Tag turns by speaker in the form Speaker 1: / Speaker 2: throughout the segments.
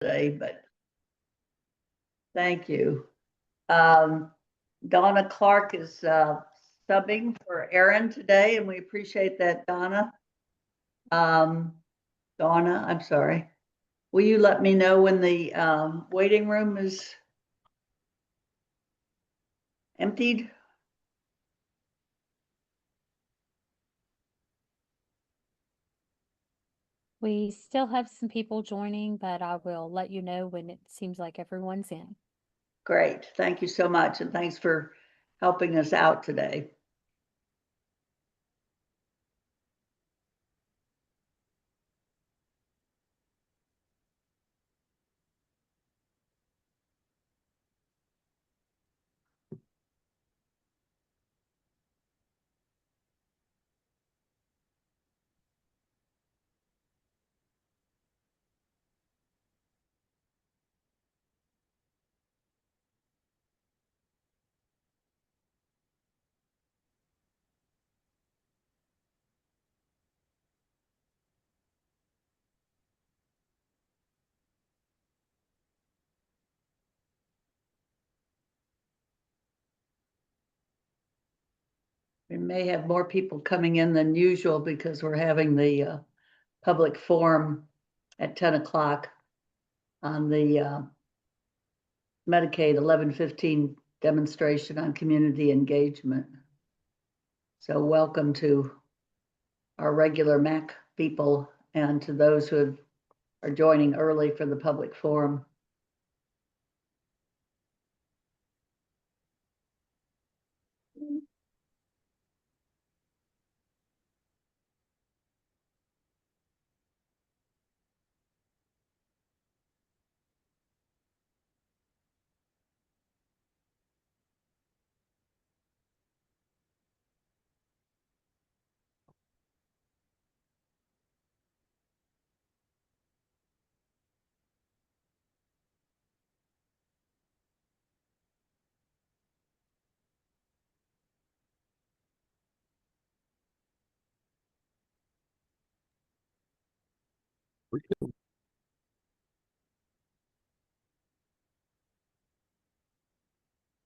Speaker 1: today, but thank you. Donna Clark is subbing for Aaron today, and we appreciate that, Donna. Donna, I'm sorry. Will you let me know when the waiting room is emptied?
Speaker 2: We still have some people joining, but I will let you know when it seems like everyone's in.
Speaker 1: Great. Thank you so much. And thanks for helping us out today. We may have more people coming in than usual because we're having the public forum at 10 o'clock on the Medicaid 1115 demonstration on community engagement. So welcome to our regular MAC people and to those who are joining early for the public forum.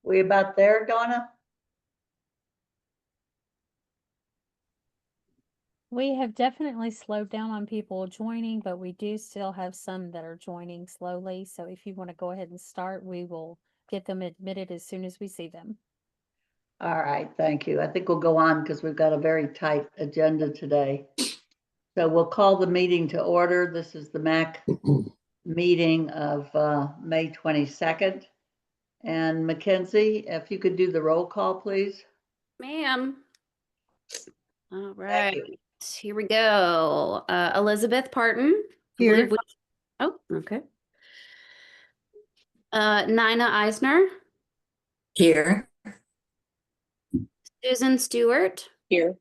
Speaker 1: We about there, Donna?
Speaker 2: We have definitely slowed down on people joining, but we do still have some that are joining slowly. So if you want to go ahead and start, we will get them admitted as soon as we see them.
Speaker 1: All right, thank you. I think we'll go on because we've got a very tight agenda today. So we'll call the meeting to order. This is the MAC meeting of May 22nd. And Mackenzie, if you could do the roll call, please.
Speaker 3: Ma'am. All right, here we go. Elizabeth Parton.
Speaker 4: Here.
Speaker 3: Oh, okay. Nina Eisner.
Speaker 4: Here.
Speaker 3: Susan Stewart.
Speaker 4: Here.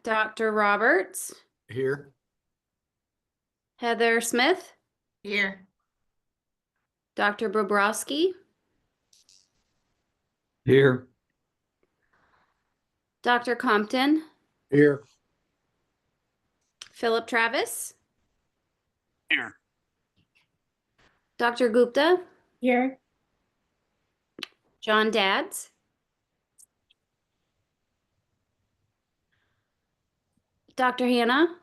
Speaker 3: Dr. Roberts.
Speaker 5: Here.
Speaker 3: Heather Smith.
Speaker 4: Here.
Speaker 3: Dr. Bobrowski.
Speaker 5: Here.
Speaker 3: Dr. Compton.
Speaker 5: Here.
Speaker 3: Philip Travis.
Speaker 5: Here.
Speaker 3: Dr. Gupta.
Speaker 4: Here.
Speaker 3: John Dads. Dr. Hannah.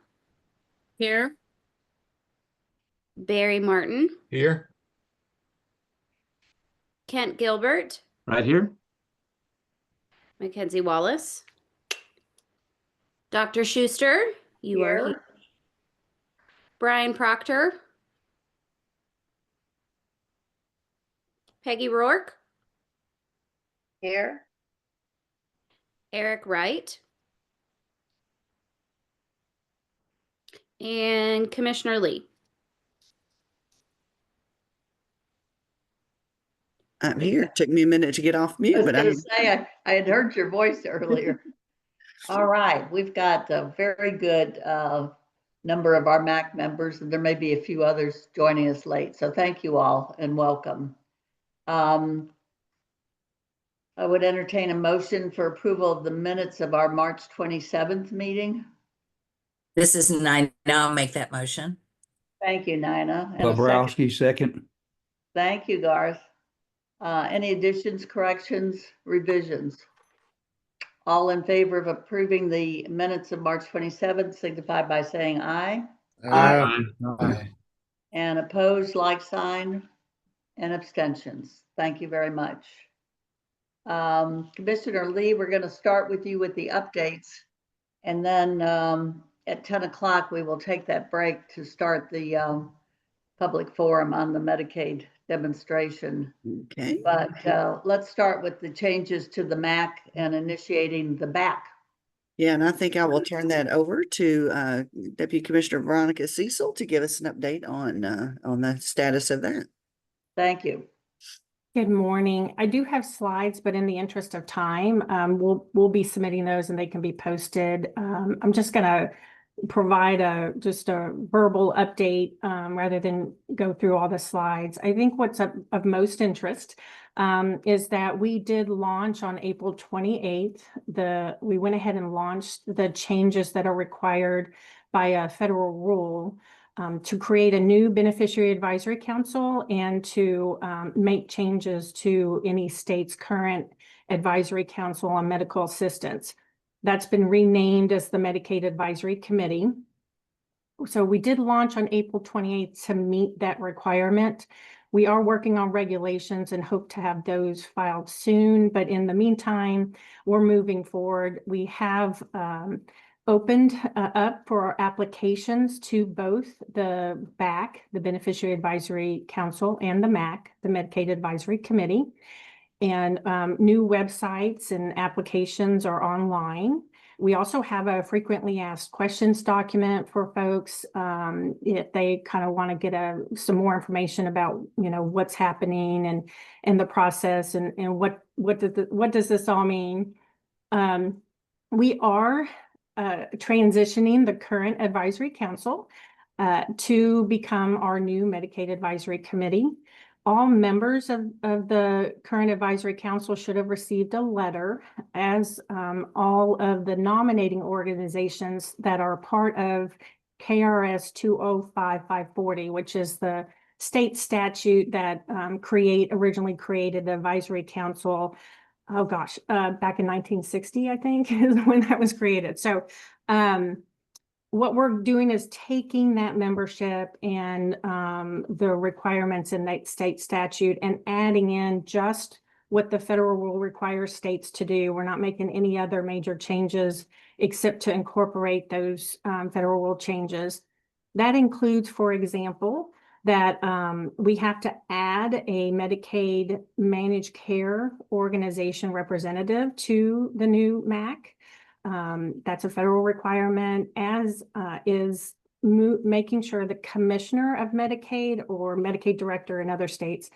Speaker 4: Here.
Speaker 3: Barry Martin.
Speaker 5: Here.
Speaker 3: Kent Gilbert.
Speaker 5: Right here.
Speaker 3: Mackenzie Wallace. Dr. Schuster. You are
Speaker 1: Here.
Speaker 3: here. Brian Proctor. Peggy Rourke.
Speaker 1: Here.
Speaker 3: Eric Wright. And Commissioner Lee.
Speaker 4: I'm here. It took me a minute to get off
Speaker 1: I
Speaker 4: mute,
Speaker 1: was
Speaker 4: but
Speaker 1: going
Speaker 4: I'm
Speaker 1: to say, I had heard your voice earlier. All right, we've got a very good number of our MAC members, and there may be a few others joining us late. So thank you all and welcome. I would entertain a motion for approval of the minutes of our March 27th meeting.
Speaker 6: This is Nina. I'll make that motion.
Speaker 1: Thank you, Nina. And a second.
Speaker 5: Bobrowski, second.
Speaker 1: Thank you, Garth. Any additions, corrections, revisions? All in favor of approving the minutes of March 27th, signify by saying aye.
Speaker 5: Aye.
Speaker 1: And opposed, like sign, and abstentions. Thank you very much. Commissioner Lee, we're going to start with you with the updates. And then at 10 o'clock, we will take that break to start the public forum on the Medicaid demonstration.
Speaker 4: Okay.
Speaker 1: But let's start with the changes to the MAC and initiating the BAC.
Speaker 4: Yeah, and I think I will turn that over to Deputy Commissioner Veronica Cecil to give us an update on the status of that.
Speaker 1: Thank you.
Speaker 6: Good morning. I do have slides, but in the interest of time, we'll be submitting those and they can be posted. I'm just going to provide just a verbal update rather than go through all the slides. I think what's of most interest is that we did launch on April 28th. We went ahead and launched the changes that are required by a federal rule to create a new beneficiary advisory council and to make changes to any state's current advisory council on medical assistance. That's been renamed as the Medicaid Advisory Committee. So we did launch on April 28th to meet that requirement. We are working on regulations and hope to have those filed soon. But in the meantime, we're moving forward. We have opened up for our applications to both the BAC, the Beneficiary Advisory Council, and the MAC, the Medicaid Advisory Committee. And new websites and applications are online. We also have a frequently asked questions document for folks if they kind of want to get some more information about, what's happening and the process and what does this all mean. We are transitioning the current advisory council to become our new Medicaid Advisory Committee. All members of the current advisory council should have received a letter, as all of the nominating organizations that are part of KRS 205540, which is the state statute that originally created the advisory council. Oh gosh, back in 1960, I think, is when that was created. So what we're doing is taking that membership and the requirements in that state statute and adding in just what the federal rule requires states to do. We're not making any other major changes except to incorporate those federal rule changes. That includes, for example, that we have to add a Medicaid managed care organization representative to the new MAC. That's a federal requirement, as is making sure the commissioner of Medicaid or Medicaid director in other states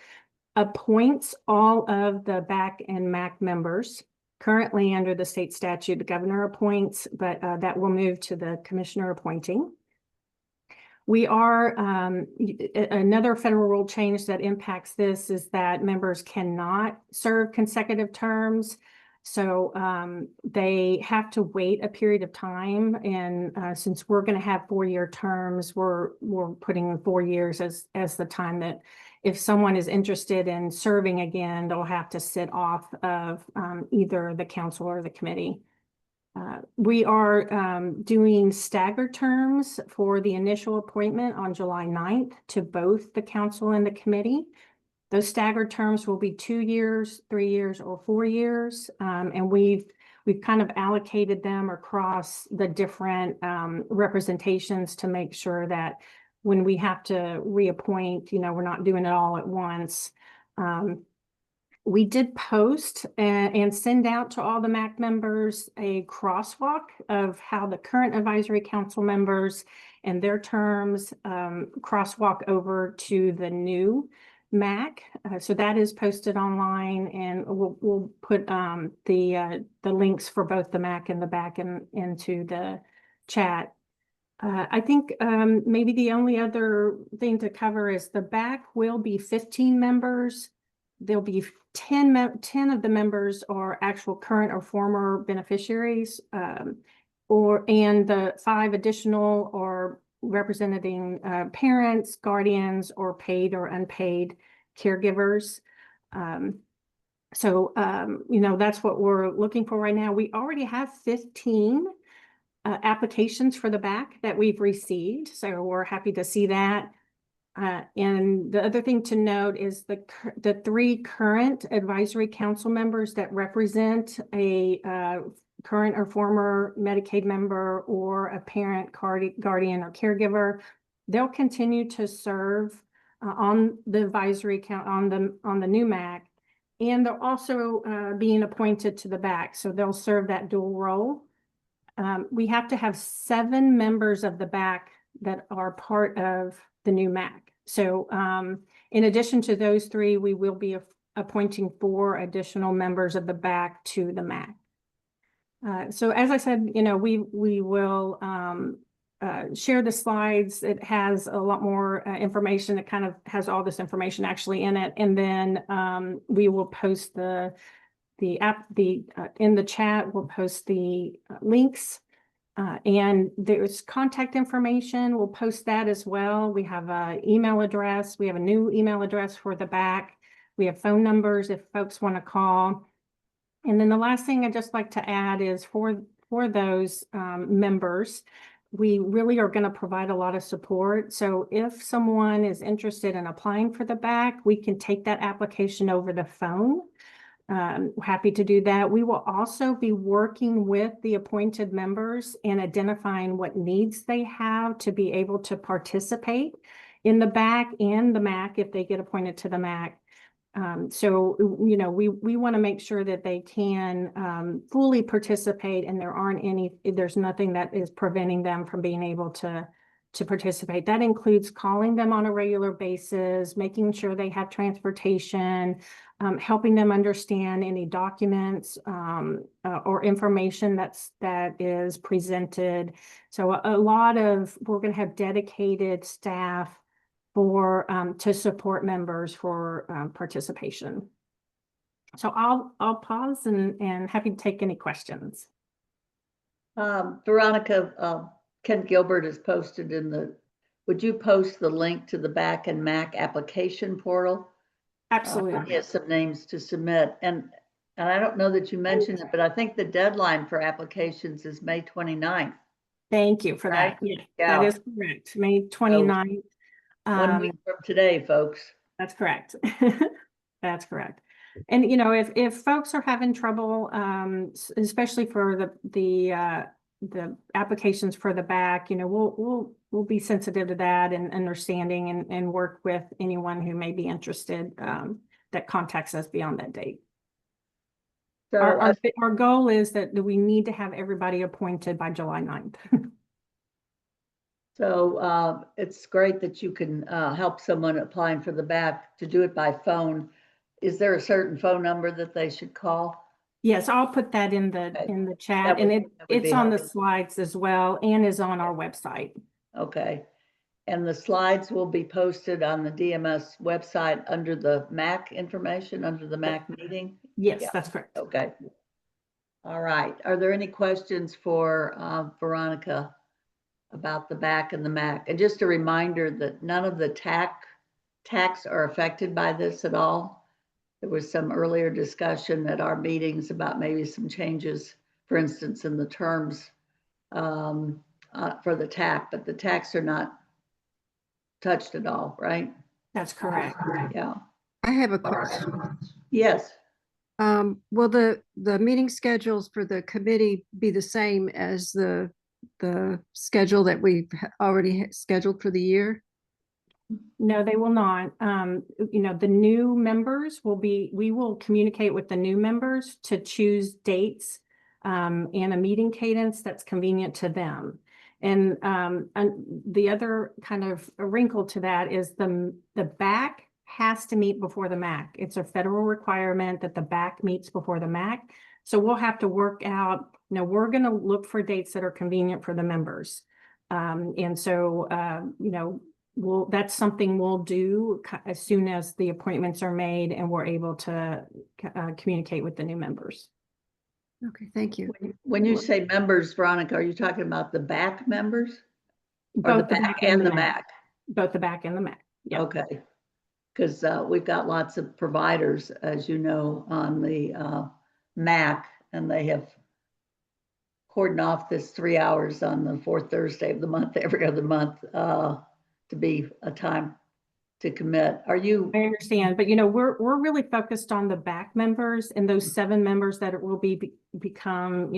Speaker 6: appoints all of the BAC and MAC members. Currently under the state statute, the governor appoints, but that will move to the commissioner appointing. We are, another federal rule change that impacts this is that members cannot serve consecutive terms. So they have to wait a period of time. And since we're going to have 4-year terms, we're putting in 4 years as the time that if someone is interested in serving again, they'll have to sit off of either the council or the committee. We are doing staggered terms for the initial appointment on July 9th to both the council and the committee. Those staggered terms will be 2 years, 3 years, or 4 years. And we've kind of allocated them across the different representations to make sure that when we have to reappoint, we're not doing it all at once. We did post and send out to all the MAC members a crosswalk of how the current advisory council members and their terms crosswalk over to the new MAC. So that is posted online, and we'll put the links for both the MAC and the BAC into the chat. I think maybe the only other thing to cover is the BAC will be 15 members. There'll be 10 of the members are actual current or former beneficiaries, and the 5 additional are representing parents, guardians, or paid or unpaid caregivers. That's what we're looking for right now. We already have 15 applications for the back that we've received, so we're happy to see that. And the other thing to note is the 3 current advisory council members that represent a current or former Medicaid member or a parent, guardian, or caregiver. They'll continue to serve on the advisory on the new MAC, and they're also being appointed to the back, so they'll serve that dual role. We have to have 7 members of the back that are part of the new MAC. So in addition to those 3, we will be appointing 4 additional members of the back to the MAC. So as I said, we will share the slides. It has a lot more information. It kind of has all this information actually in it. And then we will post in the chat, we'll post the links. And there's contact information. We'll post that as well. We have an email address. We have a new email address for the back. We have phone numbers if folks want to call. And then the last thing I'd just like to add is for those members, we really are going to provide a lot of support. So if someone is interested in applying for the back, we can take that application over the phone. Happy to do that. We will also be working with the appointed members and identifying what needs they have to be able to participate in the back and the MAC if they get appointed to the MAC. We want to make sure that they can fully participate, and there's nothing that is preventing them from being able to participate. That includes calling them on a regular basis, making sure they have transportation, helping them understand any documents or information that is presented. So we're going to have dedicated staff to support members for participation. So I'll pause and happy to take any questions.
Speaker 1: Veronica, Ken Gilbert has posted would you post the link to the back and MAC application portal?
Speaker 6: Absolutely.
Speaker 1: He has some names to submit, and I don't know that you mentioned it, but I think the deadline for applications is May 29th.
Speaker 6: Thank you for that.
Speaker 1: Right?
Speaker 6: Yeah, that is correct. May 29th.
Speaker 1: 1 week from today, folks.
Speaker 6: That's correct. That's correct. And if folks are having trouble, especially for the applications for the back, we'll be sensitive to that and understanding and work with anyone who may be interested that contacts us beyond that date.
Speaker 1: So
Speaker 6: our goal is that we need to have everybody appointed by July 9th.
Speaker 1: So it's great that you can help someone applying for the back to do it by phone. Is there a certain phone number that they should call?
Speaker 6: Yes, I'll put that in the chat, and it's on the slides as well, and is on our website.
Speaker 1: Okay. And the slides will be posted on the DMS website under the MAC information, under the MAC meeting?
Speaker 6: Yes,
Speaker 1: Yeah.
Speaker 6: that's correct.
Speaker 1: Okay. All right. Are there any questions for Veronica about the back and the MAC? And just a reminder that none of the tax are affected by this at all. There was some earlier discussion at our meetings about maybe some changes, for instance, in the terms for the TAC, but the tax are not touched at all, right?
Speaker 6: That's correct.
Speaker 1: Yeah.
Speaker 7: I have a question.
Speaker 1: Yes.
Speaker 7: Will the meeting schedules for the committee be the same as the schedule that we've already scheduled for the year?
Speaker 6: No, they will not. The new members we will communicate with the new members to choose dates and a meeting cadence that's convenient to them. And the other kind of wrinkle to that is the back has to meet before the MAC. It's a federal requirement that the back meets before the MAC. So we'll have to work out, we're going to look for dates that are convenient for the members. That's something we'll do as soon as the appointments are made and we're able to communicate with the new members.
Speaker 7: Okay, thank you.
Speaker 1: When you say members, Veronica, are you talking about the back members? Or the
Speaker 6: Both the
Speaker 1: back
Speaker 6: back
Speaker 1: and
Speaker 6: and
Speaker 1: the
Speaker 6: the
Speaker 1: MAC?
Speaker 6: MAC. Both the back and the MAC. Yeah.
Speaker 1: Okay. Because we've got lots of providers, as you know, on the MAC, and they have cordoned off this 3 hours on the fourth Thursday of the month, every other month, to be a time to commit. Are you,
Speaker 6: I understand, but we're really focused on the back members and those 7 members that will become,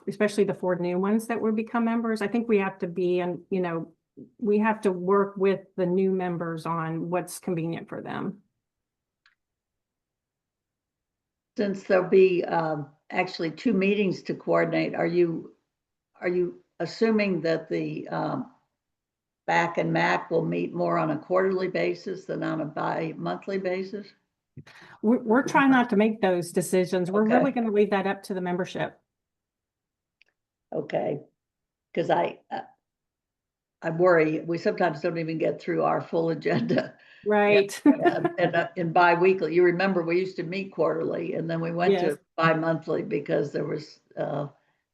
Speaker 6: especially the 4 new ones that will become members. I think we have to be, and we have to work with the new members on what's convenient for them.
Speaker 1: since there'll be actually 2 meetings to coordinate, are you assuming that the BAC and MAC will meet more on a quarterly basis than on a bi-monthly basis?
Speaker 6: We're trying not to make those decisions. We're
Speaker 1: Okay.
Speaker 6: really going to leave that up to the membership.
Speaker 1: Okay, because I worry we sometimes don't even get through our full agenda.
Speaker 6: Right.
Speaker 1: And bi-weekly, you remember we used to meet quarterly, and then we went
Speaker 6: Yes.
Speaker 1: to bi-monthly because there was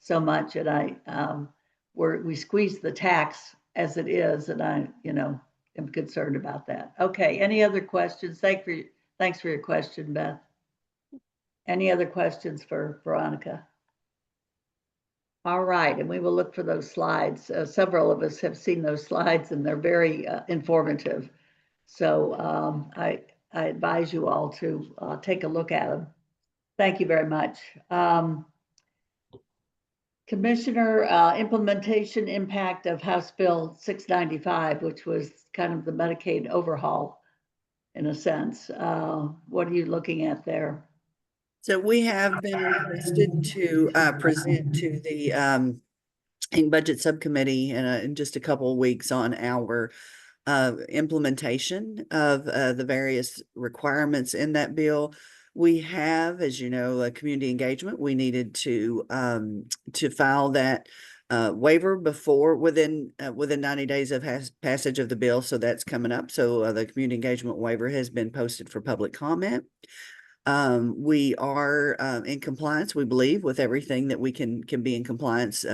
Speaker 1: so much, and we squeezed the tax as it is, and I am concerned about that. Okay, any other questions? Thanks for your question, Beth. Any other questions for Veronica? All right, and we will look for those slides. Several of us have seen those slides, and they're very informative. So I advise you all to take a look at them. Thank you very much. Commissioner, implementation impact of House Bill 695, which was kind of the Medicaid overhaul in a sense. What are you looking at there?
Speaker 4: So we have been requested to present to the budget subcommittee in just a couple of weeks on our implementation of the various requirements in that bill. We have, as you know, a community engagement. We needed to file that waiver within 90 days of passage of the bill. So that's coming up. So the community engagement waiver has been posted for public comment. We are in compliance, we believe, with everything that we can be in compliance.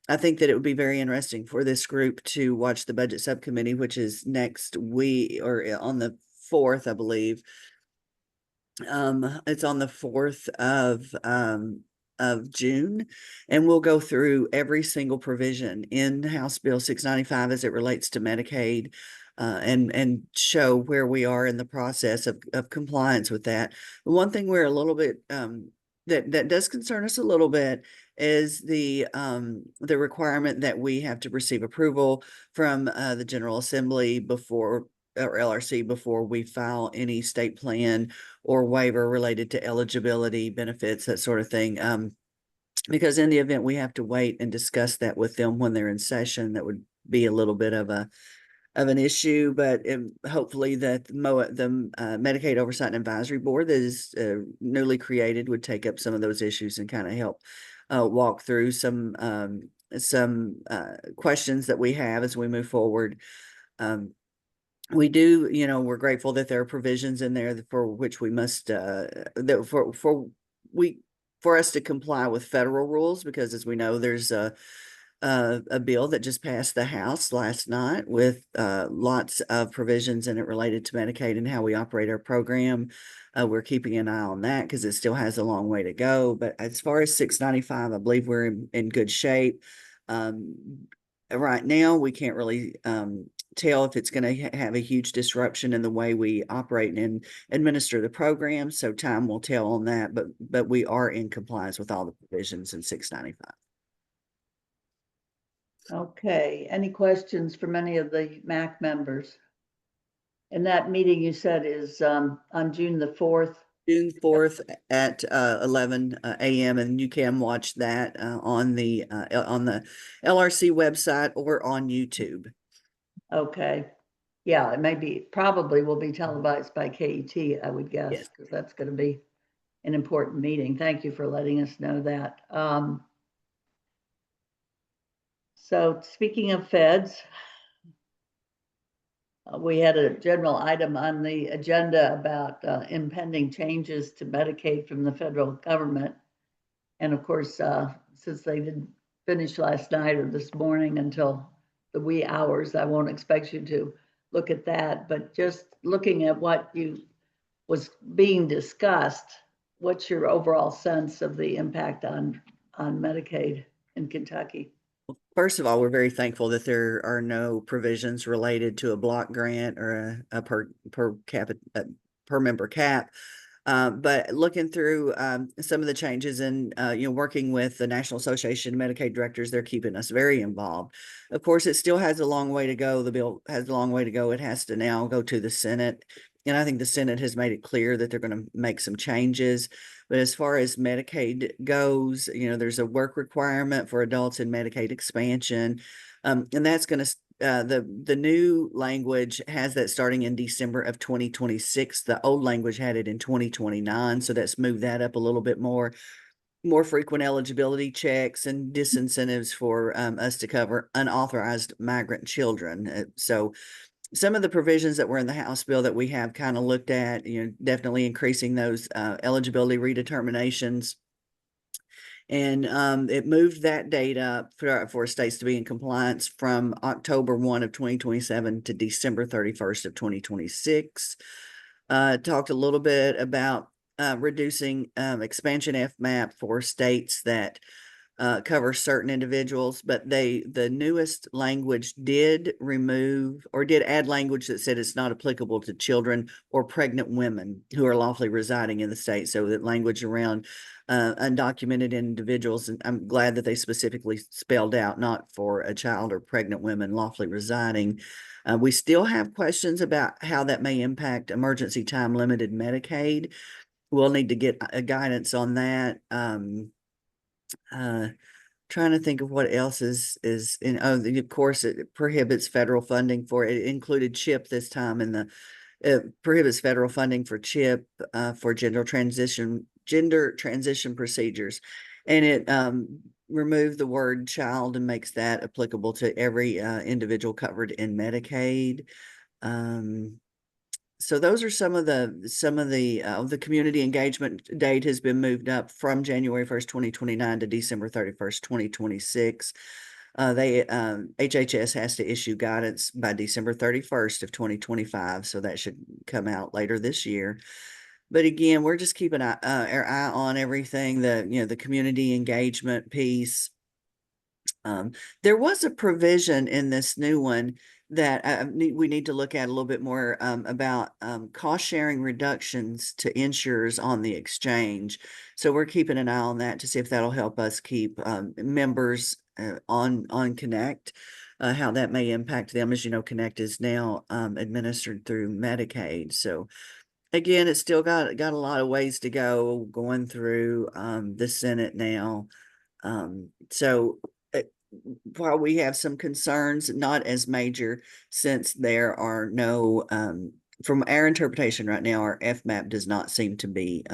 Speaker 4: I think that it would be very interesting for this group to watch the budget subcommittee, which is next week or on the 4th, I believe. It's on the 4th of June, and we'll go through every single provision in House Bill 695 as it relates to Medicaid, and show where we are in the process of compliance with that. The one thing we're a little bit that does concern us a little bit is the requirement that we have to receive approval from the General Assembly before, or LRC, before we file any state plan or waiver related to eligibility, benefits, that sort of thing. Because in the event we have to wait and discuss that with them when they're in session, that would be a little bit of an issue, but hopefully that the Medicaid Oversight and Advisory Board that is newly created would take up some of those issues and kind of help walk through some questions that we have as we move forward. We do, we're grateful that there are provisions in there for which we must for us to comply with federal rules, because as we know, there's a bill that just passed the House last night with lots of provisions in it related to Medicaid and how we operate our program. We're keeping an eye on that because it still has a long way to go. But as far as 695, I believe we're in good shape. Right now, we can't really tell if it's going to have a huge disruption in the way we operate and administer the program. So time will tell on that. But we are in compliance with all the provisions in 695.
Speaker 1: Okay, any questions from any of the MAC members? And that meeting you said is on June the 4th?
Speaker 4: June 4th at 11 a.m. and you can watch that on the LRC website or on YouTube.
Speaker 1: Okay. Yeah, it probably will be televised by KET, I would guess,
Speaker 4: Yes.
Speaker 1: because that's going to be an important meeting. Thank you for letting us know that. So speaking of feds, we had a general item on the agenda about impending changes to Medicaid from the federal government. And of course, since they didn't finish last night or this morning until the wee hours. I won't expect you to look at that, but just looking at what was being discussed, what's your overall sense of the impact on Medicaid in Kentucky?
Speaker 4: First of all, we're very thankful that there are no provisions related to a block grant or a per member cap. But looking through some of the changes and working with the National Association of Medicaid Directors, they're keeping us very involved. Of course, it still has a long way to go. The bill has a long way to go. It has to now go to the Senate. And I think the Senate has made it clear that they're going to make some changes. But as far as Medicaid goes, there's a work requirement for adults in Medicaid expansion. And that's going to, the new language has that starting in December of 2026. The old language had it in 2029. So that's moved that up a little bit more frequent eligibility checks and disincentives for us to cover unauthorized migrant children. So some of the provisions that were in the House bill that we have kind of looked at, definitely increasing those eligibility redeterminations. And it moved that date up for states to be in compliance from October 1 of 2027 to December 31st of 2026. Talked a little bit about reducing expansion FMAP for states that cover certain individuals, but the newest language did add language that said it's not applicable to children or pregnant women who are lawfully residing in the state. So that language around undocumented individuals, and I'm glad that they specifically spelled out not for a child or pregnant women lawfully residing. We still have questions about how that may impact emergency time limited Medicaid. We'll need to get a guidance on that. Trying to think of what else is in, of course it prohibits federal funding for it. It included CHIP this time, and it prohibits federal funding for CHIP for gender transition procedures, and it removed the word child and makes that applicable to every individual covered in Medicaid. So those are some of the community engagement date has been moved up from January 1st, 2029 to December 31st, 2026. HHS has to issue guidance by December 31st of 2025. So that should come out later this year. But again, we're just keeping our eye on everything, the community engagement piece. There was a provision in this new one that we need to look at a little bit more about cost sharing reductions to insurers on the exchange. So we're keeping an eye on that to see if that'll help us keep members on Connect, how that may impact them. As you know, Connect is now administered through Medicaid. So again, it's still got a lot of ways to go going through the Senate now. So while we have some concerns, not as major, since there are no, from our interpretation right now, our FMAP does not seem to be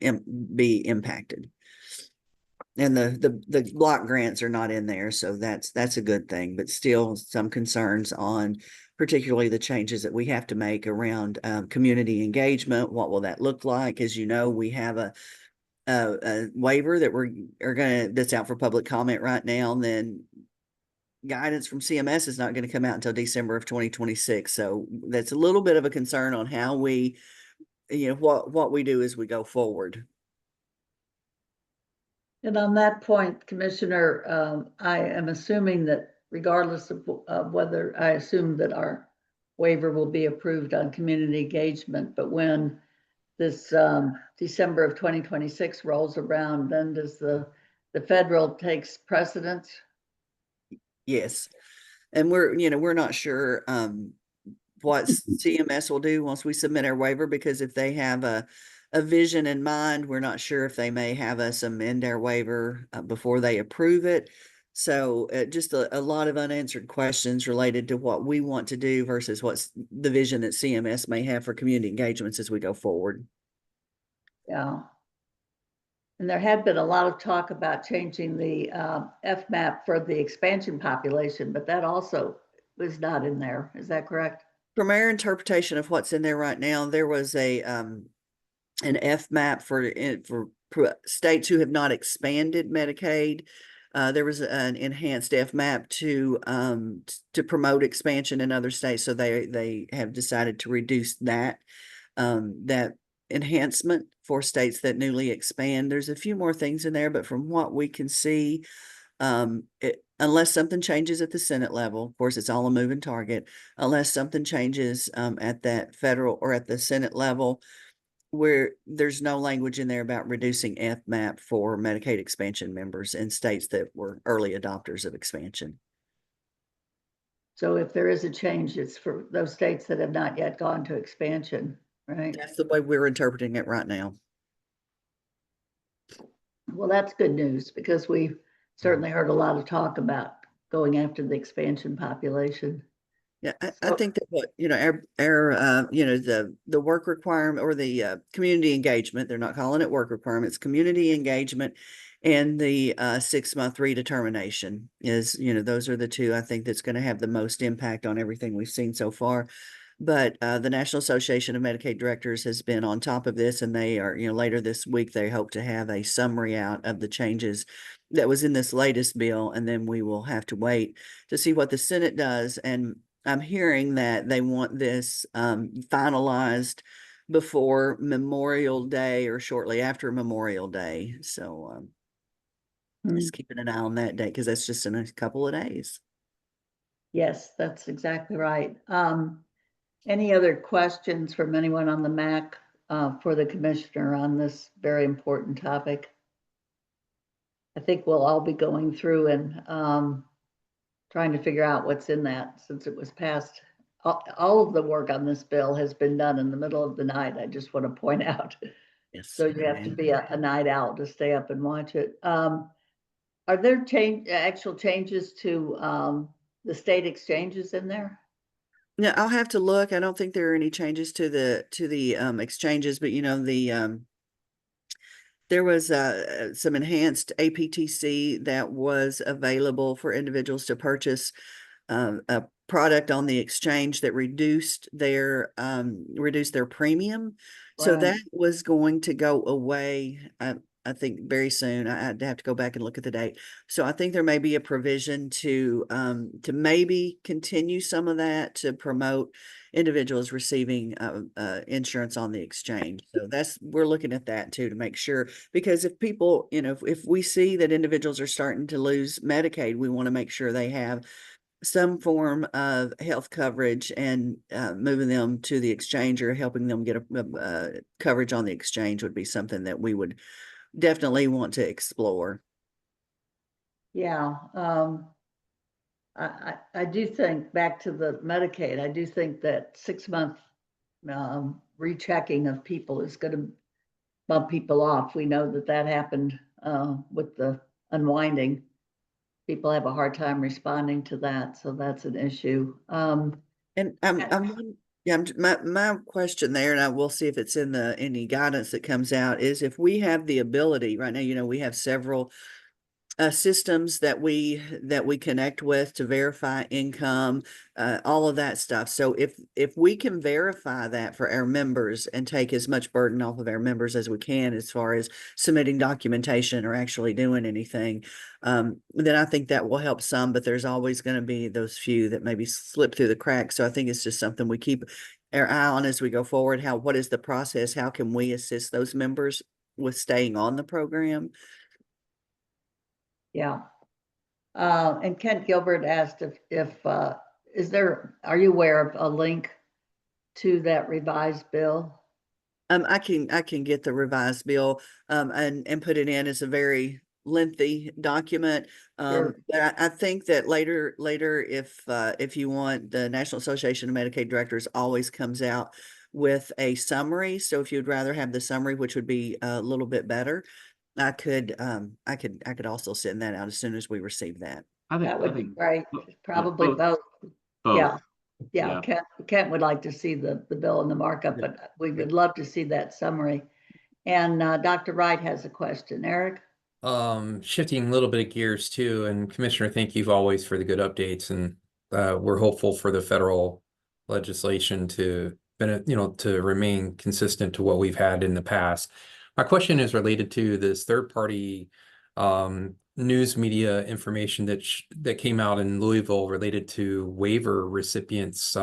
Speaker 4: impacted. And the block grants are not in there, so that's a good thing, but still some concerns on particularly the changes that we have to make around community engagement. What will that look like? As you know, we have a waiver that that's out for public comment right now, and then guidance from CMS is not going to come out until December of 2026. So that's a little bit of a concern on how we, what we do as we go forward.
Speaker 1: And on that point, Commissioner, I am assuming that regardless of whether, I assume that our waiver will be approved on community engagement, but when this December of 2026 rolls around, then does the federal takes precedence?
Speaker 4: Yes. And we're not sure what CMS will do once we submit our waiver, because if they have a vision in mind, we're not sure if they may have us amend our waiver before they approve it. So just a lot of unanswered questions related to what we want to do versus what's the vision that CMS may have for community engagements as we go forward.
Speaker 1: Yeah. And there had been a lot of talk about changing the FMAP for the expansion population, but that also was not in there. Is that correct?
Speaker 4: From our interpretation of what's in there right now, there was an FMAP for states who have not expanded Medicaid. There was an enhanced FMAP to promote expansion in other states, so they have decided to reduce that that enhancement for states that newly expand. There's a few more things in there, but from what we can see, unless something changes at the Senate level, of course, it's all a moving target. Unless something changes at that federal or at the Senate level, where there's no language in there about reducing FMAP for Medicaid expansion members in states that were early adopters of expansion.
Speaker 1: So if there is a change, it's for those states that have not yet gone to expansion, right?
Speaker 4: That's the way we're interpreting it right now.
Speaker 1: Well, that's good news because we've certainly heard a lot of talk about going after the expansion population.
Speaker 4: Yeah, I
Speaker 1: So-
Speaker 4: think that what, the work requirement or the community engagement, they're not calling it work requirements, community engagement and the 6-month redetermination is, those are the two I think that's going to have the most impact on everything we've seen so far. But the National Association of Medicaid Directors has been on top of this, and they are, later this week, they hope to have a summary out of the changes that was in this latest bill, and then we will have to wait to see what the Senate does. And I'm hearing that they want this finalized before Memorial Day or shortly after Memorial Day. So just keeping an eye on that date because that's just in a couple of days.
Speaker 1: Yes, that's exactly right. Any other questions from anyone on the MAC for the commissioner on this very important topic? I think we'll all be going through and trying to figure out what's in that since it was passed. All of the work on this bill has been done in the middle of the night. I just want to point out.
Speaker 4: Yes.
Speaker 1: So you have to be a night owl to stay up and watch it. Are there actual changes to the state exchanges in there?
Speaker 4: No, I'll have to look. I don't think there are any changes to the exchanges, but there was some enhanced APTC that was available for individuals to purchase a product on the exchange that reduced their premium. So
Speaker 1: Right.
Speaker 4: that was going to go away. I think very soon. I'd have to go back and look at the date. So I think there may be a provision to maybe continue some of that to promote individuals receiving insurance on the exchange. So we're looking at that too to make sure, because if people, if we see that individuals are starting to lose Medicaid, we want to make sure they have some form of health coverage, and moving them to the exchange or helping them get a coverage on the exchange would be something that we would definitely want to explore.
Speaker 1: Yeah. I do think, back to the Medicaid, I do think that 6-month rechecking of people is going to bump people off. We know that happened with the unwinding. People have a hard time responding to that, so that's an issue.
Speaker 4: And my question there, and I will see if it's in any guidance that comes out, is if we have the ability right now, we have several systems that we connect with to verify income, all of that stuff. So if we can verify that for our members and take as much burden off of our members as we can, as far as submitting documentation or actually doing anything, then I think that will help some, but there's always going to be those few that maybe slip through the cracks. So I think it's just something we keep our eye on as we go forward. What is the process? How can we assist those members with staying on the program?
Speaker 1: Yeah. And Kent Gilbert asked are you aware of a link to that revised bill?
Speaker 4: I can get the revised bill and put it in. As a very lengthy document.
Speaker 1: Sure.
Speaker 4: But I think that later, if you want, the National Association of Medicaid Directors always comes out with a summary. So if you'd rather have the summary, which would be a little bit better, I could also send that out as soon as we receive that.
Speaker 1: That would be great. Probably
Speaker 8: both.
Speaker 1: both.
Speaker 8: Both.
Speaker 1: Yeah. Kent would like to see the bill and the markup,
Speaker 8: Yeah.
Speaker 1: but we would love to see that summary. And Dr. Wright has a question. Eric?
Speaker 9: Shifting a little bit of gears too, and Commissioner, thank you always for the good updates, and we're hopeful for the federal legislation to remain consistent to what we've had in the past. My question is related to this third party news media information that came out in Louisville related to waiver recipients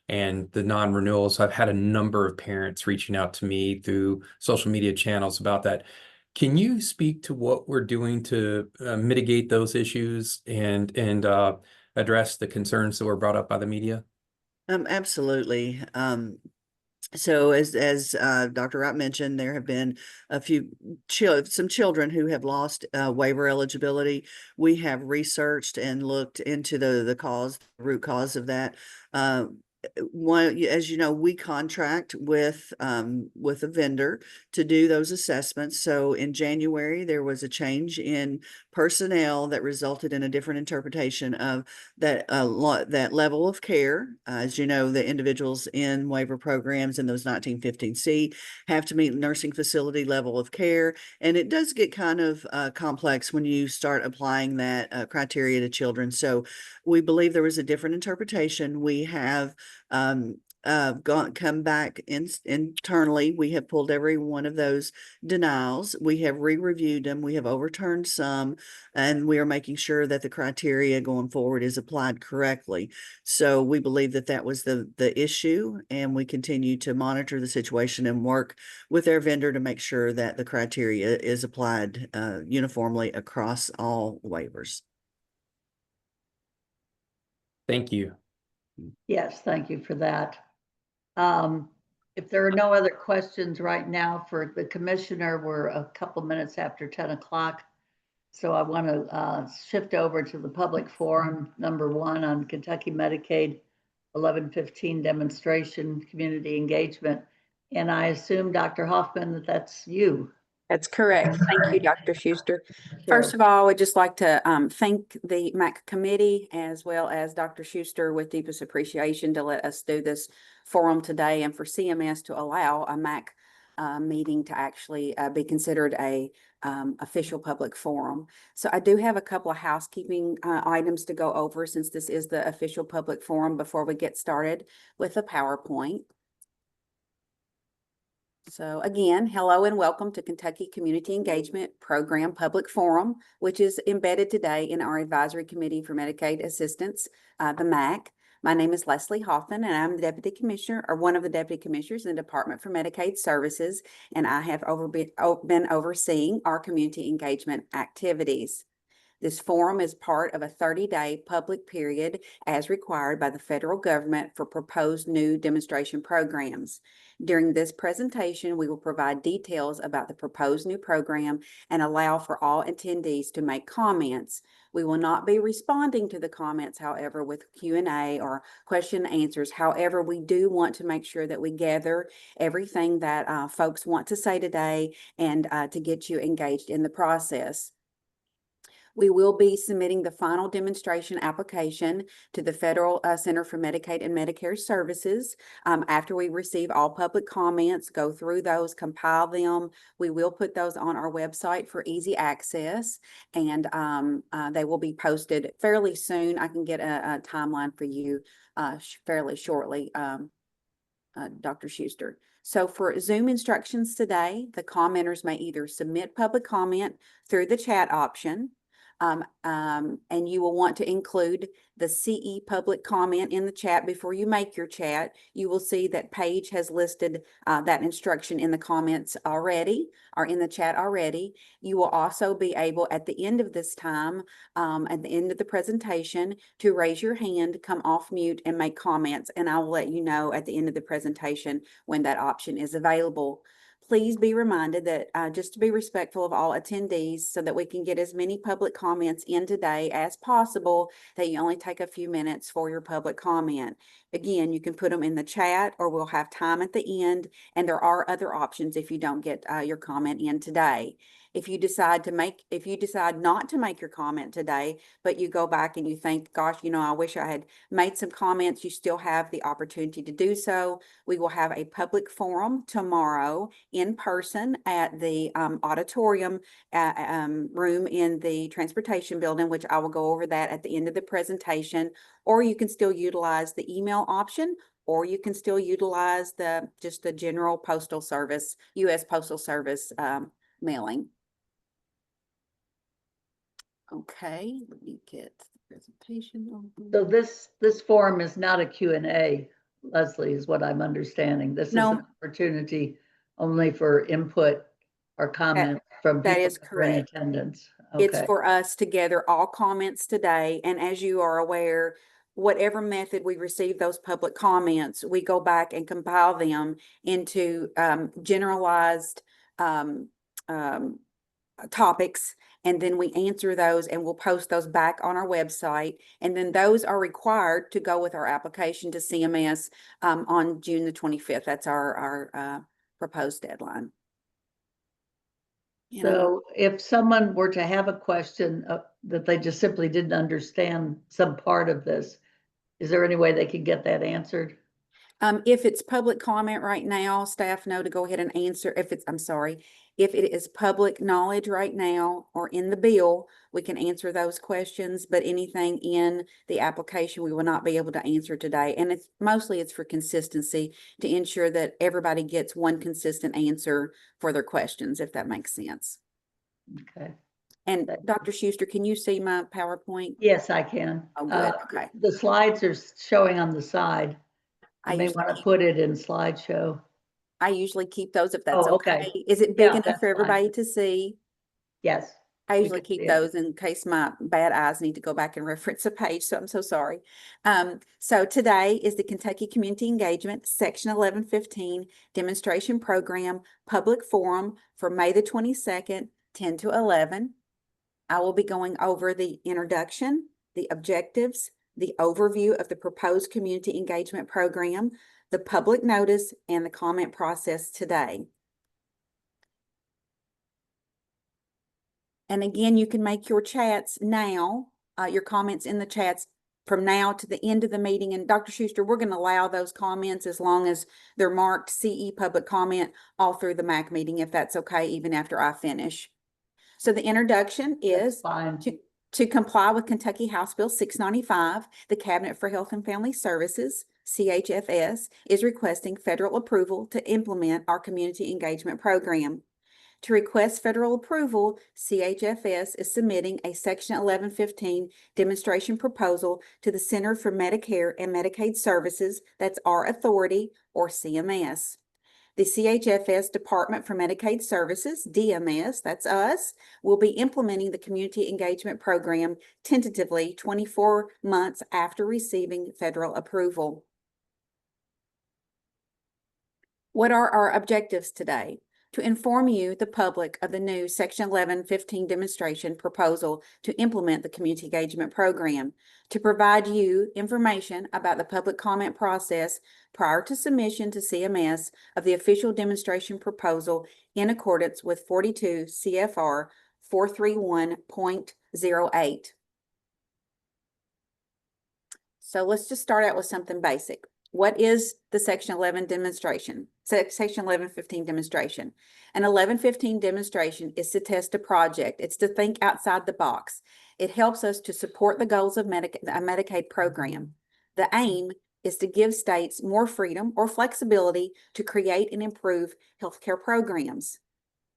Speaker 9: and the non-renewals. I've had a number of parents reaching out to me through social media channels about that. Can you speak to what we're doing to mitigate those issues and address the concerns that were brought up by the media?
Speaker 4: Absolutely. So as Dr. Wright mentioned, there have been a few some children who have lost waiver eligibility. We have researched and looked into the root cause of that. As you know, we contract with a vendor to do those assessments. So in January, there was a change in personnel that resulted in a different interpretation of that that level of care. As you know, the individuals in waiver programs in those 1915C have to meet nursing facility level of care, and it does get kind of complex when you start applying that criteria to children. So we believe there was a different interpretation. We have come back internally. We have pulled every one of those denials. We have re-reviewed them. We have overturned some, and we are making sure that the criteria going forward is applied correctly. So we believe that that was the issue, and we continue to monitor the situation and work with our vendor to make sure that the criteria is applied uniformly across all waivers.
Speaker 9: Thank you.
Speaker 1: Yes, thank you for that. If there are no other questions right now for the commissioner, we're a couple minutes after 10 o'clock. So I want to shift over to the public forum, number 1 on Kentucky Medicaid 1115 demonstration, community engagement. And I assume, Dr. Hoffman, that that's you.
Speaker 8: That's correct. Thank you, Dr. Schuster.
Speaker 1: Sure.
Speaker 8: First of all, I'd just like to thank the MAC committee as well as Dr. Schuster with deepest appreciation to let us do this forum today, and for CMS to allow a MAC meeting to actually be considered a official public forum. So I do have a couple of housekeeping items to go over since this is the official public forum before we get started with the PowerPoint. So again, hello and welcome to Kentucky Community Engagement Program Public Forum, which is embedded today in our Advisory Committee for Medicaid Assistance, the MAC. My name is Leslie Hoffman, and I'm the Deputy Commissioner, or one of the Deputy Commissioners in the Department for Medicaid Services, and I have been overseeing our community engagement activities. This forum is part of a 30-day public period as required by the federal government for proposed new demonstration programs. During this presentation, we will provide details about the proposed new program and allow for all attendees to make comments. We will not be responding to the comments, however, with Q&A or question and answers. However, we do want to make sure that we gather everything that folks want to say today and to get you engaged in the process. We will be submitting the final demonstration application to the Federal Center for Medicaid and Medicare Services. After we receive all public comments, go through those, compile them. We will put those on our website for easy access, and they will be posted fairly soon. I can get a timeline for you fairly shortly, Dr. Schuster. So for Zoom instructions today, the commenters may either submit public comment through the chat option, and you will want to include the CE public comment in the chat before you make your chat. You will see that Paige has listed that instruction in the comments already, or in the chat already. You will also be able at the end of this time, at the end of the presentation, to raise your hand, come off mute, and make comments. And I will let you know at the end of the presentation when that option is available. Please be reminded that just to be respectful of all attendees so that we can get as many public comments in today as possible, that you only take a few minutes for your public comment. Again, you can put them in the chat, or we'll have time at the end, and there are other options if you don't get your comment in today. If you decide not to make your comment today, but you go back and you think, gosh, I wish I had made some comments, you still have the opportunity to do so. We will have a public forum tomorrow in person at the auditorium room in the transportation building, which I will go over that at the end of the presentation. Or you can still utilize the email option, or you can still utilize just the general postal service, U.S. Postal Service mailing. Okay, let me get the presentation.
Speaker 1: So this forum is not a Q&A, Leslie, is what I'm understanding. This is
Speaker 8: No.
Speaker 1: an opportunity only for input or comment from
Speaker 8: that
Speaker 1: people
Speaker 8: is
Speaker 1: that are in
Speaker 8: correct.
Speaker 1: attendance.
Speaker 8: It's
Speaker 1: Okay,
Speaker 8: for us to gather all comments today, and as you are aware, whatever method we receive those public comments, we go back and compile them into generalized topics, and then we answer those and we'll post those back on our website. And then those are required to go with our application to CMS on June the 25th. That's our proposed deadline. And
Speaker 1: so if someone were to have a question that they just simply didn't understand some part of this, is there any way they could get that answered?
Speaker 8: If it's public comment right now, staff know to go ahead and answer. If it is public knowledge right now or in the bill, we can answer those questions, but anything in the application, we will not be able to answer today. And it's mostly for consistency to ensure that everybody gets one consistent answer for their questions, if that makes sense.
Speaker 1: Okay,
Speaker 8: And Dr. Schuster, can you see my PowerPoint?
Speaker 1: yes, I can.
Speaker 8: Oh, good. Okay.
Speaker 1: The slides are showing on the side.
Speaker 8: I
Speaker 1: You may
Speaker 8: usually
Speaker 1: want to put it in slideshow.
Speaker 8: I usually keep those if that's
Speaker 1: Oh,
Speaker 8: okay.
Speaker 1: okay.
Speaker 8: Is it big
Speaker 1: Yeah,
Speaker 8: enough
Speaker 1: that's
Speaker 8: for
Speaker 1: fine.
Speaker 8: everybody to see?
Speaker 1: Yes.
Speaker 8: I
Speaker 1: we
Speaker 8: usually
Speaker 1: can see
Speaker 8: keep
Speaker 1: it.
Speaker 8: those in case my bad eyes need to go back and reference a page, so I'm so sorry. So today is the Kentucky Community Engagement Section 1115 Demonstration Program Public Forum for May the 22nd, 10 to 11. I will be going over the introduction, the objectives, the overview of the proposed community engagement program, the public notice, and the comment process today. And again, you can make your chats now, your comments in the chats from now to the end of the meeting. And Dr. Schuster, we're going to allow those comments as long as they're marked CE public comment all through the MAC meeting, if that's okay, even after I finish. So the introduction
Speaker 1: That's
Speaker 8: is
Speaker 1: fine.
Speaker 8: to comply with Kentucky House Bill 695, the Cabinet for Health and Family Services, CHFS, is requesting federal approval to implement our community engagement program. To request federal approval, CHFS is submitting a Section 1115 demonstration proposal to the Center for Medicare and Medicaid Services, that's our authority, or CMS. The CHFS Department for Medicaid Services, DMS, that's us, will be implementing the community engagement program tentatively 24 months after receiving federal approval. What are our objectives today? To inform you, the public, of the new Section 1115 demonstration proposal to implement the community engagement program, to provide you information about the public comment process prior to submission to CMS of the official demonstration proposal in accordance with 42 CFR 431.08. So let's just start out with something basic. What is the Section 11 demonstration? Section 1115 demonstration. An 1115 demonstration is to test a project. It's to think outside the box. It helps us to support the goals of a Medicaid program. The aim is to give states more freedom or flexibility to create and improve healthcare programs.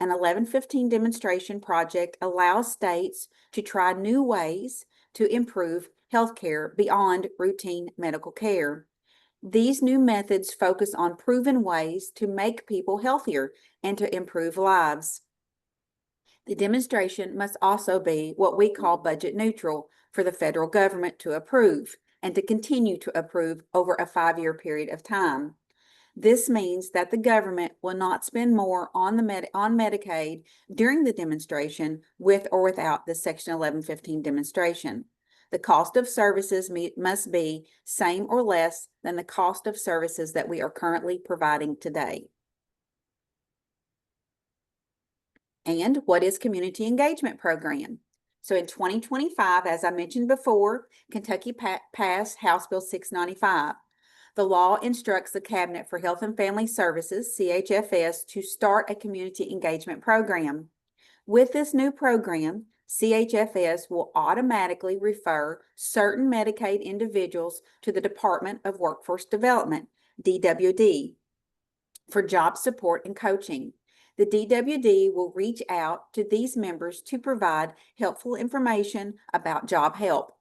Speaker 8: An 1115 demonstration project allows states to try new ways to improve healthcare beyond routine medical care. These new methods focus on proven ways to make people healthier and to improve lives. The demonstration must also be what we call budget neutral for the federal government to approve and to continue to approve over a 5-year period of time. This means that the government will not spend more on Medicaid during the demonstration with or without the Section 1115 demonstration. The cost of services must be same or less than the cost of services that we are currently providing today. And what is Community Engagement Program? So in 2025, as I mentioned before, Kentucky passed House Bill 695. The law instructs the Cabinet for Health and Family Services, CHFS, to start a community engagement program. With this new program, CHFS will automatically refer certain Medicaid individuals to the Department of Workforce Development, DWD, for job support and coaching. The DWD will reach out to these members to provide helpful information about job help.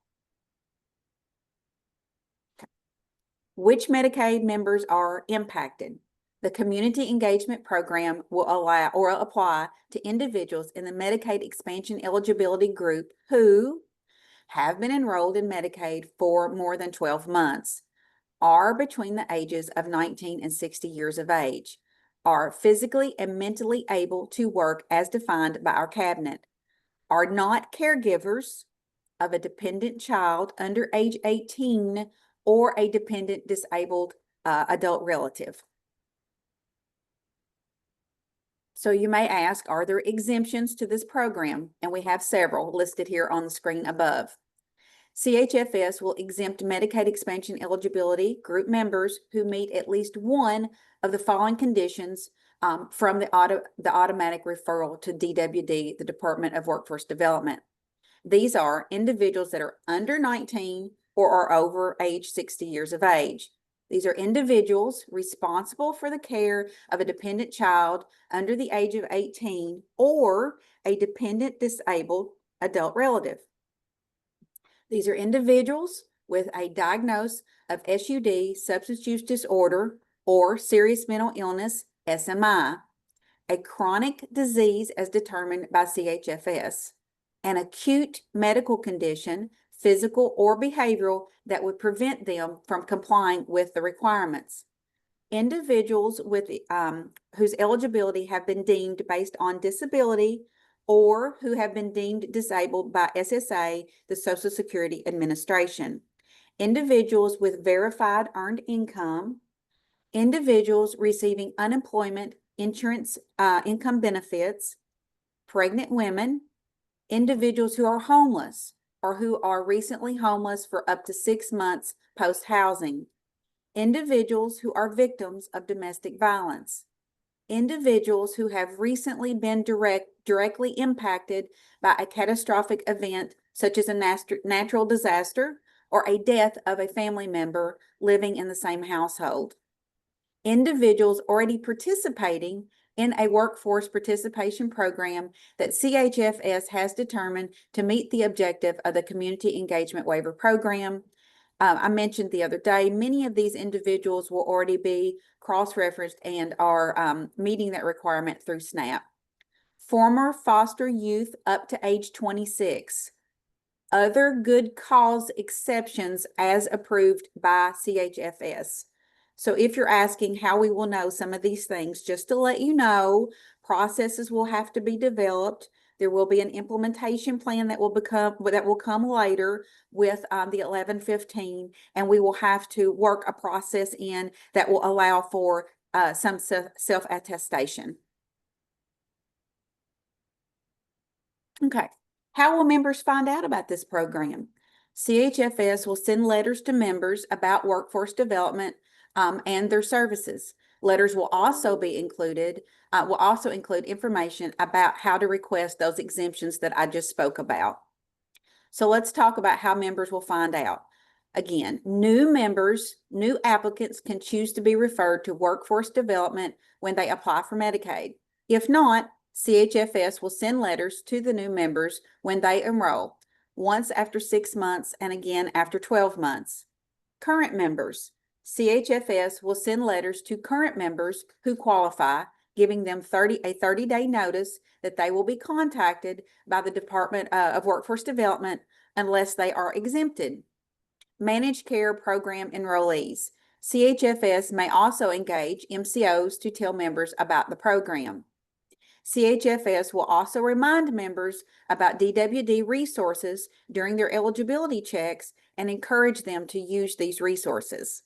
Speaker 8: Which Medicaid members are impacted? The Community Engagement Program will allow or apply to individuals in the Medicaid expansion eligibility group who have been enrolled in Medicaid for more than 12 months, are between the ages of 19 and 60 years of age, are physically and mentally able to work as defined by our cabinet, are not caregivers of a dependent child under age 18 or a dependent disabled adult relative. So you may ask, are there exemptions to this program? And we have several listed here on the screen above. CHFS will exempt Medicaid expansion eligibility group members who meet at least one of the following conditions from the automatic referral to DWD, the Department of Workforce Development. These are individuals that are under 19 or are over age 60 years of age. These are individuals responsible for the care of a dependent child under the age of 18 or a dependent disabled adult relative. These are individuals with a diagnosis of SUD, substance use disorder, or serious mental illness, SMI, a chronic disease as determined by CHFS, an acute medical condition, physical or behavioral, that would prevent them from complying with the requirements. Individuals with whose eligibility have been deemed based on disability or who have been deemed disabled by SSA, the Social Security Administration. Individuals with verified earned income, individuals receiving unemployment insurance income benefits, pregnant women, individuals who are homeless or who are recently homeless for up to 6 months post-housing, individuals who are victims of domestic violence, individuals who have recently been directly impacted by a catastrophic event such as a natural disaster or a death of a family member living in the same household, individuals already participating in a workforce participation program that CHFS has determined to meet the objective of the Community Engagement Waiver Program. I mentioned the other day, many of these individuals will already be cross-referenced and are meeting that requirement through SNAP. Former foster youth up to age 26. Other good cause exceptions as approved by CHFS. So if you're asking how we will know some of these things, just to let you know, processes will have to be developed. There will be an implementation plan that will come later with the 1115, and we will have to work a process in that will allow for some self-attestation. Okay, how will members find out about this program? CHFS will send letters to members about workforce development and their services. Letters will also be included, include information about how to request those exemptions that I just spoke about. So let's talk about how members will find out. Again, new applicants can choose to be referred to workforce development when they apply for Medicaid. If not, CHFS will send letters to the new members when they enroll, once after 6 months and again after 12 months. Current members. CHFS will send letters to current members who qualify, giving them a 30-day notice that they will be contacted by the Department of Workforce Development unless they are exempted. Managed Care Program enrollees. CHFS may also engage MCOs to tell members about the program. CHFS will also remind members about DWD resources during their eligibility checks and encourage them to use these resources.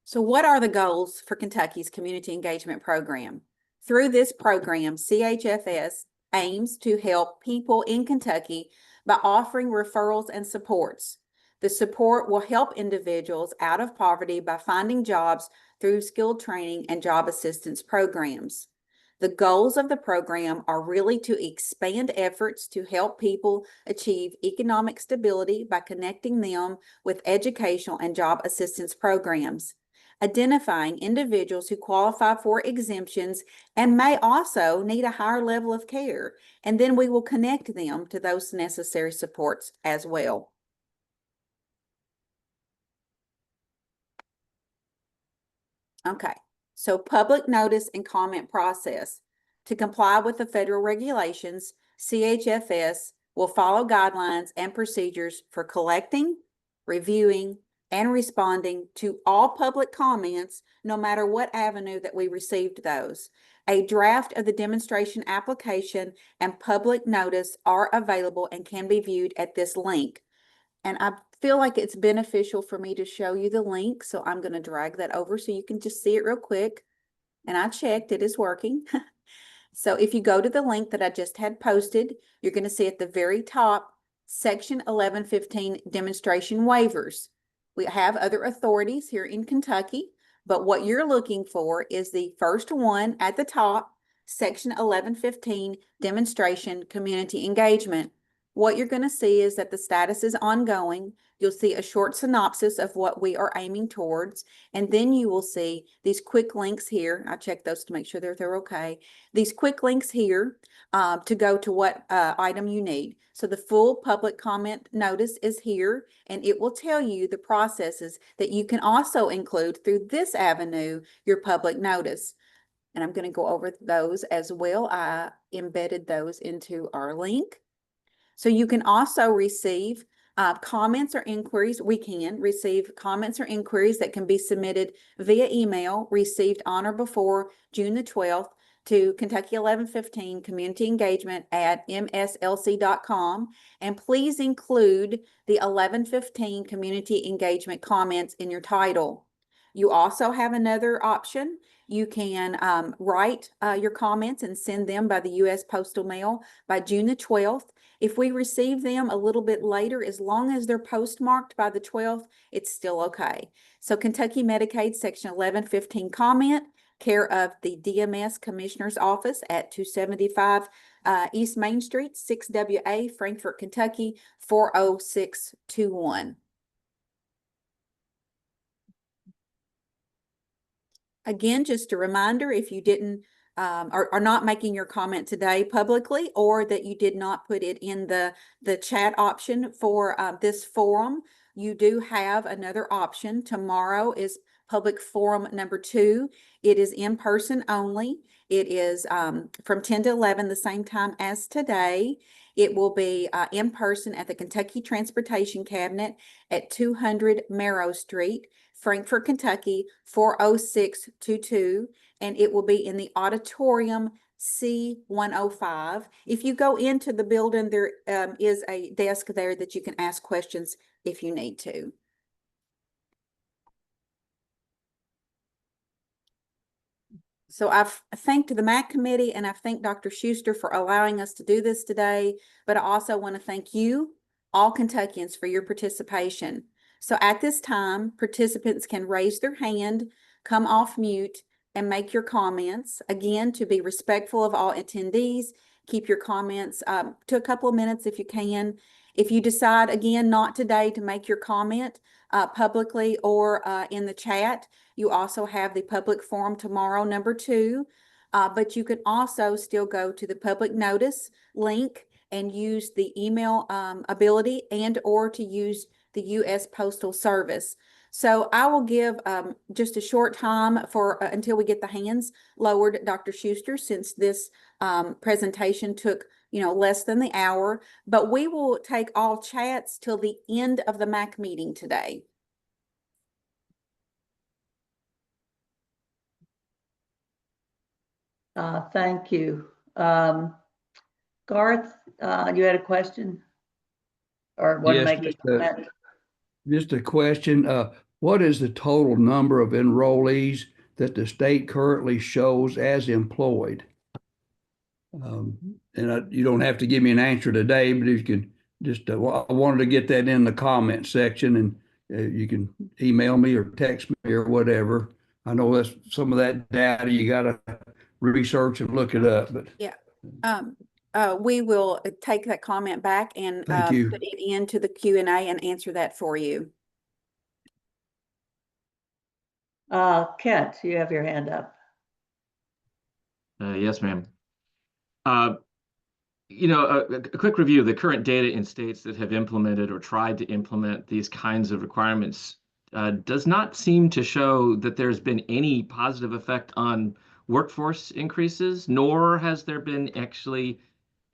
Speaker 8: So what are the goals for Kentucky's Community Engagement Program? Through this program, CHFS aims to help people in Kentucky by offering referrals and supports. The support will help individuals out of poverty by finding jobs through skilled training and job assistance programs. The goals of the program are really to expand efforts to help people achieve economic stability by connecting them with educational and job assistance programs. identifying individuals who qualify for exemptions and may also need a higher level of care. And then we will connect them to those necessary supports as well. Okay, so public notice and comment process. To comply with the federal regulations, CHFS will follow guidelines and procedures for collecting, reviewing, and responding to all public comments, no matter what avenue that we received those. A draft of the demonstration application and public notice are available and can be viewed at this link. And I feel like it's beneficial for me to show you the link, so I'm going to drag that over so you can just see it real quick. And I checked, it is working. So if you go to the link that I just had posted, you're going to see at the very top, Section 1115 Demonstration Waivers. We have other authorities here in Kentucky, but what you're looking for is the first one at the top, Section 1115 Demonstration Community Engagement. What you're going to see is that the status is ongoing. You'll see a short synopsis of what we are aiming towards, and then you will see these quick links here. I checked those to make sure they're okay. These quick links here to go to what item you need. So the full public comment notice is here, and it will tell you the processes that you can also include through this avenue, your public notice. And I'm going to go over those as well. I embedded those into our link. So you can also receive comments or inquiries. We can receive comments or inquiries that can be submitted via email, received on or before June the 12th to Kentucky 1115 Community Engagement at mslc.com. And please include the 1115 Community Engagement comments in your title. You also have another option. You can write your comments and send them by the U.S. Postal Mail by June the 12th. If we receive them a little bit later, as long as they're postmarked by the 12th, it's still okay. So Kentucky Medicaid Section 1115 comment, care of the DMS Commissioner's Office at 275 East Main Street, 6WA, Frankfort, Kentucky, 40621. Again, just a reminder, if you didn't are not making your comment today publicly, or that you did not put it in the chat option for this forum, you do have another option. Tomorrow is public forum number 2. It is in person only. It is from 10 to 11, the same time as today. It will be in person at the Kentucky Transportation Cabinet at 200 Merrow Street, Frankfort, Kentucky, 40622, and it will be in the auditorium C105. If you go into the building, there is a desk there that you can ask questions if you need to. So I've thanked the MAC committee, and I've thanked Dr. Schuster for allowing us to do this today, but I also want to thank you, all Kentuckians, for your participation. So at this time, participants can raise their hand, come off mute, and make your comments. Again, to be respectful of all attendees, keep your comments to a couple of minutes if you can. If you decide, again, not today to make your comment publicly or in the chat, you also have the public forum tomorrow, number 2. But you can also still go to the public notice link and use the email ability and or to use the U.S. Postal Service. So I will give just a short time for until we get the hands lowered, Dr. Schuster, since this presentation took less than the hour, but we will take all chats till the end of the MAC meeting today.
Speaker 1: Thank you. Garth, you had a question? Or want to
Speaker 5: Yes,
Speaker 1: make a comment?
Speaker 5: just a question. What is the total number of enrollees that the state currently shows as employed? And you don't have to give me an answer today, but if you can just, I wanted to get that in the comment section, and you can email me or text me or whatever. I know that's some of that data you got to research and look it up, but
Speaker 8: yeah. We will take that comment back and
Speaker 5: Thank you.
Speaker 8: put it into the Q&A and answer that for you.
Speaker 1: Kent, you have your hand up.
Speaker 10: Yes, ma'am. A quick review of the current data in states that have implemented or tried to implement these kinds of requirements does not seem to show that there's been any positive effect on workforce increases, nor has there been actually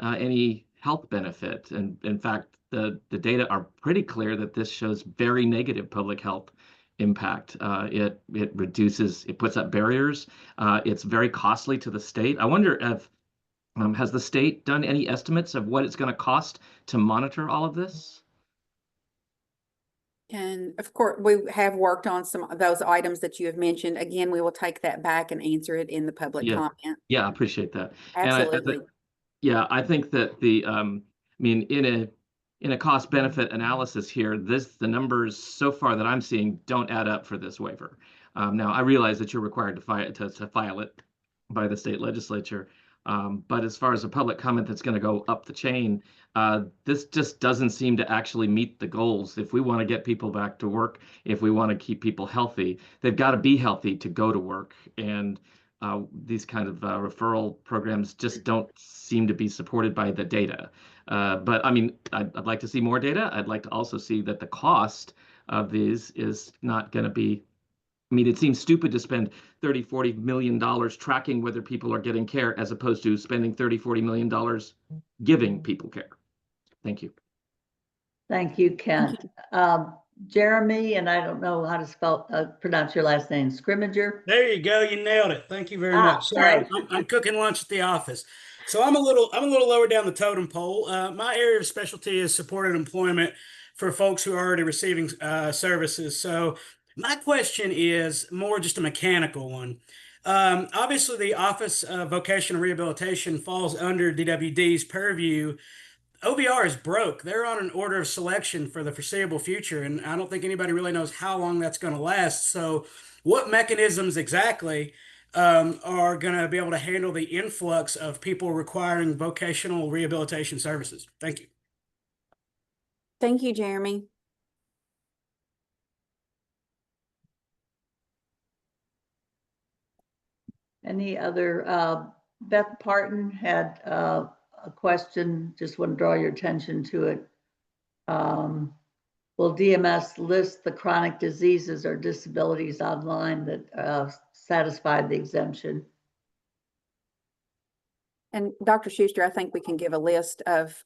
Speaker 10: any health benefit. And in fact, the data are pretty clear that this shows very negative public health impact. It reduces, it puts up barriers. It's very costly to the state. I wonder if has the state done any estimates of what it's going to cost to monitor all of this?
Speaker 8: And of course, we have worked on some of those items that you have mentioned. Again, we will take that back and answer it in the public
Speaker 10: Yeah.
Speaker 8: comment.
Speaker 10: Yeah, I appreciate that.
Speaker 8: Absolutely.
Speaker 10: And I think that in a cost benefit analysis here, the numbers so far that I'm seeing don't add up for this waiver. Now I realize that you're required to file it by the state legislature. But as far as a public comment that's going to go up the chain, this just doesn't seem to actually meet the goals. If we want to get people back to work, if we want to keep people healthy, they've got to be healthy to go to work. And these kind of referral programs just don't seem to be supported by the data. But I mean, I'd like to see more data. I'd like to also see that the cost of these is not going to be, I mean, it seems stupid to spend $30–40 million tracking whether people are getting care as opposed to spending $30–40 million giving people care. Thank you.
Speaker 1: Thank you, Kent. Jeremy, and I don't know how to pronounce your last name, Scrimmager.
Speaker 11: There you go. You nailed it. Thank you very much. Sorry, I'm cooking lunch at the office. So I'm a little lower down the totem pole. My area of specialty is supported employment for folks who are already receiving services. So my question is more just a mechanical one. Obviously, the Office of Vocational Rehabilitation falls under DWD's purview. OVR is broke. They're on an order of selection for the foreseeable future, and I don't think anybody really knows how long that's going to last. So what mechanisms exactly are going to be able to handle the influx of people requiring vocational rehabilitation services? Thank you.
Speaker 8: Thank you, Jeremy.
Speaker 1: Any other, Beth Parton had a question, just want to draw your attention to it. Will DMS list the chronic diseases or disabilities online that satisfy the exemption?
Speaker 8: And Dr. Schuster, I think we can give a list of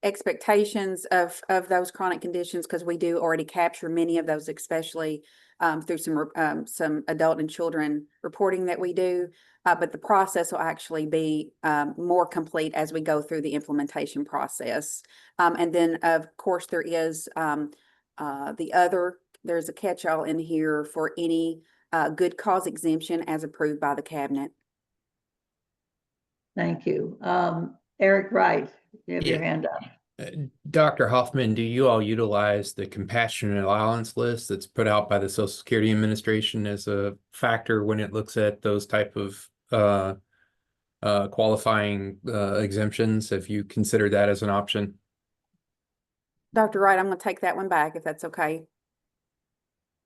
Speaker 8: expectations of those chronic conditions, because we do already capture many of those, especially through some adult and children reporting that we do. But the process will actually be more complete as we go through the implementation process. And then, of course, there is there's a catch-all in here for any good cause exemption as approved by the cabinet.
Speaker 1: Thank you. Eric Wright, you have your hand up.
Speaker 9: Dr. Hoffman, do you all utilize the compassionate allowance list that's put out by the Social Security Administration as a factor when it looks at those type of qualifying exemptions? Have you considered that as an option?
Speaker 8: Dr. Wright, I'm going to take that one back if that's okay.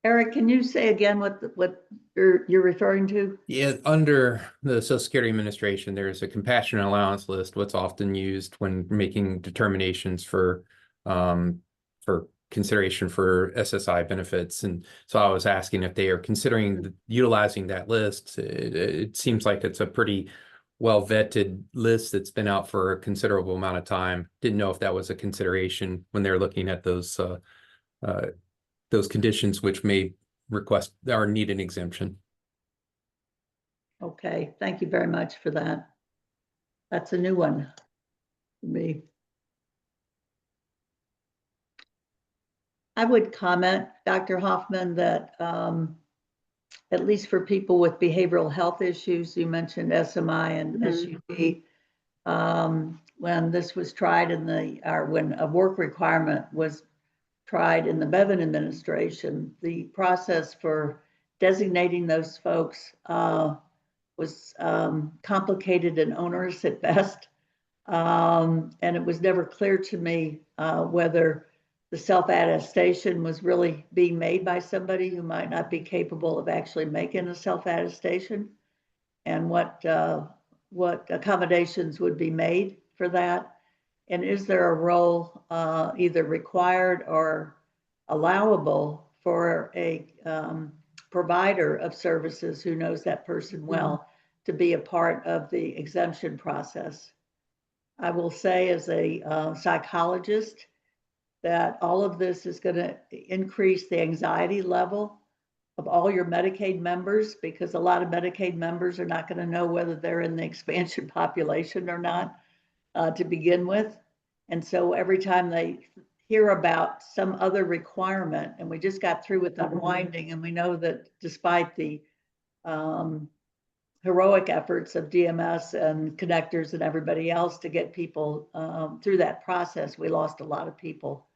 Speaker 1: Eric, can you say again what you're referring to?
Speaker 9: Yeah, under the Social Security Administration, there's a compassionate allowance list, what's often used when making determinations for consideration for SSI benefits. And so I was asking if they are considering utilizing that list. It seems like it's a pretty well vetted list that's been out for a considerable amount of time. Didn't know if that was a consideration when they're looking at those conditions which may request or need an exemption.
Speaker 1: Okay, thank you very much for that. That's a new one for me. I would comment, Dr. Hoffman, that at least for people with behavioral health issues, you mentioned SMI and SUD, when this was tried when a work requirement was tried in the Bevin administration, the process for designating those folks was complicated and onerous at best. And it was never clear to me whether the self-attestation was really being made by somebody who might not be capable of actually making a self-attestation, and what accommodations would be made for that. And is there a role either required or allowable for a provider of services who knows that person well to be a part of the exemption process? I will say as a psychologist that all of this is going to increase the anxiety level of all your Medicaid members, because a lot of Medicaid members are not going to know whether they're in the expansion population or not to begin with. And so every time they hear about some other requirement, and we just got through with unwinding, and we know that despite the heroic efforts of DMS and connectors and everybody else to get people through that process, we lost a lot of people.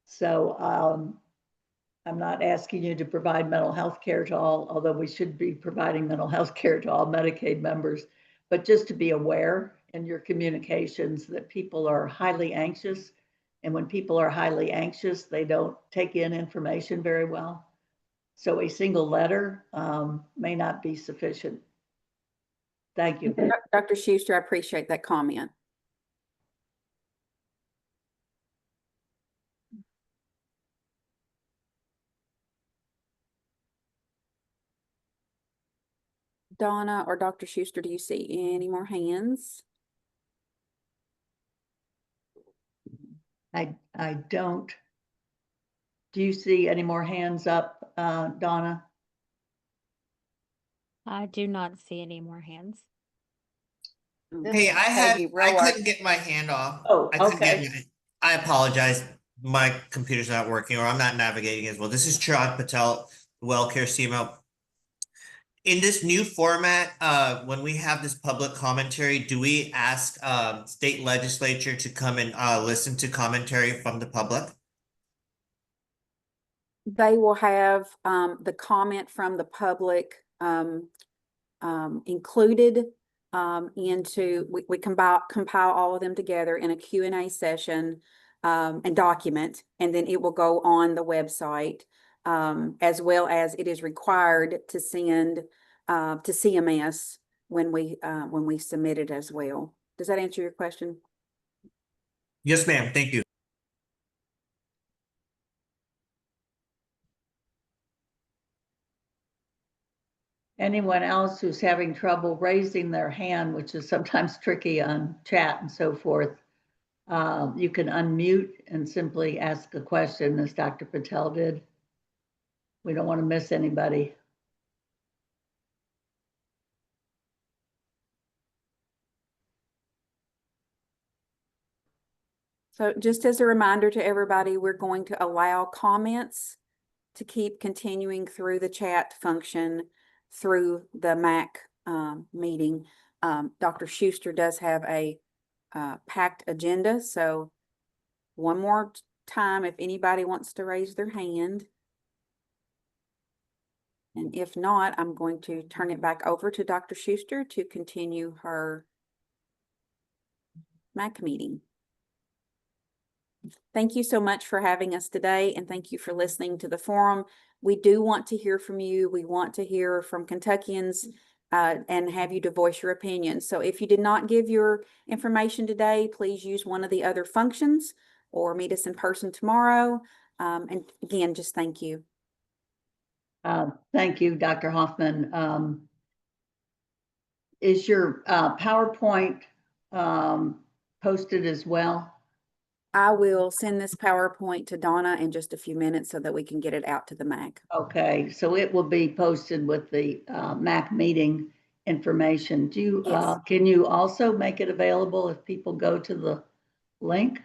Speaker 1: So I'm not asking you to provide mental health care to all, although we should be providing mental health care to all Medicaid members, but just to be aware in your communications that people are highly anxious. And when people are highly anxious, they don't take in information very well. So a single letter may not be sufficient. Thank you.
Speaker 8: Dr. Schuster, I appreciate that comment. Donna or Dr. Schuster, do you see any more hands?
Speaker 1: I don't. Do you see any more hands up, Donna?
Speaker 2: I do not see any more hands.
Speaker 12: Hey, I
Speaker 8: Peggy
Speaker 12: couldn't get my hand off.
Speaker 1: Oh,
Speaker 12: I couldn't
Speaker 1: okay.
Speaker 12: I apologize. My computer's not working, or I'm not navigating as well. This is Chirag Patel, WellCare CMO. In this new format, when we have this public commentary, do we ask state legislature to come and listen to commentary from the public?
Speaker 8: They will have the comment from the public included into, we compile all of them together in a Q&A session and document, and then it will go on the website, as well as it is required to send to CMS when we submit it as well. Does that answer your question?
Speaker 12: Yes, ma'am. Thank you.
Speaker 1: Anyone else who's having trouble raising their hand, which is sometimes tricky on chat and so forth, you can unmute and simply ask a question as Dr. Patel did. We don't want to miss anybody.
Speaker 8: So just as a reminder to everybody, we're going to allow comments to keep continuing through the chat function through the MAC meeting. Dr. Schuster does have a packed agenda, so one more time if anybody wants to raise their hand. And if not, I'm going to turn it back over to Dr. Schuster to continue her MAC meeting. Thank you so much for having us today, and thank you for listening to the forum. We do want to hear from you. We want to hear from Kentuckians and have you to voice your opinion. So if you did not give your information today, please use one of the other functions or meet us in person tomorrow. And again, just thank you.
Speaker 1: Thank you, Dr. Hoffman. Is your PowerPoint posted as well?
Speaker 8: I will send this PowerPoint to Donna in just a few minutes so that we can get it out to the MAC.
Speaker 1: Okay, so it will be posted with the MAC meeting information. Do you,
Speaker 8: Yes.
Speaker 1: Can you also make it available if people go to the link?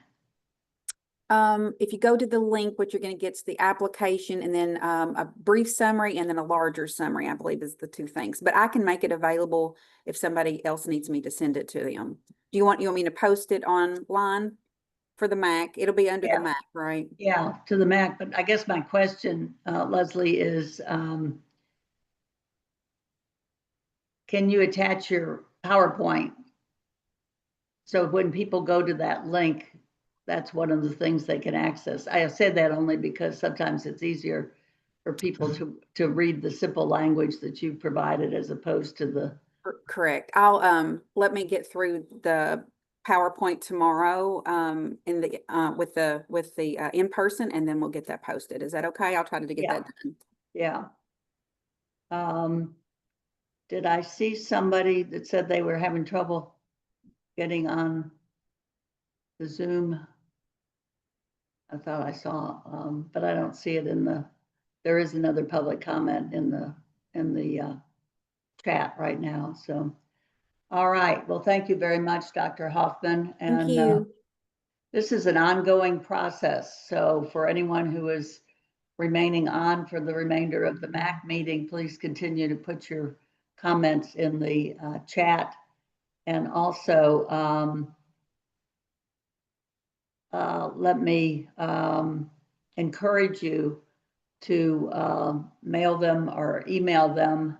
Speaker 8: If you go to the link, what you're going to get is the application and then a brief summary and then a larger summary, I believe is the two things. But I can make it available if somebody else needs me to send it to them. Do you want me to post it online for the MAC? It'll be under the MAC, right?
Speaker 1: Yeah, to the MAC. But I guess my question, Leslie, is can you attach your PowerPoint so when people go to that link, that's one of the things they can access. I have said that only because sometimes it's easier for people to read the simple language that you provided as opposed to the.
Speaker 8: Correct. I'll, let me get through the PowerPoint tomorrow, in the, with the in-person, and then we'll get that posted. Is that okay? I'll try to get
Speaker 1: Yeah.
Speaker 8: that done.
Speaker 1: Yeah. Did I see somebody that said they were having trouble getting on the Zoom? I thought I saw, but I don't see it in the, there is another public comment in the chat right now, so. All right, well, thank you very much, Dr. Hoffman.
Speaker 3: Thank
Speaker 1: And
Speaker 3: you.
Speaker 1: this is an ongoing process, so for anyone who is remaining on for the remainder of the MAC meeting, please continue to put your comments in the chat. And also, let me encourage you to mail them or email them.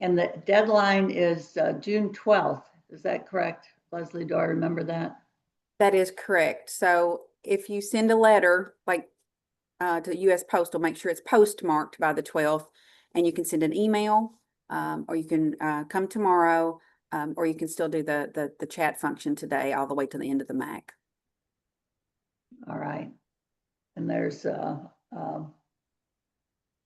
Speaker 1: And the deadline is June 12th. Is that correct, Leslie? Do I remember that?
Speaker 8: That is correct. So if you send a letter, like to US Postal, make sure it's postmarked by the 12th, and you can send an email, or you can come tomorrow, or you can still do the chat function today all the way to the end of the MAC.
Speaker 1: All right. And there's a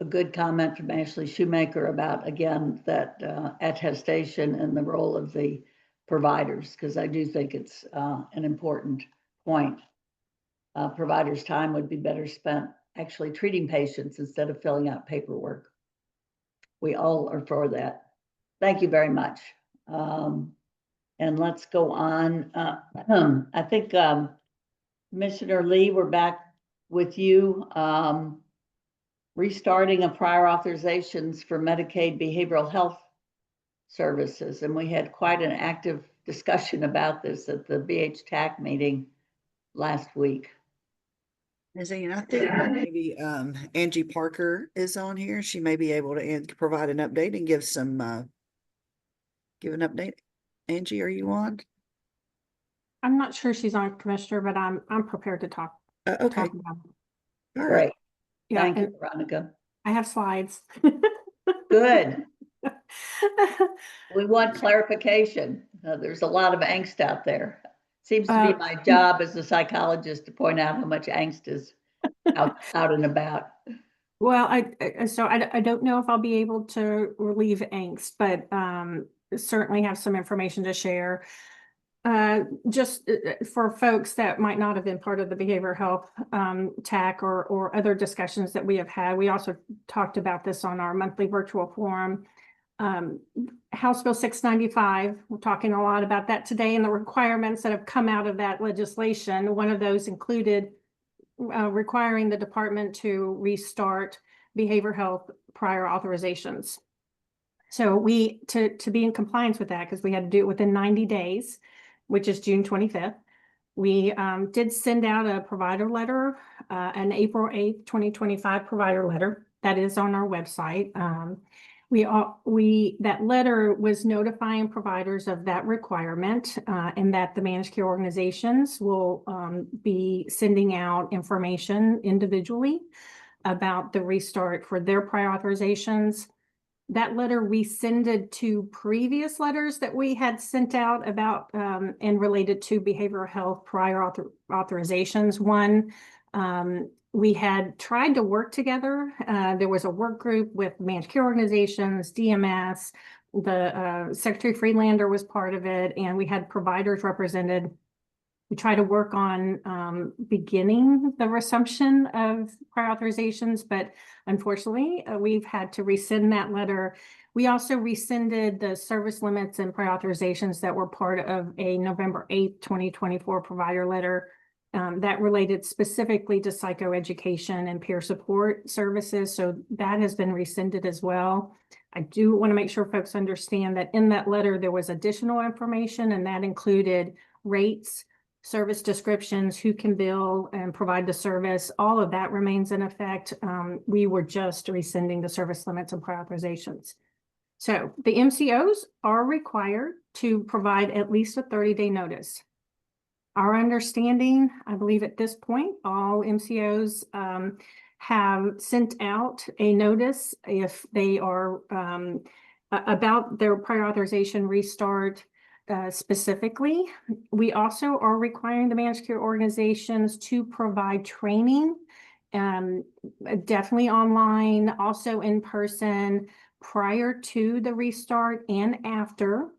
Speaker 1: good comment from Ashley Shoemaker about, again, that attestation and the role of the providers, because I do think it's an important point. Providers' time would be better spent actually treating patients instead of filling out paperwork. We all are for that. Thank you very much. And let's go on. I think Commissioner Lee, we're back with you. Restarting of prior authorizations for Medicaid behavioral health services. And we had quite an active discussion about this at the BH-TAC meeting last week.
Speaker 4: And I think maybe Angie Parker is on here. She may be able to provide an update and give some give an update. Angie, are you on?
Speaker 6: I'm not sure she's on, Commissioner, but I'm prepared to talk.
Speaker 4: Okay.
Speaker 6: Talk about it.
Speaker 4: All
Speaker 1: Great.
Speaker 4: right.
Speaker 6: Yeah,
Speaker 1: Thank you,
Speaker 6: and
Speaker 1: Veronica.
Speaker 6: I have slides.
Speaker 1: Good. We want clarification. There's a lot of angst out there. Seems to be my job as a psychologist to point out how much angst is out and about.
Speaker 6: Well, I don't know if I'll be able to relieve angst, but certainly have some information to share. Just for folks that might not have been part of the behavioral health TAC or other discussions that we have had. We also talked about this on our monthly virtual forum. House Bill 695, we're talking a lot about that today and the requirements that have come out of that legislation. One of those included requiring the department to restart behavioral health prior authorizations. So we, to be in compliance with that, because we had to do it within 90 days, which is June 25th. We did send out a provider letter, an April 8th, 2025 provider letter that is on our website. That letter was notifying providers of that requirement and that the managed care organizations will be sending out information individually about the restart for their prior authorizations. That letter rescinded two previous letters that we had sent out about and related to behavioral health prior authorizations. One, we had tried to work together. There was a work group with managed care organizations, DMS, the Secretary Freelander was part of it, and we had providers represented. We try to work on beginning the resumption of prior authorizations, but unfortunately, we've had to rescind that letter. We also rescinded the service limits and prior authorizations that were part of a November 8th, 2024 provider letter that related specifically to psychoeducation and peer support services. So that has been rescinded as well. I do want to make sure folks understand that in that letter, there was additional information, and that included rates, service descriptions, who can bill and provide the service. All of that remains in effect. We were just rescinding the service limits and prior authorizations. So the MCOs are required to provide at least a 30-day notice. Our understanding, I believe at this point, all MCOs have sent out a notice if they are about their prior authorization restart specifically. We also are requiring the managed care organizations to provide training, definitely online, also in person, prior to the restart and after.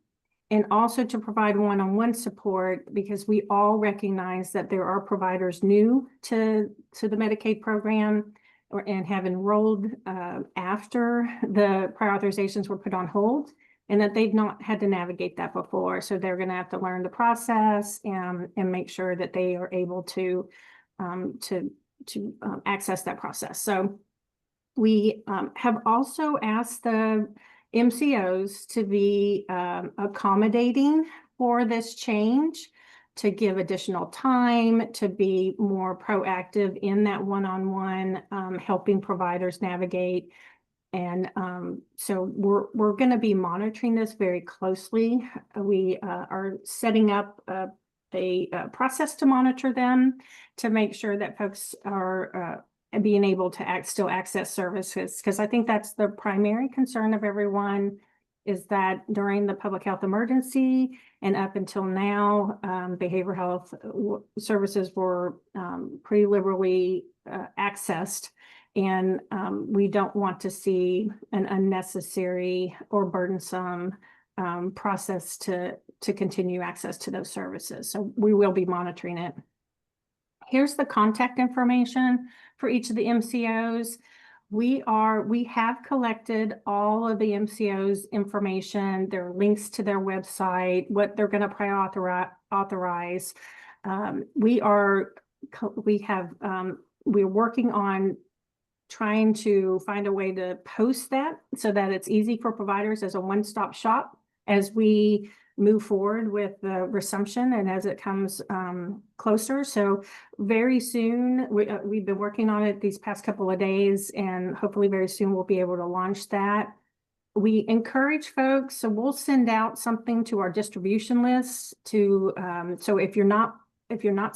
Speaker 6: And also to provide one-on-one support, because we all recognize that there are providers new to the Medicaid program and have enrolled after the prior authorizations were put on hold, and that they've not had to navigate that before. So they're going to have to learn the process and make sure that they are able to access that process. So we have also asked the MCOs to be accommodating for this change, to give additional time, to be more proactive in that one-on-one, helping providers navigate. And so we're going to be monitoring this very closely. We are setting up a process to monitor them, to make sure that folks are being able to still access services, because I think that's the primary concern of everyone, is that during the public health emergency and up until now, behavioral health services were pretty liberally accessed, and we don't want to see an unnecessary or burdensome process to continue access to those services. So we will be monitoring it. Here's the contact information for each of the MCOs. We have collected all of the MCOs' information, their links to their website, what they're going to prior authorize. We're working on trying to find a way to post that so that it's easy for providers as a one-stop shop as we move forward with the resumption and as it comes closer. So very soon, we've been working on it these past couple of days, and hopefully very soon we'll be able to launch that. We encourage folks, so we'll send out something to our distribution lists to, so if you're not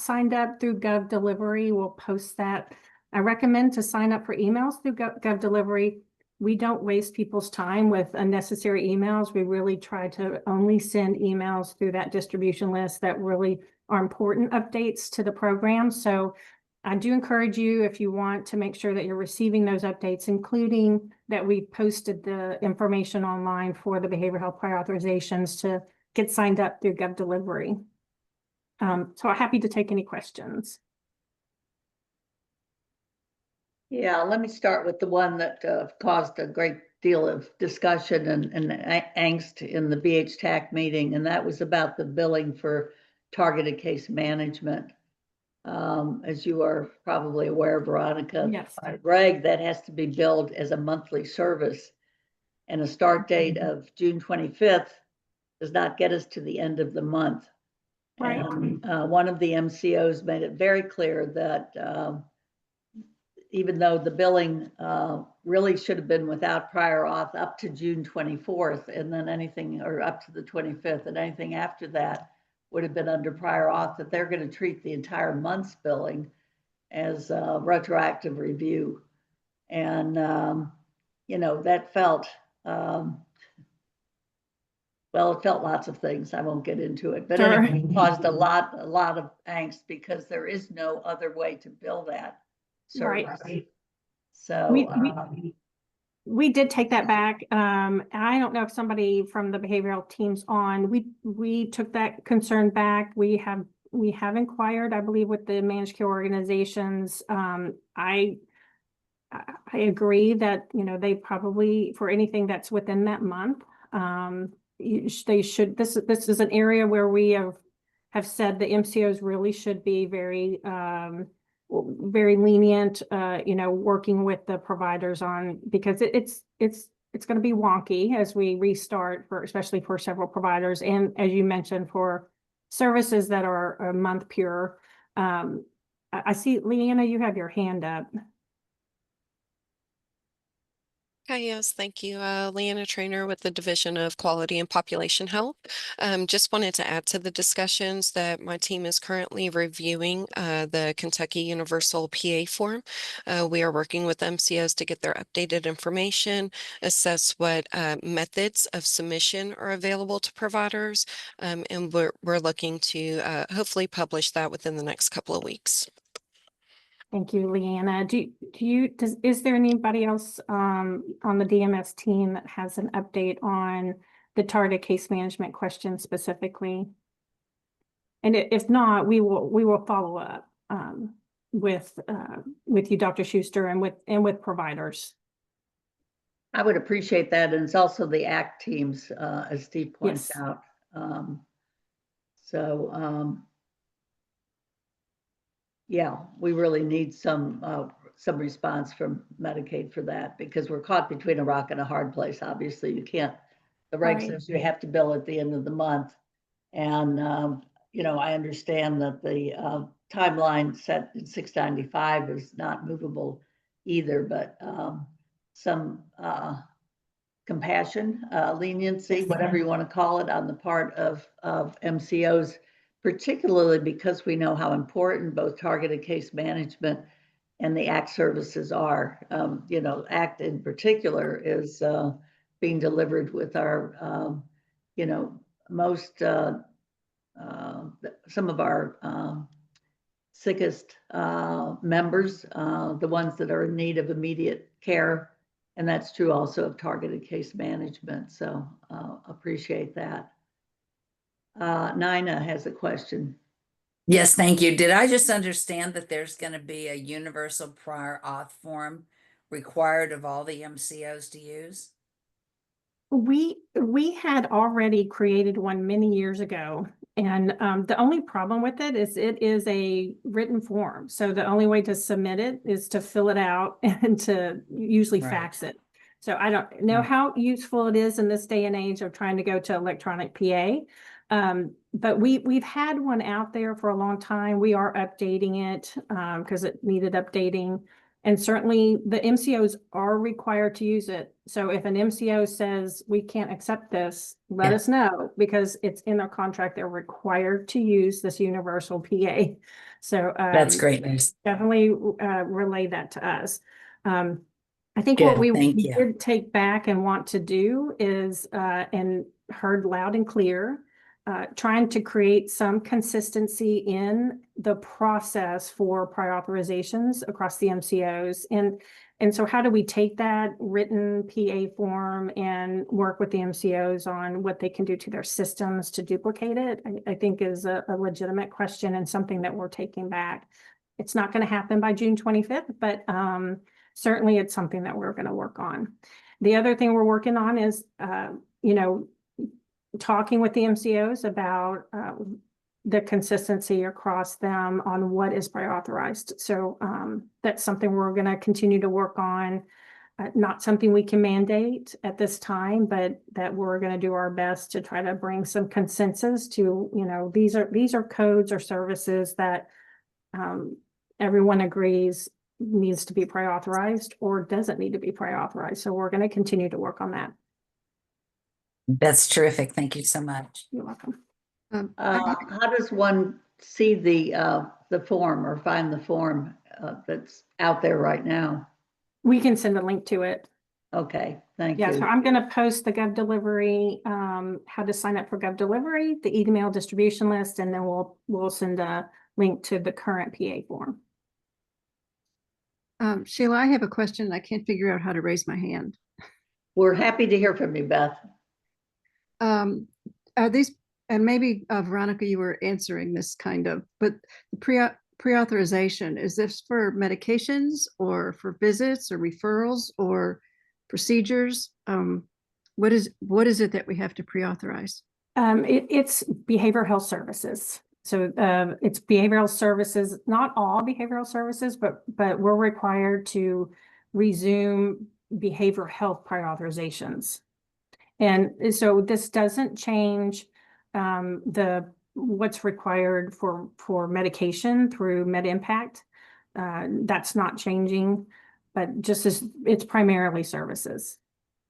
Speaker 6: signed up through GovDelivery, we'll post that. I recommend to sign up for emails through GovDelivery. We don't waste people's time with unnecessary emails. We really try to only send emails through that distribution list that really are important updates to the program. So I do encourage you, if you want to make sure that you're receiving those updates, including that we posted the information online for the behavioral health prior authorizations, to get signed up through GovDelivery. So I'm happy to take any questions.
Speaker 1: Yeah, let me start with the one that caused a great deal of discussion and angst in the BHTAC meeting, and that was about the billing for targeted case management. As you are probably aware, Veronica,
Speaker 6: yes,
Speaker 1: by reg, that has to be billed as a monthly service, and a start date of June 25th does not get us to the end of the month.
Speaker 6: Right.
Speaker 1: And one of the MCOs made it very clear that even though the billing really should have been without prior auth up to June 24th, and then anything, or up to the 25th, and anything after that would have been under prior auth, that they're going to treat the entire month's billing as a retroactive review. And, that felt, well, it felt lots of things. I won't get into it, but
Speaker 6: Sure.
Speaker 1: Anyway, it caused a lot of angst, because there is no other way to bill that service.
Speaker 6: Right.
Speaker 1: So
Speaker 6: we did take that back. I don't know if somebody from the behavioral team's on. We took that concern back. We have inquired, I believe, with the managed care organizations. I agree that, they probably, for anything that's within that month, they should. This is an area where we have said the MCOs really should be very lenient, working with the providers on, because it's going to be wonky as we restart, especially for several providers, and as you mentioned, for services that are a month pure. I see, Leanna, you have your hand up.
Speaker 13: Hi, yes, thank you. Leanna Trainer with the Division of Quality and Population Health. Just wanted to add to the discussions that my team is currently reviewing the Kentucky Universal PA form. We are working with MCOs to get their updated information, assess what methods of submission are available to providers, and we're looking to hopefully publish that within the next couple of weeks.
Speaker 6: Thank you, Leanna. Is there anybody else on the DMS team that has an update on the targeted case management question specifically? And if not, we will follow up with you, Dr. Schuster, and with providers.
Speaker 1: I would appreciate that. And it's also the ACT teams, as Steve points
Speaker 6: Yes.
Speaker 1: out. Yeah, we really need some response from Medicaid for that, because we're caught between a rock and a hard place. Obviously, you can't, the reg
Speaker 6: Right.
Speaker 1: says you have to bill at the end of the month. And, I understand that the timeline set in 695 is not movable either, but some compassion, leniency, whatever you want to call it, on the part of MCOs, particularly because we know how important both targeted case management and the ACT services are. ACT in particular is being delivered with our, most, some of our sickest members, the ones that are in need of immediate care. And that's true also of targeted case management. So appreciate that. Nina has a question.
Speaker 14: Yes, thank you. Did I just understand that there's going to be a universal prior auth form required of all the MCOs to use?
Speaker 6: We had already created one many years ago, and the only problem with it is a written form. So the only way to submit it is to fill it out and to usually
Speaker 14: Right.
Speaker 6: fax it. So I don't know how useful it is in this day and age of trying to go to electronic PA. But we've had one out there for a long time. We are updating it because it needed updating. And certainly the MCOs are required to use it. So if an MCO says we can't accept this, let us know, because it's in their contract. They're required to use this universal PA. So
Speaker 14: That's great news.
Speaker 6: definitely relay that to us. I think
Speaker 14: Good,
Speaker 6: what we
Speaker 14: thank you.
Speaker 6: did take back and want to do is, and heard loud and clear, trying to create some consistency in the process for prior authorizations across the MCOs. And so how do we take that written PA form and work with the MCOs on what they can do to their systems to duplicate it? I think is a legitimate question and something that we're taking back. It's not going to happen by June 25th, but certainly it's something that we're going to work on. The other thing we're working on is, talking with the MCOs about the consistency across them on what is prior authorized. So that's something we're going to continue to work on. Not something we can mandate at this time, but that we're going to do our best to try to bring some consensus to, these are codes or services that everyone agrees needs to be prior authorized or doesn't need to be prior authorized. So we're going to continue to work on that.
Speaker 14: That's terrific. Thank you so much.
Speaker 6: You're welcome.
Speaker 1: How does one see the form or find the form that's out there right now?
Speaker 6: We can send a link to it.
Speaker 1: Okay, thank
Speaker 6: Yeah,
Speaker 1: you.
Speaker 6: so I'm going to post the GovDelivery, how to sign up for GovDelivery, the email distribution list, and then we'll send a link to the current PA form.
Speaker 7: Sheila, I have a question. I can't figure out how to raise my hand.
Speaker 1: We're happy to hear from you, Beth.
Speaker 7: Are these, and maybe Veronica, you were answering this kind of, but the pre-authorization, is this for medications or for visits or referrals or procedures? What is it that we have to pre-authorize?
Speaker 6: It's behavioral health services. So it's behavioral services, not all behavioral services, but we're required to resume behavioral health prior authorizations. And so this doesn't change what's required for medication through MedImpact. That's not changing. but just as, it's primarily services.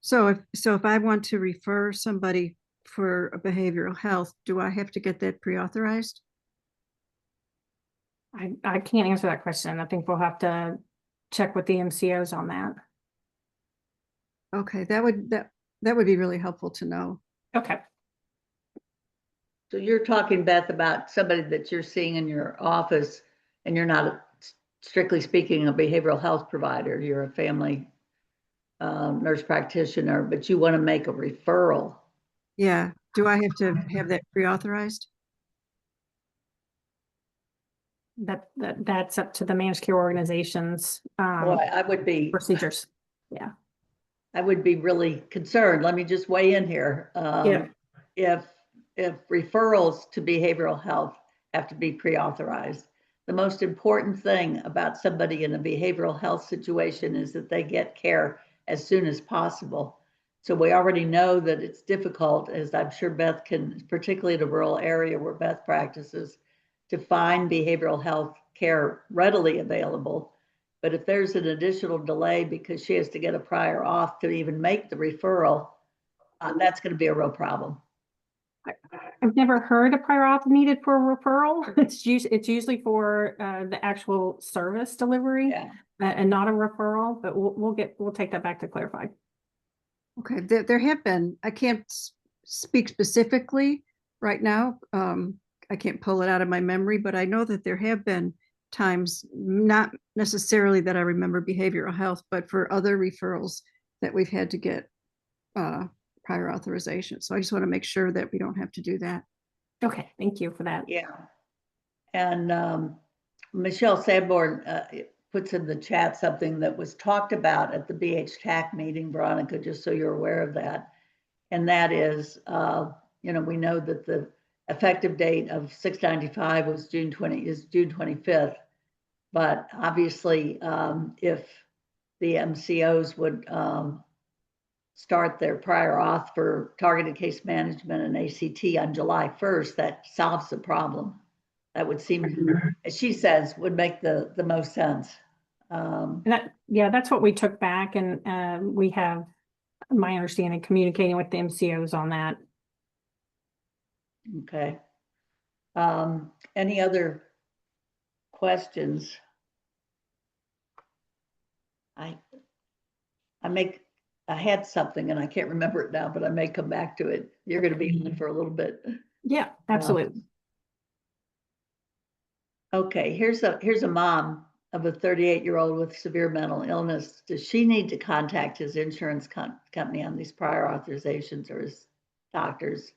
Speaker 7: So if I want to refer somebody for a behavioral health, do I have to get that pre-authorized?
Speaker 6: I can't answer that question. I think we'll have to check with the MCOs on that.
Speaker 7: Okay, that would be really helpful to know.
Speaker 6: Okay.
Speaker 1: So you're talking, Beth, about somebody that you're seeing in your office and you're not strictly speaking a behavioral health provider. You're a family nurse practitioner, but you want to make a referral.
Speaker 7: Yeah, do I have to have that pre-authorized?
Speaker 6: That's up to the managed care organizations.
Speaker 1: Boy, I would be
Speaker 6: procedures. Yeah.
Speaker 1: I would be really concerned. Let me just weigh in here.
Speaker 6: Yeah.
Speaker 1: If referrals to behavioral health have to be pre-authorized, the most important thing about somebody in a behavioral health situation is that they get care as soon as possible. So we already know that it's difficult, as I'm sure Beth can, particularly in a rural area where Beth practices, to find behavioral health care readily available. But if there's an additional delay because she has to get a prior auth to even make the referral, that's going to be a real problem.
Speaker 6: I've never heard a prior auth needed for a referral. It's usually for the actual service delivery, and not a referral, but we'll take that back to clarify.
Speaker 7: Okay, there have been, I can't speak specifically right now. I can't pull it out of my memory, but I know that there have been times, not necessarily that I remember behavioral health, but for other referrals that we've had to get prior authorization. So I just want to make sure that we don't have to do that.
Speaker 6: Okay, thank you for that.
Speaker 1: Yeah. And Michelle Sanborn puts in the chat something that was talked about at the BH-TAC meeting, Veronica, just so you're aware of that. And that is, we know that the effective date of 695 was June 25th. But obviously, if the MCOs would start their prior auth for targeted case management and ACT on July 1st, that solves the problem. That would seem, as she says, would make the most sense.
Speaker 6: That's what we took back, and we have, my understanding, communicating with the MCOs on that.
Speaker 1: Okay. Any other questions? I had something and I can't remember it now, but I may come back to it. You're going to be in for a little bit.
Speaker 6: Yeah, absolutely.
Speaker 1: Okay, here's a mom of a 38-year-old with severe mental illness. Does she need to contact his insurance company on these prior authorizations, or his doctors?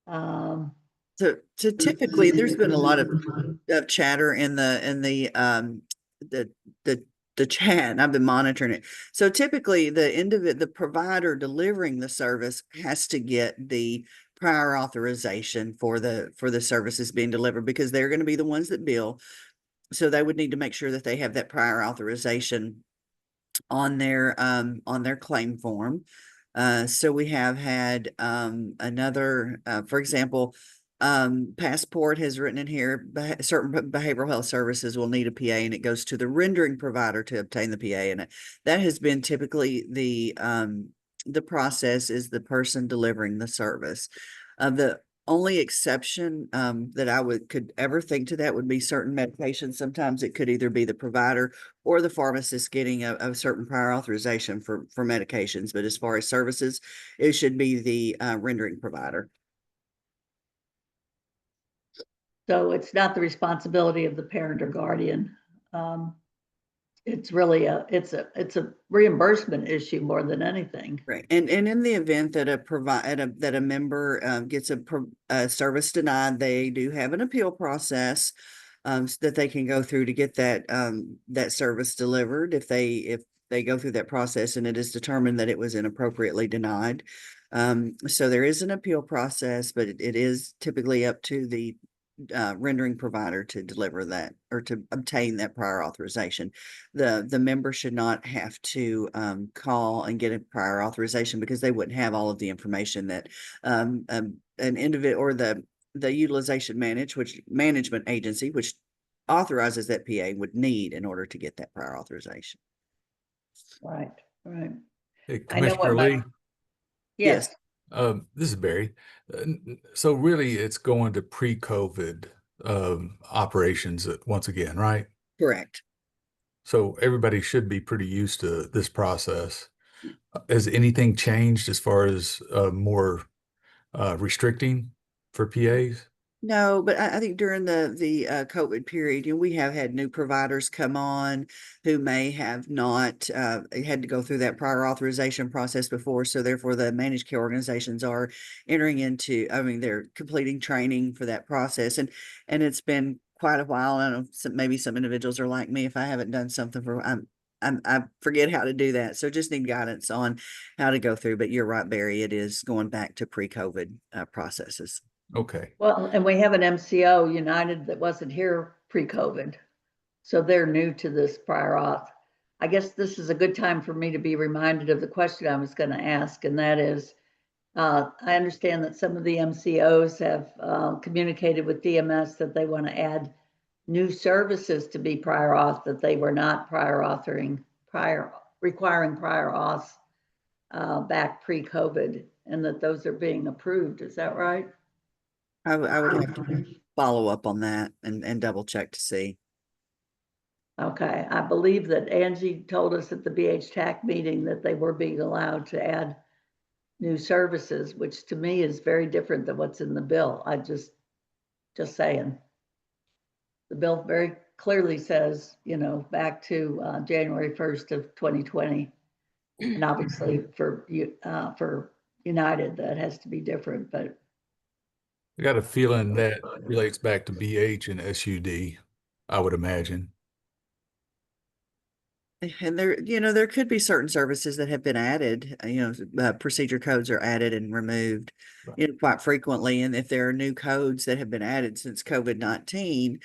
Speaker 4: So typically there's been a lot of chatter in the chat, and I've been monitoring it. So typically the provider delivering the service has to get the prior authorization for the services being delivered, because they're going to be the ones that bill. So they would need to make sure that they have that prior authorization on their claim form. So we have had another, for example, Passport has written in here, certain behavioral health services will need a PA, and it goes to the rendering provider to obtain the PA. And that has been typically the process is the person delivering the service. The only exception that I could ever think to that would be certain medications. Sometimes it could either be the provider or the pharmacist getting a certain prior authorization for medications. But as far as services, it should be the rendering provider.
Speaker 1: So it's not the responsibility of the parent or guardian. It's really it's a reimbursement issue more than anything.
Speaker 4: Right. And in the event that a member gets a service denied, they do have an appeal process that they can go through to get that service delivered if they go through that process and it is determined that it was inappropriately denied. So there is an appeal process, but it is typically up to the rendering provider to deliver that or to obtain that prior authorization. The member should not have to call and get a prior authorization, because they wouldn't have all of the information that an individual or the utilization management agency, which authorizes that PA, would need in order to get that prior authorization.
Speaker 1: Right, right.
Speaker 15: Hey,
Speaker 1: I know what
Speaker 15: Commissioner
Speaker 1: my,
Speaker 15: Lee,
Speaker 1: yes,
Speaker 15: this is Barry. So really, it's going to pre-COVID operations once again, right?
Speaker 4: Correct.
Speaker 15: So everybody should be pretty used to this process. Has anything changed as far as more restricting for PAs?
Speaker 4: No, but I think during the COVID period, we have had new providers come on who may have not had to go through that prior authorization process before. So therefore, the managed care organizations are entering into, I mean, they're completing training for that process, and it's been quite a while. I don't know, maybe some individuals are like me. If I haven't done something for, I forget how to do that. So just need guidance on how to go through. But you're right, Barry. It is going back to pre-COVID processes.
Speaker 15: Okay.
Speaker 1: well, and we have an MCO, United, that wasn't here pre-COVID. So they're new to this prior auth. I guess this is a good time for me to be reminded of the question I was going to ask, and that is, I understand that some of the MCOs have communicated with DMS that they want to add new services to be prior auth, that they were not requiring prior auth back pre-COVID, and that those are being approved. Is that right?
Speaker 4: I would have to follow up on that and double check to see.
Speaker 1: Okay, I believe that Angie told us at the BH-TAC meeting that they were being allowed to add new services, which to me is very different than what's in the bill. Just saying. The bill very clearly says, back to January 1st of 2020. And obviously for United, that has to be different, but
Speaker 15: I got a feeling that relates back to BH and SUD, I would imagine.
Speaker 4: And there could be certain services that have been added, procedure codes are added and removed, quite frequently. And if there are new codes that have been added since COVID-19,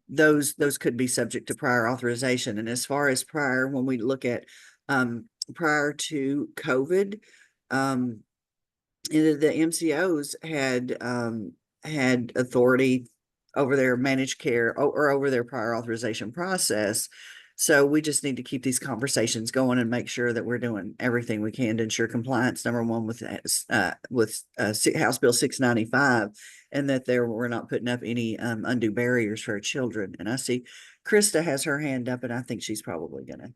Speaker 4: those could be subject to prior authorization. And as far as prior, when we look at, prior to COVID, the MCOs had authority over their managed care or over their prior authorization process. So we just need to keep these conversations going and make sure that we're doing everything we can to ensure compliance, number one, with House Bill 695, and that we're not putting up any undue barriers for our children. And I see Krista has her hand up, and I think she's probably going to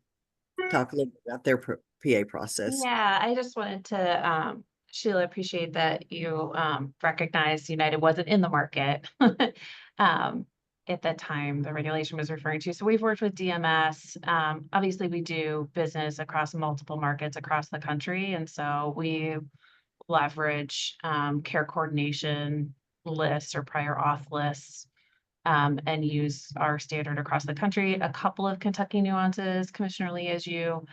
Speaker 4: talk a little bit about their PA process.
Speaker 16: Yeah, I just wanted to, Sheila, appreciate that you recognized United wasn't in the market at that time the regulation was referring to. So we've worked with DMS. Obviously, we do business across multiple markets across the country. And so we leverage care coordination lists or prior auth lists and use our standard across the country. A couple of Kentucky nuances, Commissioner Lee, as you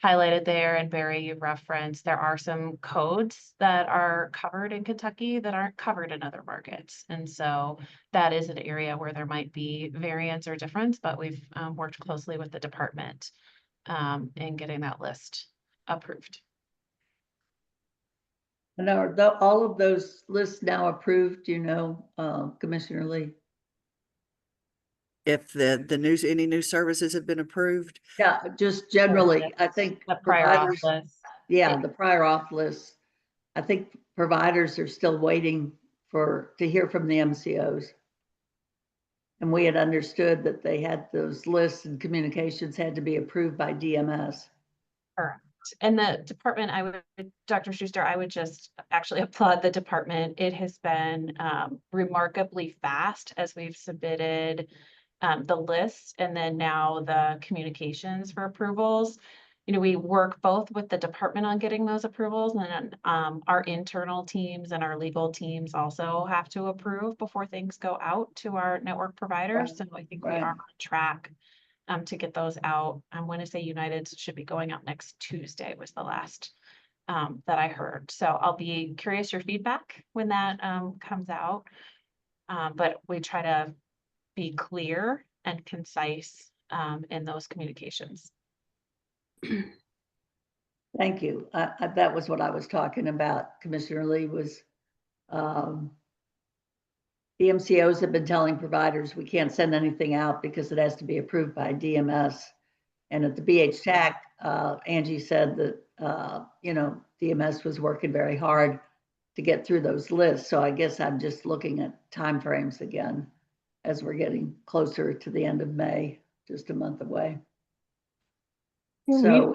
Speaker 16: highlighted there, and Barry, you referenced, there are some codes that are covered in Kentucky that aren't covered in other markets. And so that is an area where there might be variance or difference, but we've worked closely with the department in getting that list approved.
Speaker 1: And are all of those lists now approved, Commissioner Lee?
Speaker 4: If any new services have been approved?
Speaker 1: Yeah, just generally, I think
Speaker 16: the prior auth list.
Speaker 1: Yeah, the prior auth list. I think providers are still waiting to hear from the MCOs. And we had understood that they had those lists and communications had to be approved by DMS.
Speaker 16: Correct. And the department, Dr. Schuster, I would just actually applaud the department. It has been remarkably fast as we've submitted the list and then now the communications for approvals. We work both with the department on getting those approvals, and then our internal teams and our legal teams also have to approve before things go out to our network providers. Right. So I think we are on track to get those out. I want to say United should be going out next Tuesday was the last that I heard. So I'll be curious your feedback when that comes out. But we try to be clear and concise in those communications.
Speaker 1: Thank you. That was what I was talking about. Commissioner Lee was, the MCOs have been telling providers we can't send anything out because it has to be approved by DMS. And at the BH TAC, Angie said that, you know, DMS was working very hard to get through those lists. So I guess I'm just looking at timeframes again as we're getting closer to the end of May, just a month away.
Speaker 6: Yeah,
Speaker 1: So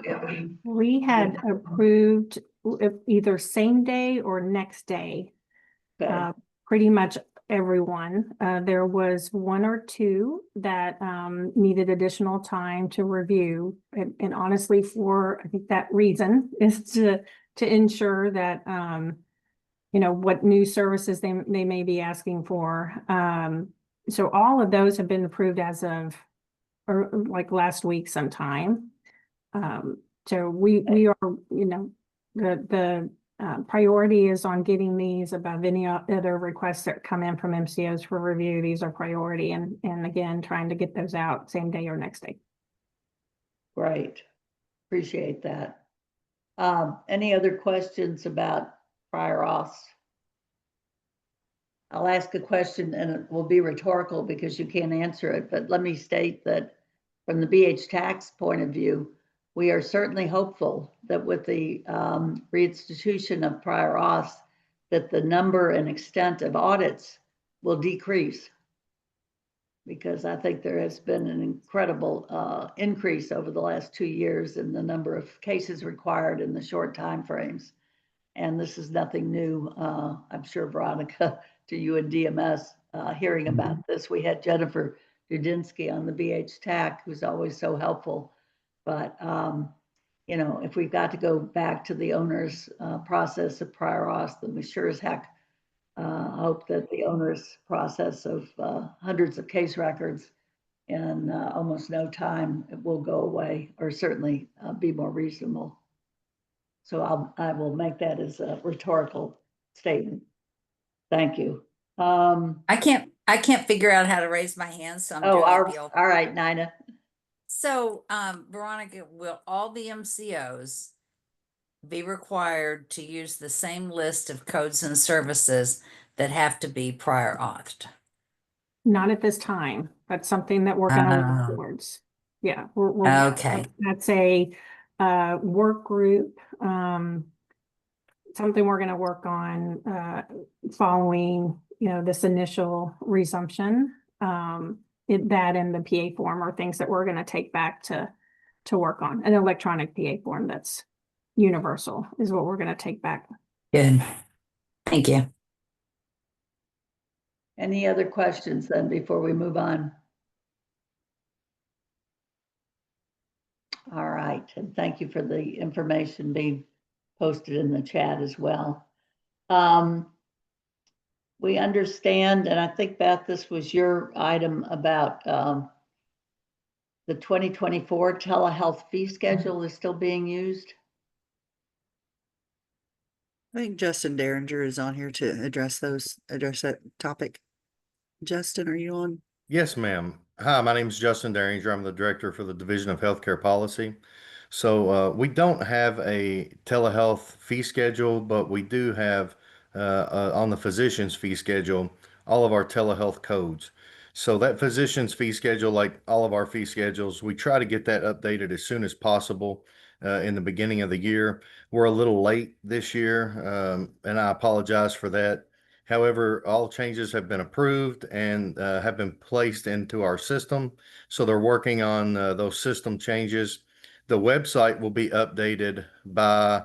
Speaker 6: we had approved either same day or next day.
Speaker 1: okay.
Speaker 6: Pretty much everyone. There was one or two that needed additional time to review. And honestly, for I think that reason is to ensure that you know what new services they may be asking for. So all of those have been approved as of or like last week sometime. So we are, you know, the priority is on getting these above any other requests that come in from MCOs for review. These are priority and again, trying to get those out same day or next day.
Speaker 1: Great. Appreciate that. Any other questions about prior auths? I'll ask a question and it will be rhetorical because you can't answer it, but let me state that from the BH TAC's point of view, we are certainly hopeful that with the reinstitution of prior auths, that the number and extent of audits will decrease. Because I think there has been an incredible increase over the last 2 years in the number of cases required in the short time frames. And this is nothing new. I'm sure, Veronica, to you and DMS, hearing about this. We had Jennifer Dudinsky on the BH TAC, who's always so helpful. But, you know, if we've got to go back to the owner's process of prior auth, then we sure as heck hope that the owner's process of hundreds of case records in almost no time will go away, or certainly be more reasonable. So I will make that as a rhetorical statement. Thank you.
Speaker 14: I can't figure out how to raise my hand, so I'm
Speaker 1: Oh,
Speaker 14: doing
Speaker 1: all right, Nina.
Speaker 14: So, Veronica, will all the MCOs be required to use the same list of codes and services that have to be prior authed?
Speaker 6: Not at this time. That's something that we're going to work towards. Yeah, we're
Speaker 14: Okay.
Speaker 6: That's a work group. Something we're going to work on following, you know, this initial resumption. That and the PA form are things that we're going to take back to work on. An electronic PA form that's universal is what we're going to take back.
Speaker 14: Good. Thank you.
Speaker 1: Any other questions then before we move on? All right, and thank you for the information being posted in the chat as well. We understand, and I think, Beth, this was your item about the 2024 telehealth fee schedule is still being used.
Speaker 4: I think Justin Derringer is on here to address that topic. Justin, are you on?
Speaker 17: Yes, ma'am. Hi, my name is Justin Derringer. I'm the director for the Division of Healthcare Policy. So we don't have a telehealth fee schedule, but we do have on the physician's fee schedule all of our telehealth codes. So that physician's fee schedule, like all of our fee schedules, we try to get that updated as soon as possible in the beginning of the year. We're a little late this year, and I apologize for that. However, all changes have been approved and have been placed into our system. So they're working on those system changes. The website will be updated by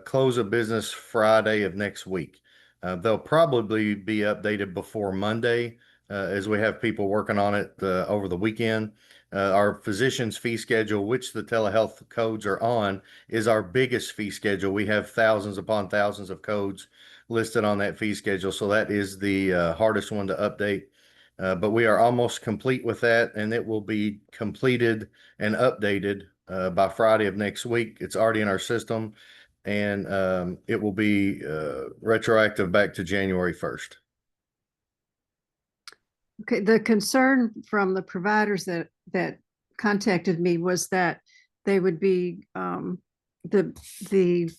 Speaker 17: close of business Friday of next week. They'll probably be updated before Monday as we have people working on it over the weekend. Our physician's fee schedule, which the telehealth codes are on, is our biggest fee schedule. We have thousands upon thousands of codes listed on that fee schedule. So that is the hardest one to update. But we are almost complete with that, and it will be completed and updated by Friday of next week. It's already in our system, and it will be retroactive back to January 1st.
Speaker 7: Okay, the concern from the providers that contacted me was that they would be the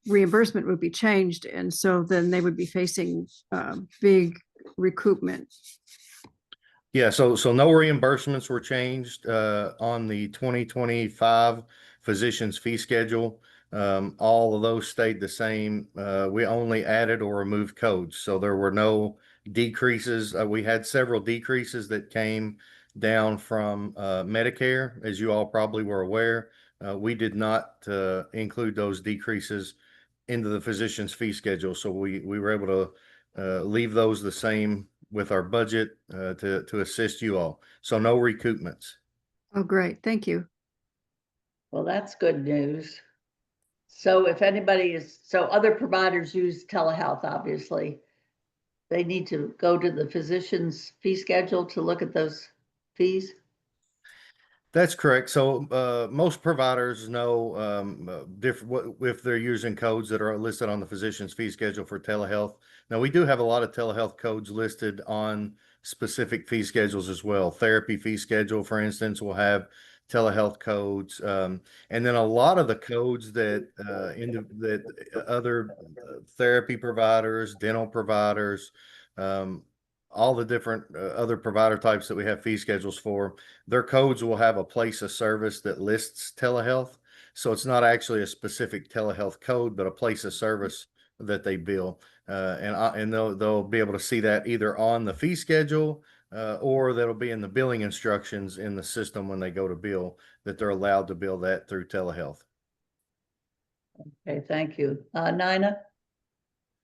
Speaker 7: reimbursement would be changed, and so then they would be facing big recoupment.
Speaker 17: Yeah, so no reimbursements were changed on the 2025 physician's fee schedule. All of those stayed the same. We only added or removed codes, so there were no decreases. We had several decreases that came down from Medicare, as you all probably were aware. We did not include those decreases into the physician's fee schedule, so we were able to leave those the same with our budget to assist you all. So no recoupments.
Speaker 7: Oh, great. Thank you.
Speaker 1: Well, that's good news. So if anybody so other providers use telehealth, obviously. They need to go to the physician's fee schedule to look at those fees?
Speaker 17: That's correct. So most providers know different if they're using codes that are listed on the physician's fee schedule for telehealth. Now we do have a lot of telehealth codes listed on specific fee schedules as well. Therapy fee schedule, for instance, will have telehealth codes, and then a lot of the codes that other therapy providers, dental providers, all the different other provider types that we have fee schedules for, their codes will have a place of service that lists telehealth. So it's not actually a specific telehealth code, but a place of service that they bill. And they'll be able to see that either on the fee schedule or that'll be in the billing instructions in the system when they go to bill, that they're allowed to bill that through telehealth.
Speaker 1: Okay, thank you. Nina?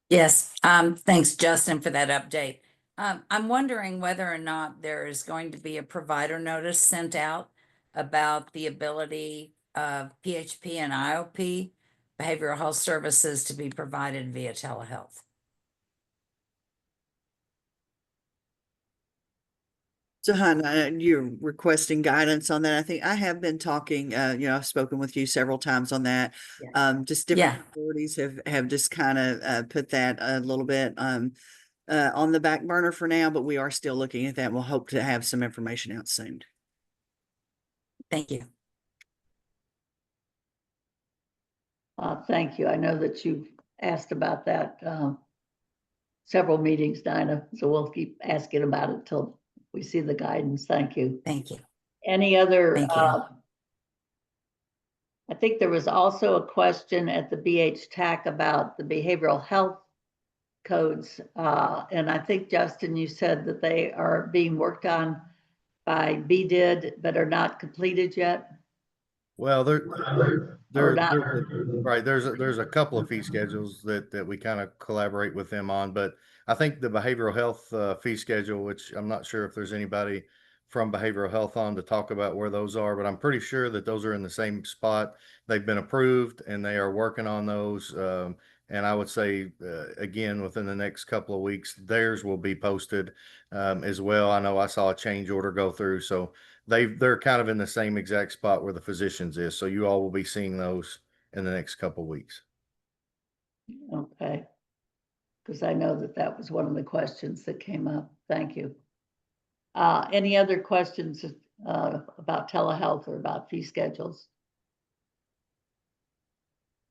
Speaker 14: Yes, thanks, Justin, for that update. I'm wondering whether or not there is going to be a provider notice sent out about the ability of PHP and IOP behavioral health services to be provided via telehealth.
Speaker 4: So Hannah, you're requesting guidance on that. I think I have been talking, I've spoken with you several times on that. Just different authorities have just kind of put that a little bit on the back burner for now, but we are still looking at that. We'll hope to have some information out soon.
Speaker 14: Thank you.
Speaker 1: Thank you. I know that you've asked about that several meetings, Dinah, so we'll keep asking about it till we see the guidance. Thank you.
Speaker 14: Thank you.
Speaker 1: Any other?
Speaker 14: Thank you.
Speaker 1: I think there was also a question at the BH TAC about the behavioral health codes. And I think, Justin, you said that they are being worked on by BDID, but are not completed yet.
Speaker 17: Well, right. There's a couple of fee schedules that we kind of collaborate with them on, but I think the behavioral health fee schedule, which I'm not sure if there's anybody from behavioral health on to talk about where those are, but I'm pretty sure that those are in the same spot. They've been approved and they are working on those. And I would say, again, within the next couple of weeks, theirs will be posted as well. I know I saw a change order go through, so they're kind of in the same exact spot where the physicians is. So you all will be seeing those in the next couple of weeks.
Speaker 1: Okay. Because I know that was one of the questions that came up. Thank you. Any other questions about telehealth or about fee schedules?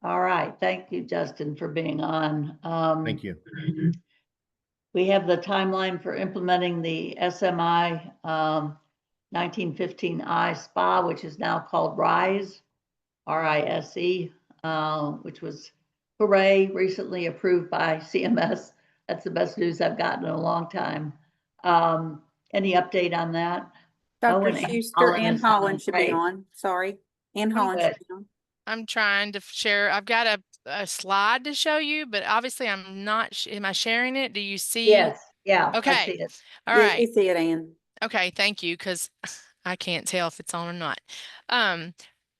Speaker 1: All right. Thank you, Justin, for being on.
Speaker 17: Thank you.
Speaker 1: We have the timeline for implementing the SMI 1915I SPA, which is now called RISE, RISE, which was, hooray, recently approved by CMS. That's the best news I've gotten in a long time. Any update on that?
Speaker 8: Dr. Schuster, Ann Holland should be on. Sorry. Ann Holland should be on.
Speaker 18: I'm trying to share. I've got a slide to show you, but obviously I'm not. Am I sharing it? Do you see?
Speaker 1: Yes. Yeah.
Speaker 18: Okay.
Speaker 1: I see it.
Speaker 18: All
Speaker 8: Yes,
Speaker 18: right.
Speaker 8: we see it, Ann.
Speaker 18: Okay. Thank you. Because I can't tell if it's on or not.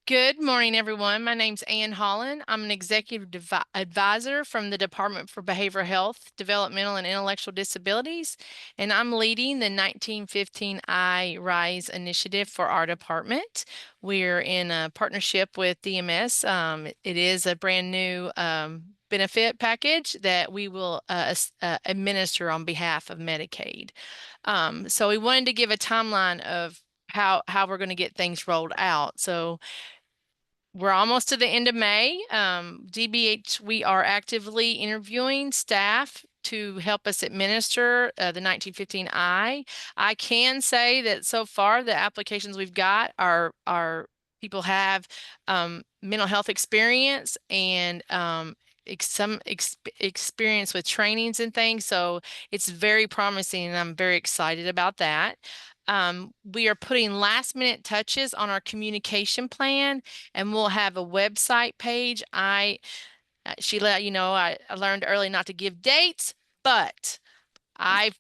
Speaker 18: Good morning, everyone. My name's Ann Holland. I'm an executive advisor from the Department for Behavioral Health, Developmental and Intellectual Disabilities, and I'm leading the 1915I RISE initiative for our department. We're in a partnership with DMS. It is a brand new benefit package that we will administer on behalf of Medicaid. So we wanted to give a timeline of how we're going to get things rolled out. So we're almost to the end of May. DBH, we are actively interviewing staff to help us administer the 1915I. I can say that so far the applications we've got are people have mental health experience and some experience with trainings and things. So it's very promising and I'm very excited about that. We are putting last minute touches on our communication plan and we'll have a website page. Sheila, you know, I learned early not to give dates, but I've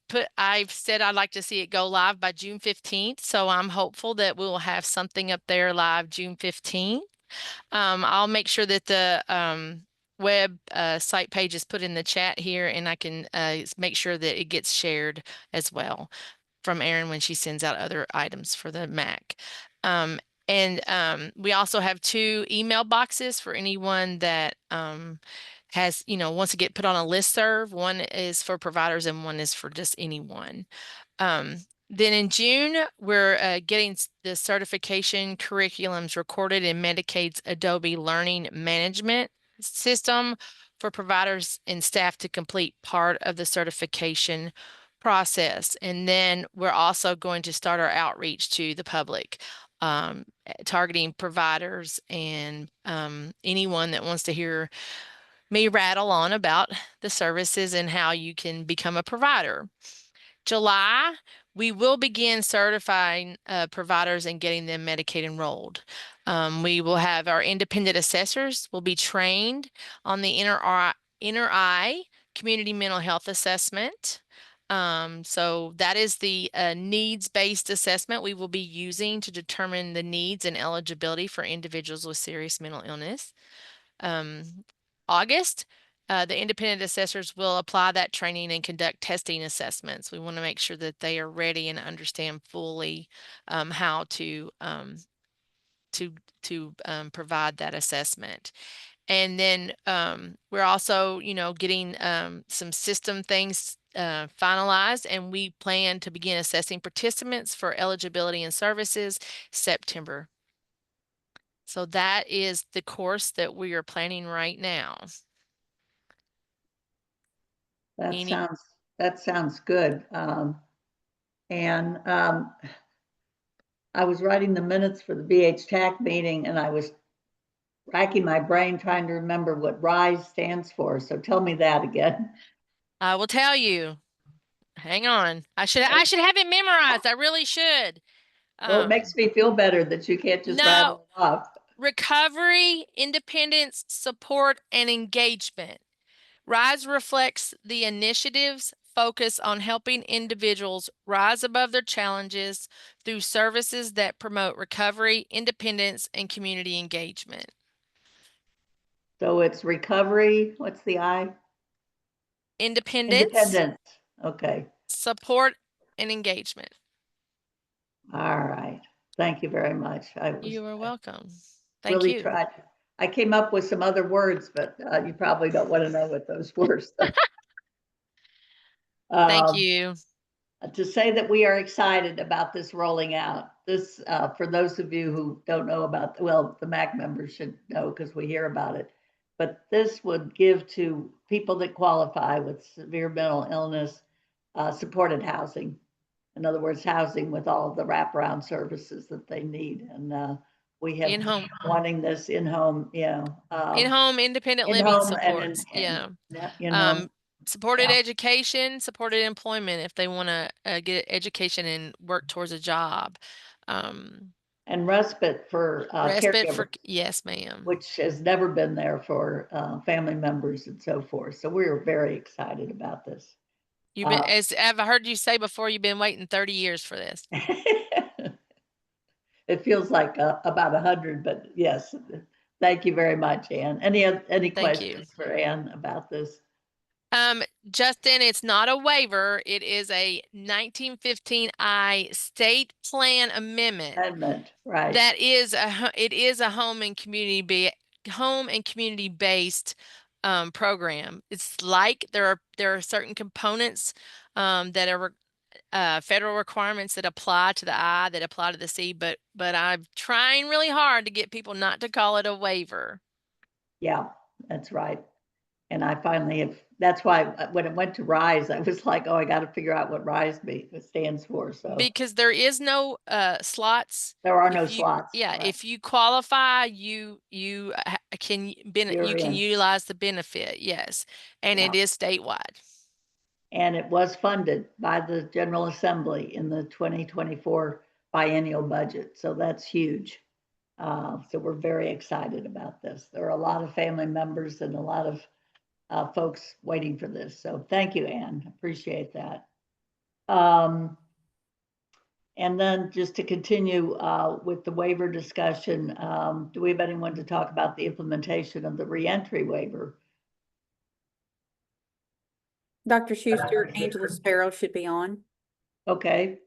Speaker 18: said I'd like to see it go live by June 15th. So I'm hopeful that we will have something up there live June 15th. I'll make sure that the web site page is put in the chat here and I can make sure that it gets shared as well from Erin when she sends out other items for the MAC. We also have 2 email boxes for anyone that has, you know, wants to get put on a listserv. One is for providers and one is for just anyone. Then in June, we're getting the certification curriculums recorded in Medicaid's Adobe Learning Management System for providers and staff to complete part of the certification process. And then we're also going to start our outreach to the public, targeting providers and anyone that wants to hear me rattle on about the services and how you can become a provider. July, we will begin certifying providers and getting them Medicaid enrolled. We will have our independent assessors will be trained on the inner eye community mental health assessment. So that is the needs-based assessment we will be using to determine the needs and eligibility for individuals with serious mental illness. August, the independent assessors will apply that training and conduct testing assessments. We want to make sure that they are ready and understand fully how to provide that assessment. And then we're also, you know, getting some system things finalized, and we plan to begin assessing participants for eligibility and services September. So that is the course that we are planning right now.
Speaker 1: That sounds good. I was writing the minutes for the BH-TAC meeting and I was racking my brain trying to remember what RISE stands for. So tell me that again.
Speaker 18: I will tell you. Hang on. I should have it memorized. I really should.
Speaker 1: Well, it makes me feel better that you can't just rattle it off.
Speaker 18: Recovery, independence, support, and engagement. RISE reflects the initiatives focus on helping individuals rise above their challenges through services that promote recovery, independence, and community engagement.
Speaker 1: So it's recovery. What's the I?
Speaker 18: Independence.
Speaker 1: Okay.
Speaker 18: Support and engagement.
Speaker 1: All right. Thank you very much.
Speaker 18: You are welcome.
Speaker 1: Thank you. Tried. I came up with some other words, but you probably don't want to know what those were. So.
Speaker 18: Thank you.
Speaker 1: To say that we are excited about this rolling out. This, for those of you who don't know about, well, the MAC members should know because we hear about it, but this would give to people that qualify with severe mental illness, supported housing. In other words, housing with all of the wraparound services that they need. And we have
Speaker 18: in-home
Speaker 1: wanting this in-home,
Speaker 18: in-home independent living supports. Supported education, supported employment if they want to get education and work towards a job.
Speaker 1: And respite for
Speaker 18: yes, ma'am.
Speaker 1: Which has never been there for family members and so forth. So we're very excited about this.
Speaker 18: You've been, as I've heard you say before, you've been waiting 30 years for this.
Speaker 1: It feels like about 100, but yes. Thank you very much, Ann. Any questions for Ann about this?
Speaker 18: Justin, it's not a waiver. It is a 1915I state plan amendment.
Speaker 1: Right.
Speaker 18: That is it is a home and community based program. It's like there are certain components that are federal requirements that apply to the I, that apply to the C, but I'm trying really hard to get people not to call it a waiver.
Speaker 1: Yeah, that's right. And I finally have, that's why when it went to RISE, I was like, oh, I got to figure out what RISE stands for. So
Speaker 18: Because there is no slots.
Speaker 1: there are
Speaker 18: If
Speaker 1: no
Speaker 18: you-
Speaker 1: slots.
Speaker 18: Yeah,
Speaker 1: right.
Speaker 18: if you qualify, you can
Speaker 1: You're
Speaker 18: you can
Speaker 1: in.
Speaker 18: utilize the benefit, yes. And it
Speaker 1: Yeah.
Speaker 18: is statewide.
Speaker 1: And it was funded by the General Assembly in the 2024 biennial budget. So that's huge. So we're very excited about this. There are a lot of family members and a lot of folks waiting for this. So thank you, Ann. Appreciate that. And then just to continue with the waiver discussion, do we have anyone to talk about the implementation of the reentry waiver?
Speaker 8: Dr. Schuster, Angela Sparrow should be on.
Speaker 1: Okay.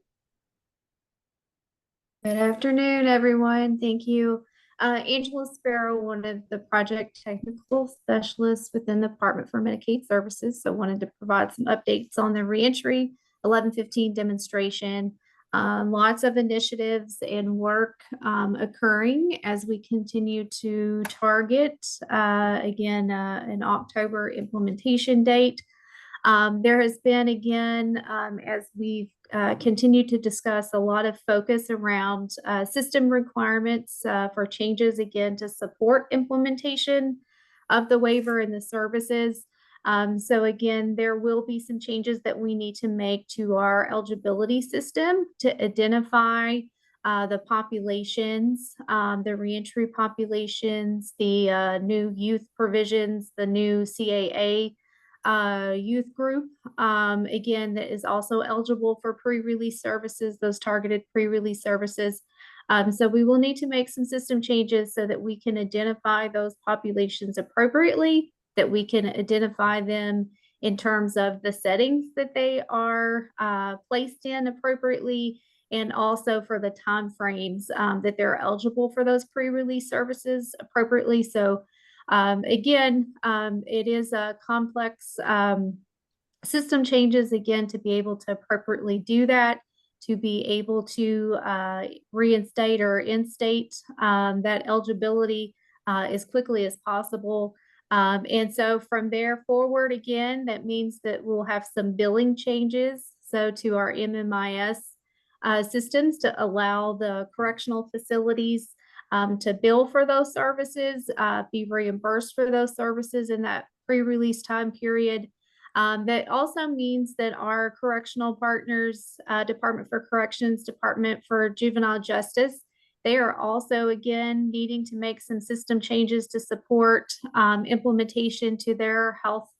Speaker 19: Good afternoon, everyone. Thank you. Angela Sparrow, one of the project technical specialists within the Department for Medicaid Services. So wanted to provide some updates on the reentry 1115 demonstration. Lots of initiatives and work occurring as we continue to target, again, an October implementation date. There has been, again, as we've continued to discuss, a lot of focus around system requirements for changes, again, to support implementation of the waiver and the services. So again, there will be some changes that we need to make to our eligibility system to identify the populations, the reentry populations, the new youth provisions, the new CAA youth group, again, that is also eligible for pre-release services, those targeted pre-release services. So we will need to make some system changes so that we can identify those populations appropriately, that we can identify them in terms of the settings that they are placed in appropriately, and also for the timeframes that they're eligible for those pre-release services appropriately. So again, it is a complex system changes, again, to be able to appropriately do that, to be able to reinstate or instate that eligibility as quickly as possible. And so from there forward, again, that means that we'll have some billing changes. So to our MMIS systems to allow the correctional facilities to bill for those services, be reimbursed for those services in that pre-release time period. That also means that our correctional partners, Department for Corrections, Department for Juvenile Justice, they are also, again, needing to make some system changes to support implementation to their health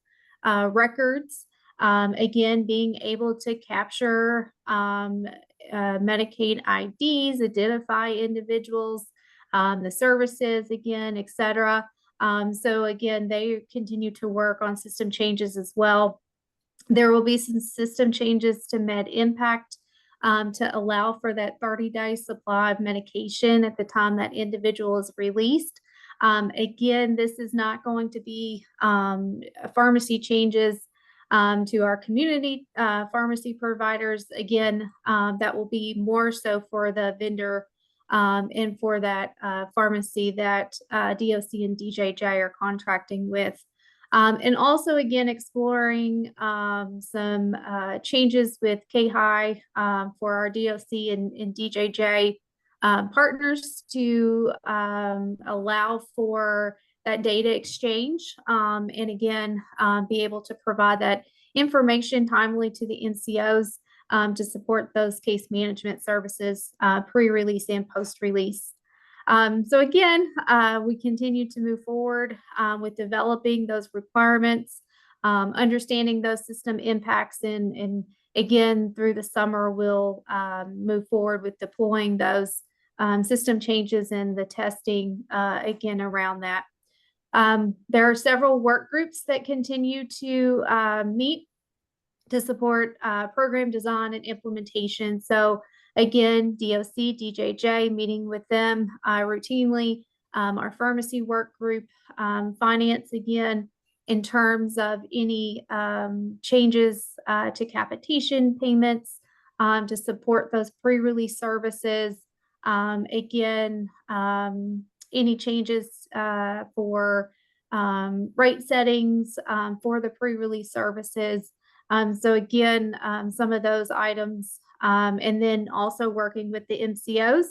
Speaker 19: records. Again, being able to capture Medicaid IDs, identify individuals, the services, again, et cetera. So again, they continue to work on system changes as well. There will be some system changes to MedImpact to allow for that 30-day supply of medication at the time that individual is released. Again, this is not going to be pharmacy changes to our community pharmacy providers. Again, that will be more so for the vendor and for that pharmacy that DOC and DJJ are contracting with. And also, again, exploring some changes with KHI for our DOC and DJJ partners to allow for that data exchange and again, be able to provide that information timely to the NCOs to support those case management services pre-release and post-release. So again, we continue to move forward with developing those requirements, understanding those system impacts, and again, through the summer, we'll move forward with deploying those system changes and the testing again around that. There are several work groups that continue to meet to support program design and implementation. So again, DOC, DJJ, meeting with them routinely, our pharmacy work group, finance, again, in terms of any changes to capitation payments to support those pre-release services. Again, any changes for rate settings for the pre-release services. So again, some of those items, and then also working with the MCOs,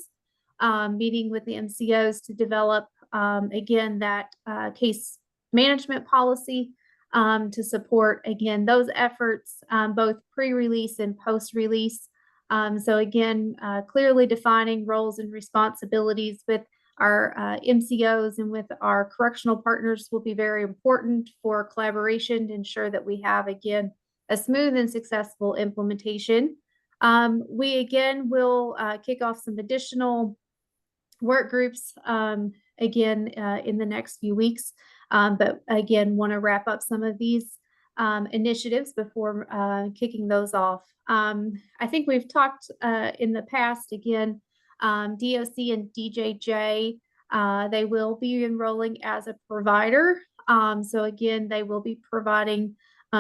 Speaker 19: meeting with the MCOs to develop, again, that case management policy to support, again, those efforts, both pre-release and post-release. So again, clearly defining roles and responsibilities with our MCOs and with our correctional partners will be very important for collaboration to ensure that we have, again, a smooth and successful implementation. We again will kick off some additional work groups again in the next few weeks, but again want to wrap up some of these initiatives before kicking those off. I think we've talked in the past, again, DOC and DJJ, they will be enrolling as a provider. So again, they will be providing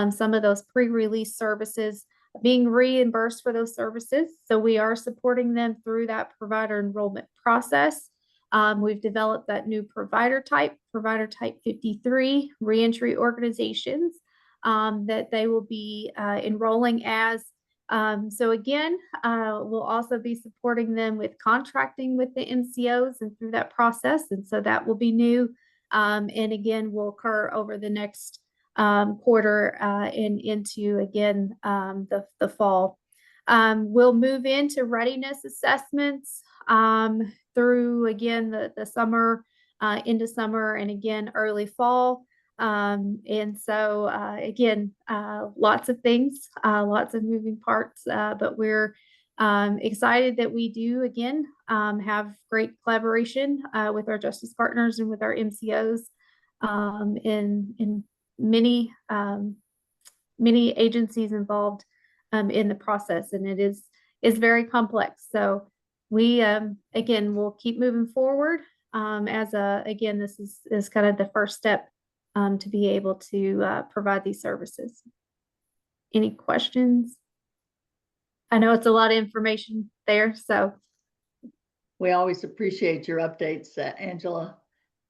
Speaker 19: some of those pre-release services, being reimbursed for those services. So we are supporting them through that provider enrollment process. We've developed that new provider type 53, reentry organizations that they will be enrolling as. So again, we'll also be supporting them with contracting with the MCOs and through that process. And so that will be new. And again, will occur over the next quarter and into, again, the fall. We'll move into readiness assessments through, again, the summer, into summer, and again, early fall. And so, again, lots of things, lots of moving parts, but we're excited that we do, again, have great collaboration with our justice partners and with our MCOs in many, many agencies involved in the process, and it is very complex. So we, again, will keep moving forward again, this is kind of the first step to be able to provide these services. Any questions? I know it's a lot of information there, so.
Speaker 1: We always appreciate your updates, Angela.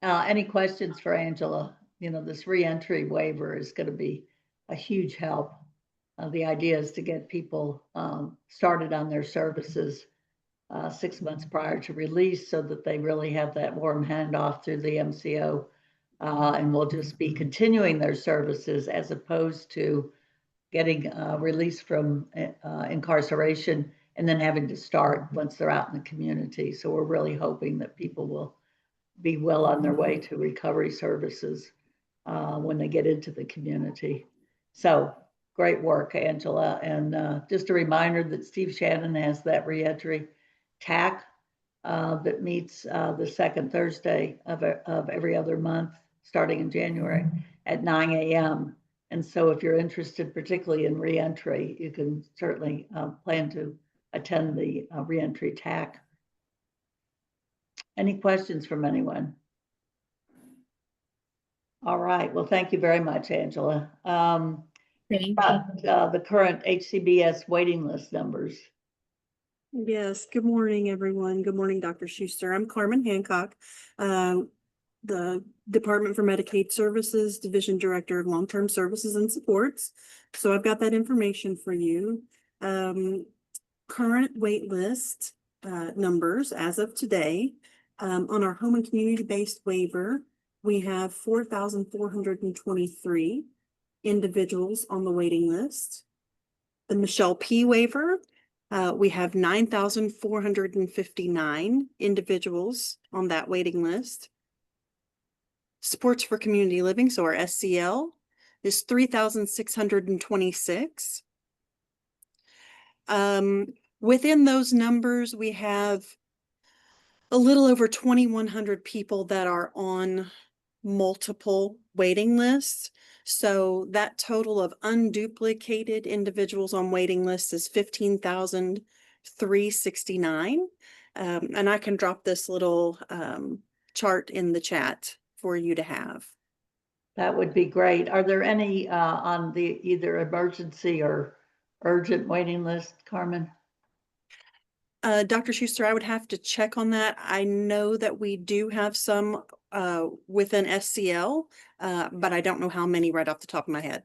Speaker 1: Any questions for Angela? You know, this reentry waiver is going to be a huge help. The idea is to get people started on their services 6 months prior to release so that they really have that warm handoff through the MCO. And we'll just be continuing their services as opposed to getting released from incarceration and then having to start once they're out in the community. So we're really hoping that people will be well on their way to recovery services when they get into the community. So great work, Angela. And just a reminder that Steve Shannon has that reentry TAC that meets the second Thursday of every other month, starting in January at 9 a.m. And so if you're interested particularly in reentry, you can certainly plan to attend the reentry TAC. Any questions from anyone? All right, well, thank you very much, Angela. The current HCBS waiting list numbers.
Speaker 20: Yes, good morning, everyone. Good morning, Dr. Schuster. I'm Carmen Hancock, the Department for Medicaid Services, Division Director of Long-Term Services and Supports. So I've got that information for you. Current wait list numbers as of today. On our home and community-based waiver, we have 4,423 individuals on the waiting list. The Michelle P. waiver, we have 9,459 individuals on that waiting list. Supports for Community Living, so our SCL, is 3,626. Within those numbers, we have a little over 2,100 people that are on multiple waiting lists. So that total of unduplicated individuals on waiting lists is 15,369. And I can drop this little chart in the chat for you to have.
Speaker 1: That would be great. Are there any on the either emergency or urgent waiting list, Carmen?
Speaker 20: Dr. Schuster, I would have to check on that. I know that we do have some within SCL, but I don't know how many right off the top of my head.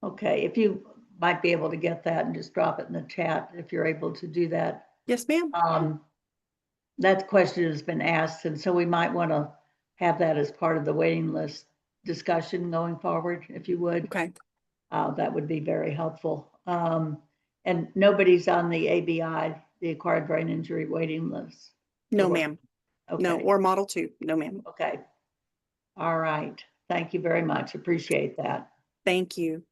Speaker 1: Okay, if you might be able to get that and just drop it in the chat if you're able to do that.
Speaker 20: Yes, ma'am.
Speaker 1: That question has been asked, and so we might want to have that as part of the waiting list discussion going forward, if you would.
Speaker 20: Okay.
Speaker 1: That would be very helpful. And nobody's on the ABI, the acquired brain injury waiting list.
Speaker 20: No,
Speaker 1: Or-
Speaker 20: ma'am.
Speaker 1: Okay.
Speaker 20: No, or Model 2. No, ma'am.
Speaker 1: Okay. All right. Thank you very much. Appreciate that.
Speaker 20: Thank you.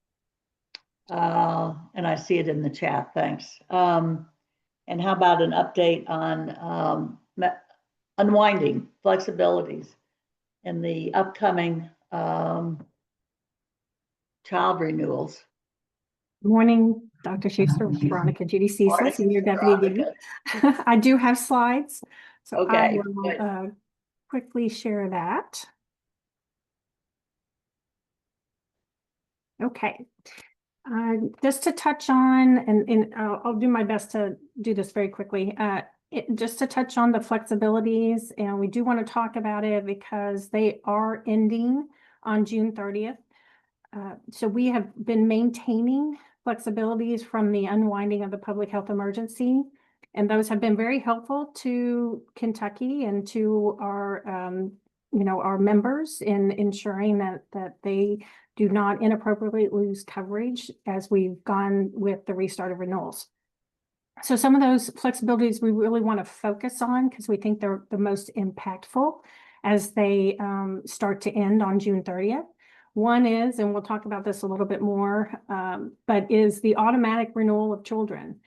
Speaker 1: And I see it in the chat. Thanks. And how about an update on unwinding flexibilities in the upcoming child renewals?
Speaker 6: Morning, Dr. Schuster, Veronica Judy Cecil,
Speaker 1: Morning,
Speaker 6: Senior Deputy Dean.
Speaker 1: Veronica.
Speaker 6: I do have slides, so I
Speaker 1: Okay,
Speaker 6: will
Speaker 1: good.
Speaker 6: quickly share that. Okay. Just to touch on, and I'll do my best to do this very quickly. Just to touch on the flexibilities, and we do want to talk about it because they are ending on June 30th. So we have been maintaining flexibilities from the unwinding of the public health emergency, and those have been very helpful to Kentucky and to our, our members in ensuring that they do not inappropriately lose coverage as we've gone with the restart of renewals. So some of those flexibilities we really want to focus on because we think they're the most impactful as they start to end on June 30th. One is, and we'll talk about this a little bit more, but is the automatic renewal of children.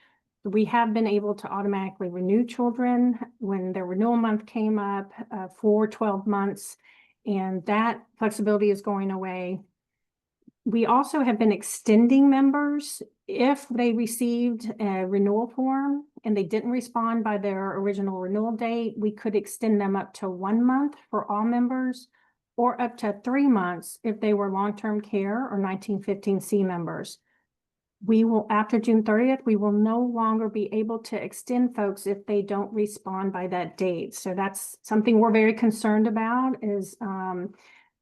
Speaker 6: We have been able to automatically renew children when their renewal month came up for 12 months, and that flexibility is going away. We also have been extending members if they received a renewal form and they didn't respond by their original renewal date. We could extend them up to 1 month for all members, or up to 3 months if they were long-term care or 1915C members. We will, after June 30th, we will no longer be able to extend folks if they don't respond by that date. So that's something we're very concerned about, is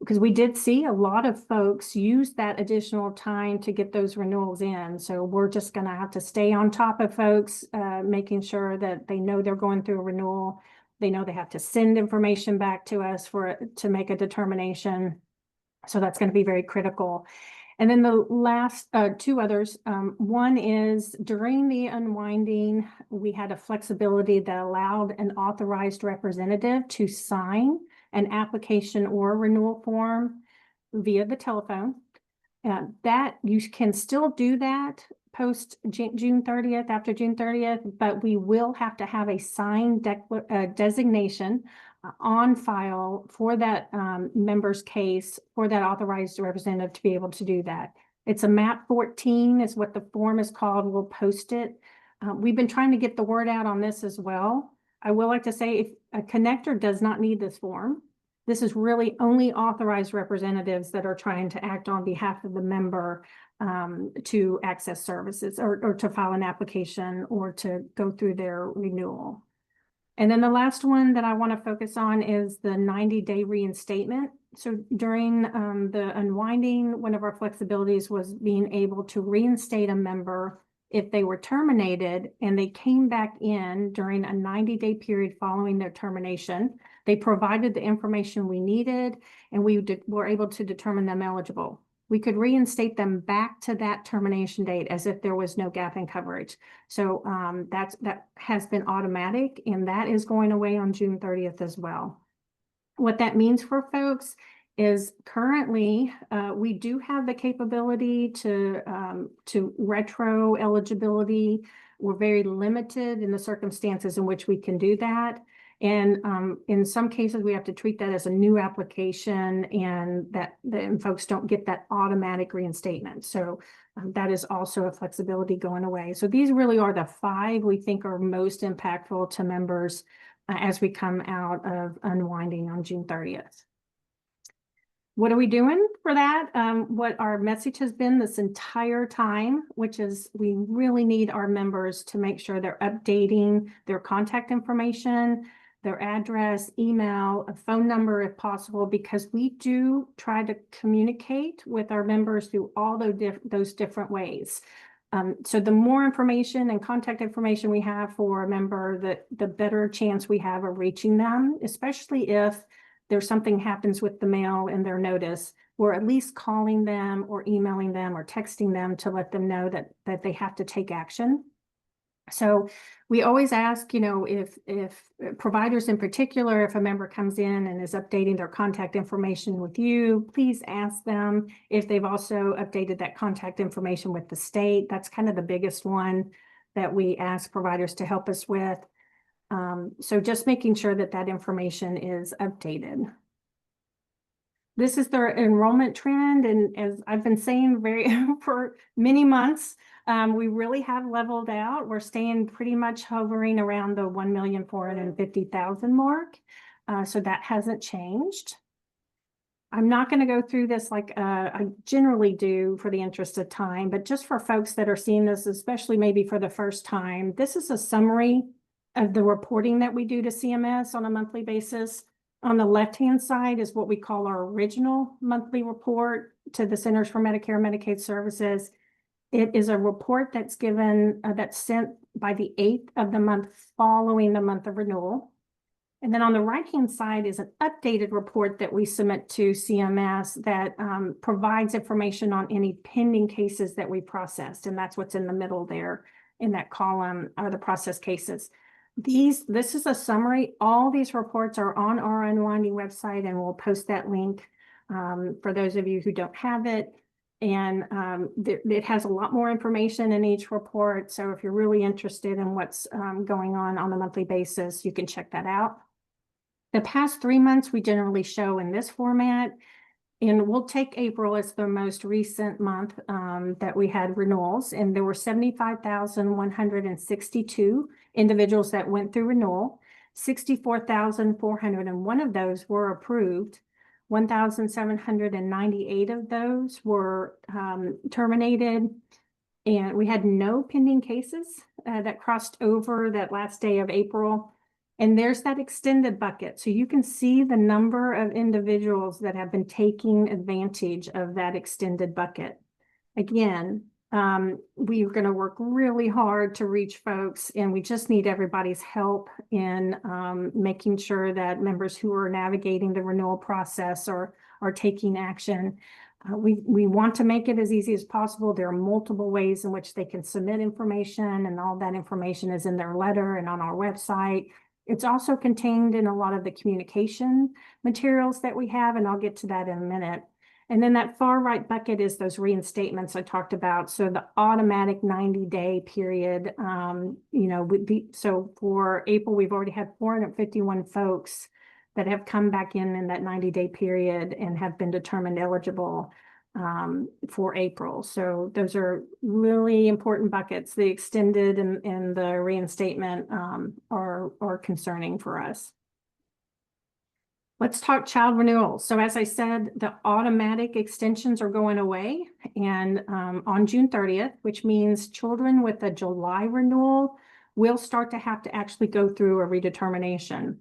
Speaker 6: because we did see a lot of folks use that additional time to get those renewals in. So we're just going to have to stay on top of folks, making sure that they know they're going through a renewal. They know they have to send information back to us to make a determination. So that's going to be very critical. And then the last two others, one is during the unwinding, we had a flexibility that allowed an authorized representative to sign an application or renewal form via the telephone. That you can still do that post June 30th, after June 30th, but we will have to have a signed designation on file for that member's case for that authorized representative to be able to do that. It's a MAP 14 is what the form is called. We'll post it. We've been trying to get the word out on this as well. I will like to say if a connector does not need this form, this is really only authorized representatives that are trying to act on behalf of the member to access services or to file an application or to go through their renewal. And then the last one that I want to focus on is the 90-day reinstatement. So during the unwinding, one of our flexibilities was being able to reinstate a member if they were terminated and they came back in during a 90-day period following their termination. They provided the information we needed and we were able to determine them eligible. We could reinstate them back to that termination date as if there was no gap in coverage. So that has been automatic, and that is going away on June 30th as well. What that means for folks is currently we do have the capability to retro eligibility. We're very limited in the circumstances in which we can do that. And in some cases, we have to treat that as a new application, and folks don't get that automatic reinstatement. So that is also a flexibility going away. So these really are the 5 we think are most impactful to members as we come out of unwinding on June 30th. What are we doing for that? What our message has been this entire time, which is we really need our members to make sure they're updating their contact information. their address, email, a phone number if possible, because we do try to communicate with our members through all those different ways. So the more information and contact information we have for a member, the better chance we have of reaching them, especially if there's something happens with the mail and their notice. We're at least calling them or emailing them or texting them to let them know that they have to take action. So we always ask, if providers in particular, if a member comes in and is updating their contact information with you, please ask them if they've also updated that contact information with the state. That's kind of the biggest one that we ask providers to help us with. So just making sure that that information is updated. This is their enrollment trend, and as I've been saying for many months, we really have leveled out. We're staying pretty much hovering around the 1,450,000 mark. So that hasn't changed. I'm not going to go through this like I generally do for the interest of time, but just for folks that are seeing this, especially maybe for the first time, this is a summary of the reporting that we do to CMS on a monthly basis. On the left-hand side is what we call our original monthly report to the Centers for Medicare and Medicaid Services. It is a report that's given, that's sent by the 8th of the month following the month of renewal. And then on the right-hand side is an updated report that we submit to CMS that provides information on any pending cases that we processed. And that's what's in the middle there in that column are the process cases. This is a summary. All these reports are on our Unwinding website, and we'll post that link for those of you who don't have it. And it has a lot more information in each report. So if you're really interested in what's going on a monthly basis, you can check that out. The past 3 months, we generally show in this format. And we'll take April as the most recent month that we had renewals, and there were 75,162 individuals that went through renewal. 64,401 of those were approved. 1,798 of those were terminated, and we had no pending cases that crossed over that last day of April. And there's that extended bucket. So you can see the number of individuals that have been taking advantage of that extended bucket. Again, we are going to work really hard to reach folks, and we just need everybody's help in making sure that members who are navigating the renewal process are taking action. We want to make it as easy as possible. There are multiple ways in which they can submit information, and all that information is in their letter and on our website. It's also contained in a lot of the communication materials that we have, and I'll get to that in a minute. And then that far right bucket is those reinstatements I talked about. So the automatic 90-day period, so for April, we've already had 451 folks that have come back in that 90-day period and have been determined eligible for April. So those are really important buckets. The extended and the reinstatement are concerning for us. Let's talk child renewals. So as I said, the automatic extensions are going away, and on June 30th, which means children with a July renewal will start to have to actually go through a redetermination.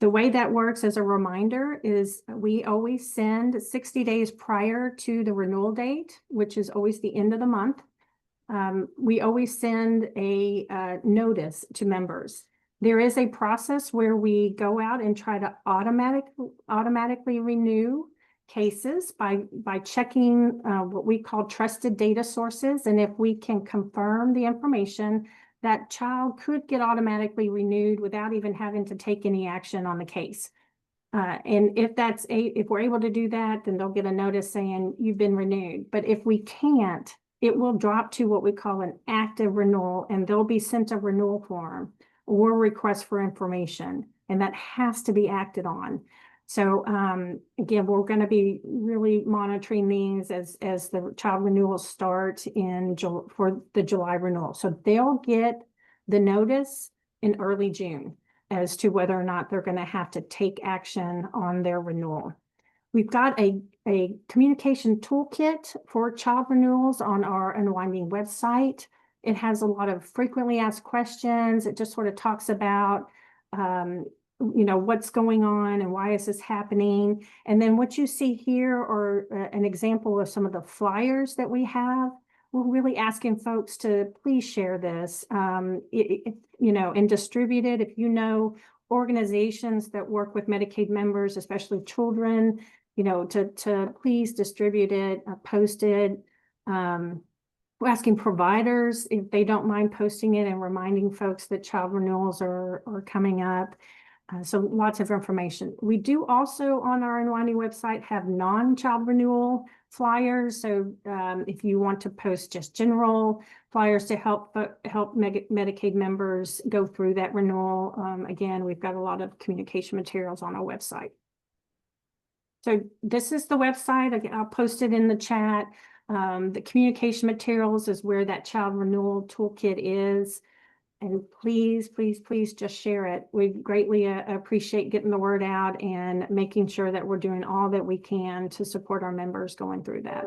Speaker 6: The way that works, as a reminder, is we always send 60 days prior to the renewal date, which is always the end of the month. We always send a notice to members. There is a process where we go out and try to automatically renew cases by checking what we call trusted data sources. And if we can confirm the information, that child could get automatically renewed without even having to take any action on the case. And if we're able to do that, then they'll get a notice saying you've been renewed. But if we can't, it will drop to what we call an active renewal, and they'll be sent a renewal form or request for information, and that has to be acted on. So again, we're going to be really monitoring these as the child renewals start for the July renewal. So they'll get the notice in early June as to whether or not they're going to have to take action on their renewal. We've got a communication toolkit for child renewals on our Unwinding website. It has a lot of frequently asked questions. It just sort of talks about you know, what's going on and why is this happening? And then what you see here are an example of some of the flyers that we have. We're really asking folks to please share this, you know, and distribute it. If you know organizations that work with Medicaid members, especially children, you know, to please distribute it, post it. We're asking providers if they don't mind posting it and reminding folks that child renewals are coming up. So lots of information. We do also on our Unwinding website have non-child renewal flyers. So if you want to post just general flyers to help Medicaid members go through that renewal, again, we've got a lot of communication materials on our website. So this is the website. Again, I'll post it in the chat. The communication materials is where that child renewal toolkit is. And please, please, please just share it. We greatly appreciate getting the word out and making sure that we're doing all that we can to support our members going through that.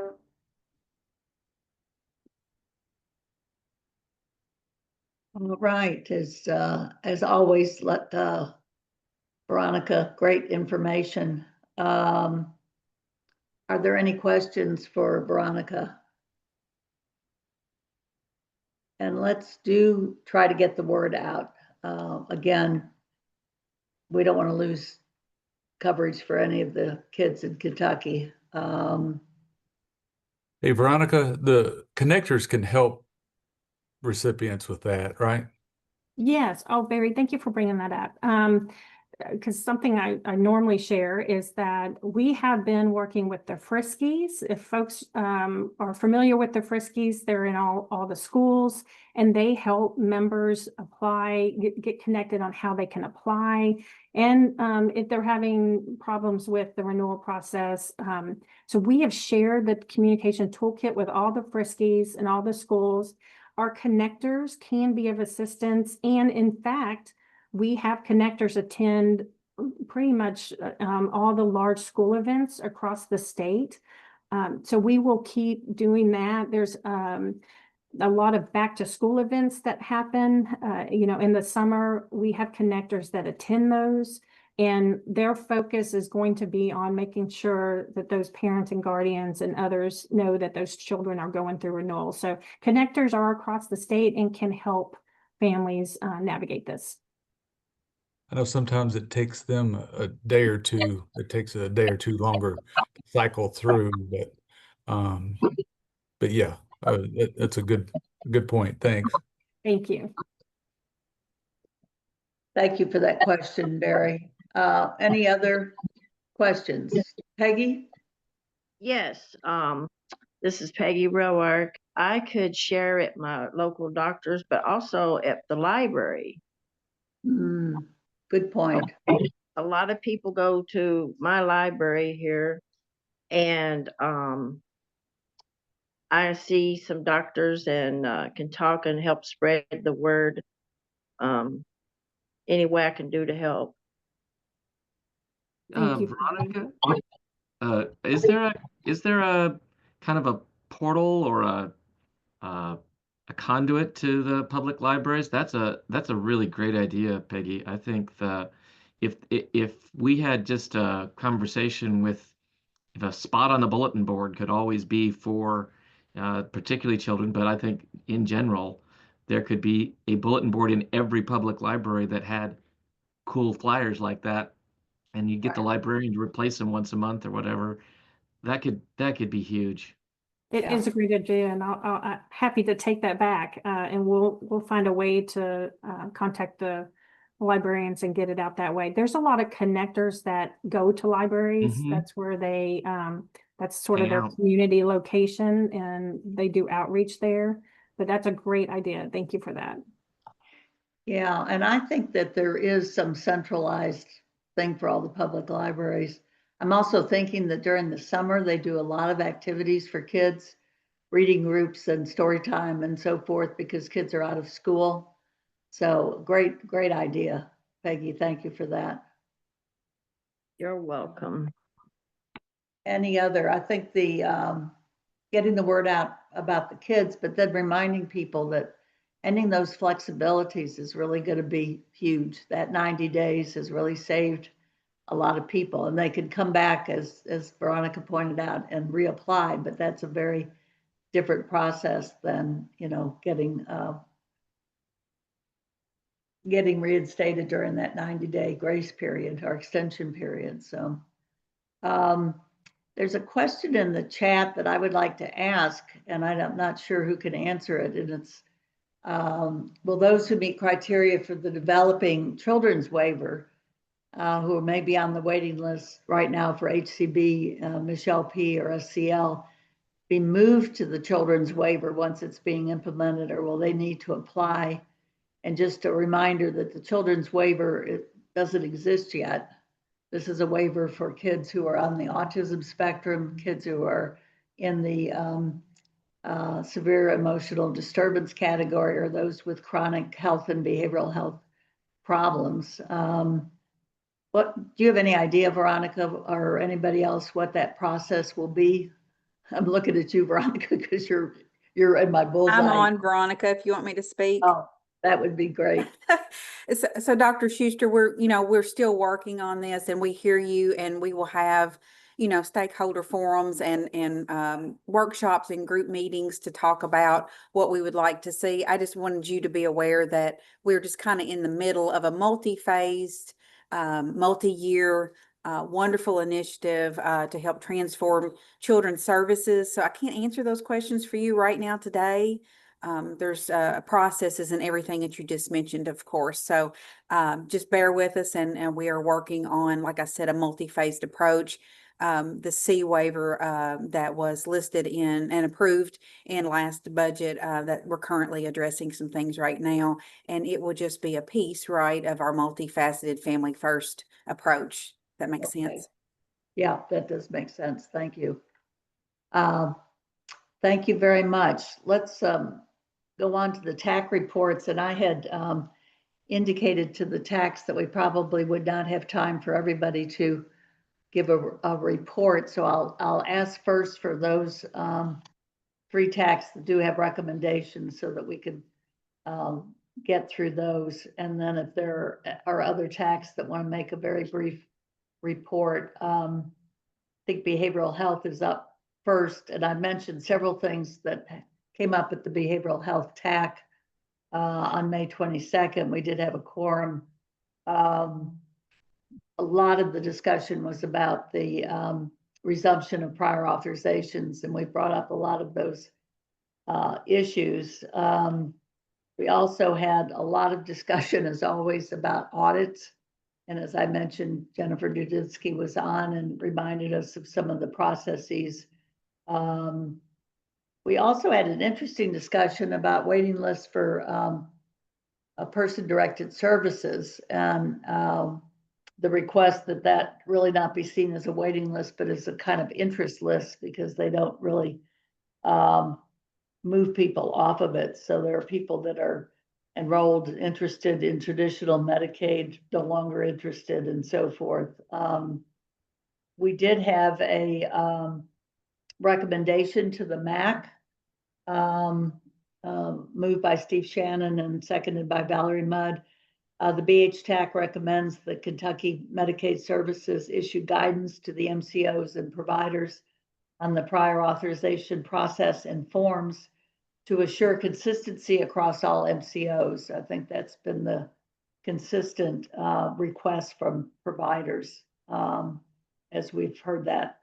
Speaker 1: All right, as always, Veronica, great information. Are there any questions for Veronica? And let's try to get the word out. Again, we don't want to lose coverage for any of the kids in Kentucky.
Speaker 15: Hey, Veronica, the connectors can help recipients with that, right?
Speaker 6: Yes. Oh, Barry, thank you for bringing that up. Because something I normally share is that we have been working with the Friskies. If folks are familiar with the Friskies, they're in all the schools, and they help members apply, get connected on how they can apply, and if they're having problems with the renewal process. So we have shared the communication toolkit with all the Friskies and all the schools. Our connectors can be of assistance, and in fact, we have connectors attend pretty much all the large school events across the state. So we will keep doing that. There's a lot of back to school events that happen, you know, in the summer. We have connectors that attend those, and their focus is going to be on making sure that those parents and guardians and others know that those children are going through renewal. So connectors are across the state and can help families navigate this.
Speaker 15: I know sometimes it takes them a day or two. It takes a day or two longer to cycle through, but yeah, that's a good point. Thanks.
Speaker 6: Thank you.
Speaker 1: Thank you for that question, Barry. Any other questions? Peggy?
Speaker 21: Yes, this is Peggy Roark. I could share at my local doctors, but also at the library.
Speaker 1: Good point.
Speaker 21: A lot of people go to my library here, and I see some doctors and can talk and help spread the word. Any way I can do to help.
Speaker 6: Thank you.
Speaker 10: Veronica, is there a kind of a portal or a conduit to the public libraries? That's a really great idea, Peggy. I think if we had just a conversation with, if a spot on the bulletin board could always be for particularly children, but I think in general there could be a bulletin board in every public library that had cool flyers like that, and you get the librarian to replace them once a month or whatever. That could be huge.
Speaker 6: It is a great idea, and I'm happy to take that back, and we'll find a way to contact the librarians and get it out that way. There's a lot of connectors that go to libraries. That's where they, that's sort of their community location, and they do outreach there. But that's a great idea. Thank you for that.
Speaker 1: Yeah, and I think that there is some centralized thing for all the public libraries. I'm also thinking that during the summer, they do a lot of activities for kids, reading groups and story time and so forth, because kids are out of school. So great idea, Peggy. Thank you for that.
Speaker 21: You're welcome.
Speaker 1: Any other? I think the getting the word out about the kids, but then reminding people that ending those flexibilities is really going to be huge. That 90 days has really saved a lot of people, and they could come back, as Veronica pointed out, and reapply, but that's a very different process than, you know, getting reinstated during that 90-day grace period or extension period. So there's a question in the chat that I would like to ask, and I'm not sure who can answer it, and it's, will those who meet criteria for the developing children's waiver, who may be on the waiting list right now for HCB, Michelle P. or SCL, be moved to the children's waiver once it's being implemented, or will they need to apply? And just a reminder that the children's waiver, it doesn't exist yet. This is a waiver for kids who are on the autism spectrum, kids who are in the severe emotional disturbance category, or those with chronic health and behavioral health problems. What do you have any idea, Veronica, or anybody else, what that process will be? I'm looking at you, Veronica, because you're in my bullseye.
Speaker 8: I'm on, Veronica, if you want me to speak.
Speaker 1: Oh, that would be great.
Speaker 8: So Dr. Schuster, we're still working on this, and we hear you, and we will have, you know, stakeholder forums and workshops and group meetings to talk about what we would like to see. I just wanted you to be aware that we're just kind of in the middle of a multi-phased, multi-year, wonderful initiative to help transform children's services. So I can't answer those questions for you right now today. There's processes and everything that you just mentioned, of course. So just bear with us, and we are working on, like I said, a multi-phased approach. The C waiver that was listed in and approved in last budget, that we're currently addressing some things right now, and it will just be a piece, right, of our multifaceted family first approach. That makes sense.
Speaker 1: Yeah, that does make sense. Thank you. Thank you very much. Let's go on to the TAC reports, and I had indicated to the TACs that we probably would not have time for everybody to give a report. So I'll ask first for those 3 TACs that do have recommendations, so that we can get through those. And then if there are other TACs that want to make a very brief report, I think behavioral health is up first. And I mentioned several things that came up at the behavioral health TAC on May 22nd. We did have a quorum. A lot of the discussion was about the resumption of prior authorizations, and we brought up a lot of those issues. We also had a lot of discussion, as always, about audits. And as I mentioned, Jennifer Dudinsky was on and reminded us of some of the processes. We also had an interesting discussion about waiting lists for person-directed services, and the request that really not be seen as a waiting list, but as a kind of interest list, because they don't really move people off of it. So there are people that are enrolled, interested in traditional Medicaid, no longer interested, and so forth. We did have a recommendation to the MAC, moved by Steve Shannon and seconded by Valerie Mudd. The BHTAC recommends that Kentucky Medicaid Services issue guidance to the MCOs and providers on the prior authorization process and forms to assure consistency across all MCOs. I think that's been the consistent request from providers, as we've heard that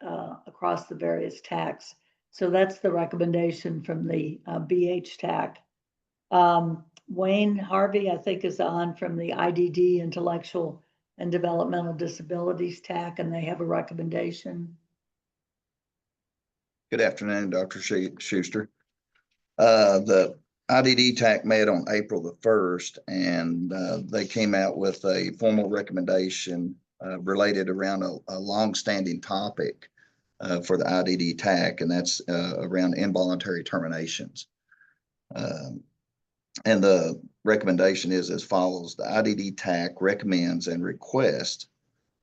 Speaker 1: across the various TACs. So that's the recommendation from the BHTAC. Wayne Harvey, I think, is on from the IDD, Intellectual and Developmental Disabilities TAC, and they have a recommendation.
Speaker 5: Good afternoon, Dr. Schuster. The IDD TAC met on April the 1st, and they came out with a formal recommendation related around a long-standing topic for the IDD TAC, and that's around involuntary terminations. And the recommendation is as follows. The IDD TAC recommends and requests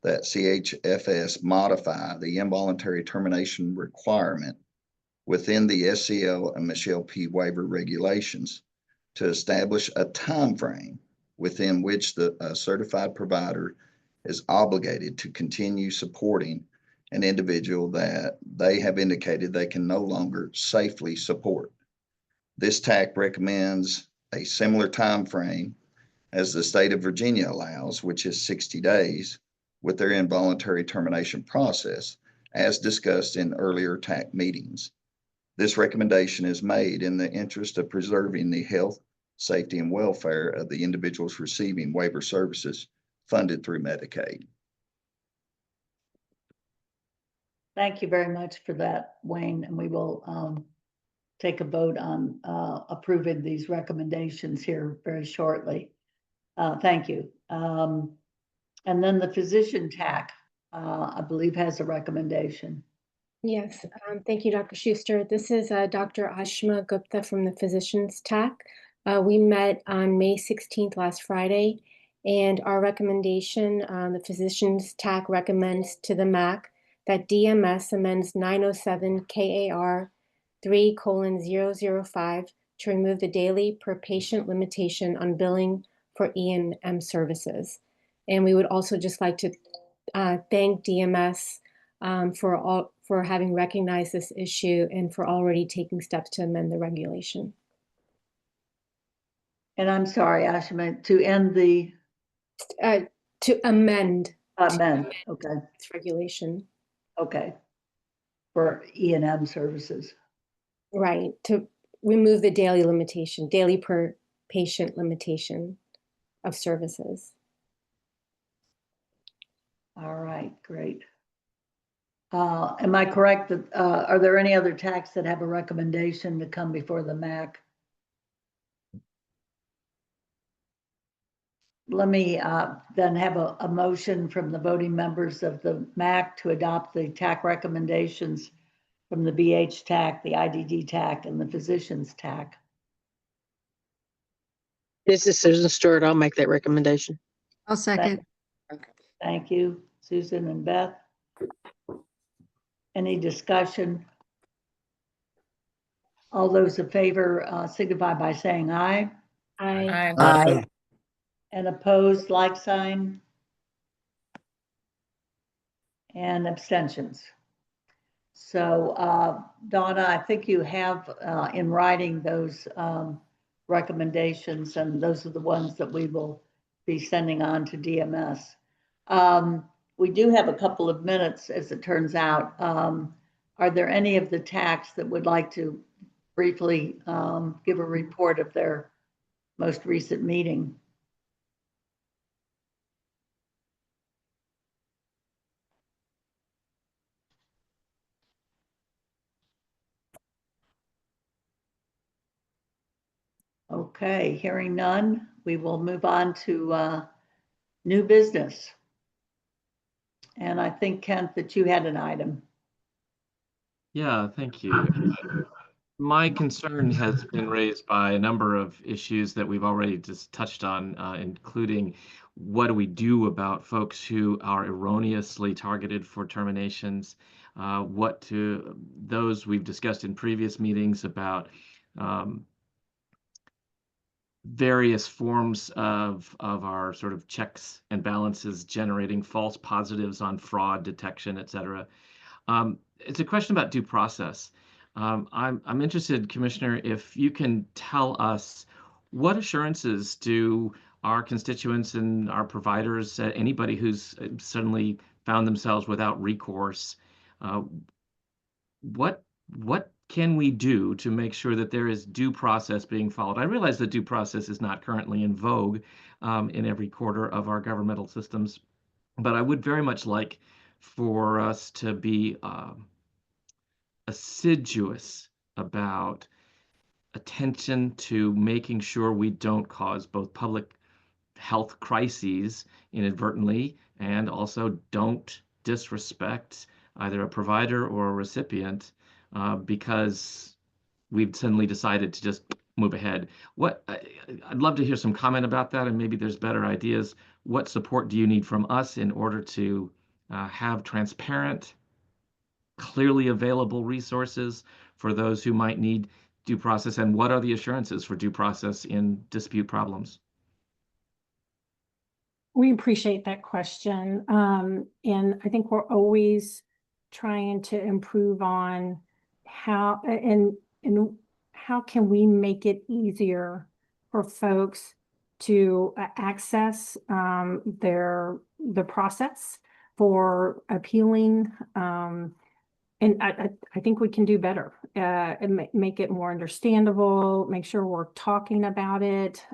Speaker 5: that CHFS modify the involuntary termination requirement within the SCL and Michelle P. waiver regulations to establish a time frame within which the certified provider is obligated to continue supporting an individual that they have indicated they can no longer safely support. This TAC recommends a similar time frame as the state of Virginia allows, which is 60 days, with their involuntary termination process, as discussed in earlier TAC meetings. This recommendation is made in the interest of preserving the health, safety, and welfare of the individuals receiving waiver services funded through Medicaid.
Speaker 1: Thank you very much for that, Wayne, and we will take a vote on approving these recommendations here very shortly. Thank you. And then the physician TAC, I believe, has a recommendation.
Speaker 11: Yes, thank you, Dr. Schuster. This is Dr. Ashima Gupta from the Physicians TAC. We met on May 16th, last Friday, and our recommendation, the Physicians TAC recommends to the MAC that DMS amends 907 KAR 3:005 to remove the daily per patient limitation on billing for E&M services. And we would also just like to thank DMS for having recognized this issue and for already taking steps to amend the regulation.
Speaker 1: And I'm sorry, Ashima, to end the
Speaker 11: to amend
Speaker 1: okay,
Speaker 11: this regulation.
Speaker 1: Okay, for E&M services.
Speaker 11: Right, to remove the daily limitation, daily per patient limitation of services.
Speaker 1: All right, great. Am I correct that, are there any other TACs that have a recommendation to come before the MAC? Let me then have a motion from the voting members of the MAC to adopt the TAC recommendations from the BH TAC, the IDD TAC, and the Physicians TAC.
Speaker 22: This is Susan Stewart. I'll make that recommendation.
Speaker 7: I'll second.
Speaker 1: Thank you, Susan and Beth. Any discussion? All those in favor signify by saying aye.
Speaker 11: Aye.
Speaker 1: Aye. And opposed, like sign. And abstentions. So Donna, I think you have in writing those recommendations, and those are the ones that we will be sending on to DMS. We do have a couple of minutes, as it turns out. Are there any of the TACs that would like to briefly give a report of their most recent meeting? Okay, hearing none, we will move on to new business. And I think, Kent, that you had an item.
Speaker 10: Yeah, thank you. My concern has been raised by a number of issues that we've already just touched on, including what do we do about folks who are erroneously targeted for terminations, what to those we've discussed in previous meetings about various forms of our sort of checks and balances generating false positives on fraud detection, et cetera. It's a question about due process. I'm interested, Commissioner, if you can tell us what assurances do our constituents and our providers, anybody who's suddenly found themselves without recourse, what can we do to make sure that there is due process being followed? I realize that due process is not currently in vogue in every quarter of our governmental systems, but I would very much like for us to be assiduous about attention to making sure we don't cause both public health crises inadvertently and also don't disrespect either a provider or a recipient because we've suddenly decided to just move ahead. I'd love to hear some comment about that, and maybe there's better ideas. What support do you need from us in order to have transparent, clearly available resources for those who might need due process, and what are the assurances for due process in dispute problems?
Speaker 6: We appreciate that question. And I think we're always trying to improve on how and how can we make it easier for folks to access the process for appealing. And I think we can do better and make it more understandable, make sure we're talking about it.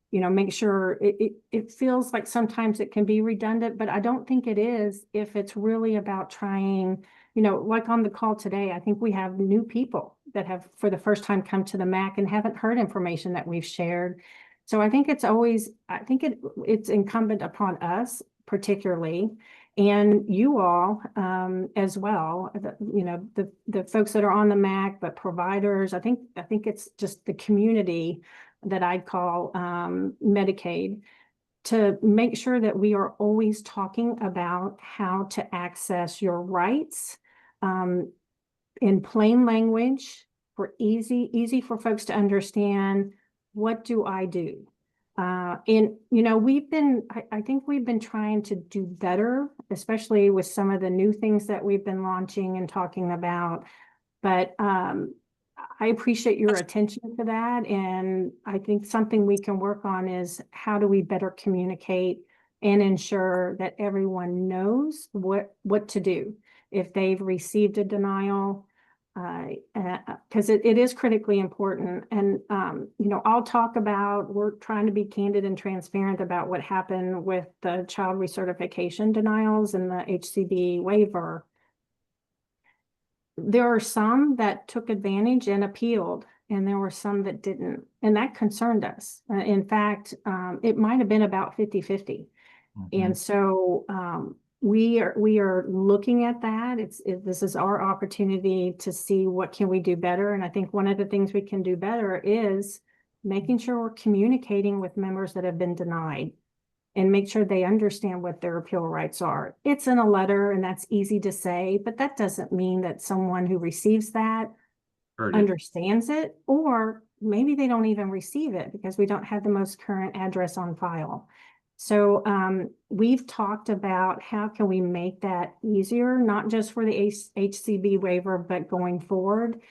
Speaker 6: You know, make sure it feels like sometimes it can be redundant, but I don't think it is if it's really about trying, you know, like on the call today, I think we have new people that have for the first time come to the MAC and haven't heard information that we've shared. So I think it's always, it's incumbent upon us particularly, and you all as well, you know, the folks that are on the MAC, but providers, I think it's just the community that I'd call Medicaid, to make sure that we are always talking about how to access your rights in plain language, for easy for folks to understand. What do I do? And, you know, I think we've been trying to do better, especially with some of the new things that we've been launching and talking about. But I appreciate your attention to that. And I think something we can work on is how do we better communicate and ensure that everyone knows what to do if they've received a denial, because it is critically important. And, you know, we're trying to be candid and transparent about what happened with the child recertification denials and the HCB waiver. There are some that took advantage and appealed, and there were some that didn't, and that concerned us. In fact, it might have been about 50-50. And so we are looking at that. This is our opportunity to see what can we do better. And I think one of the things we can do better is making sure we're communicating with members that have been denied and make sure they understand what their appeal rights are. It's in a letter and that's easy to say, but that doesn't mean that someone who receives that understands it, or maybe they don't even receive it because we don't have the most current address on file. So we've talked about how can we make that easier, not just for the HCB waiver, but going forward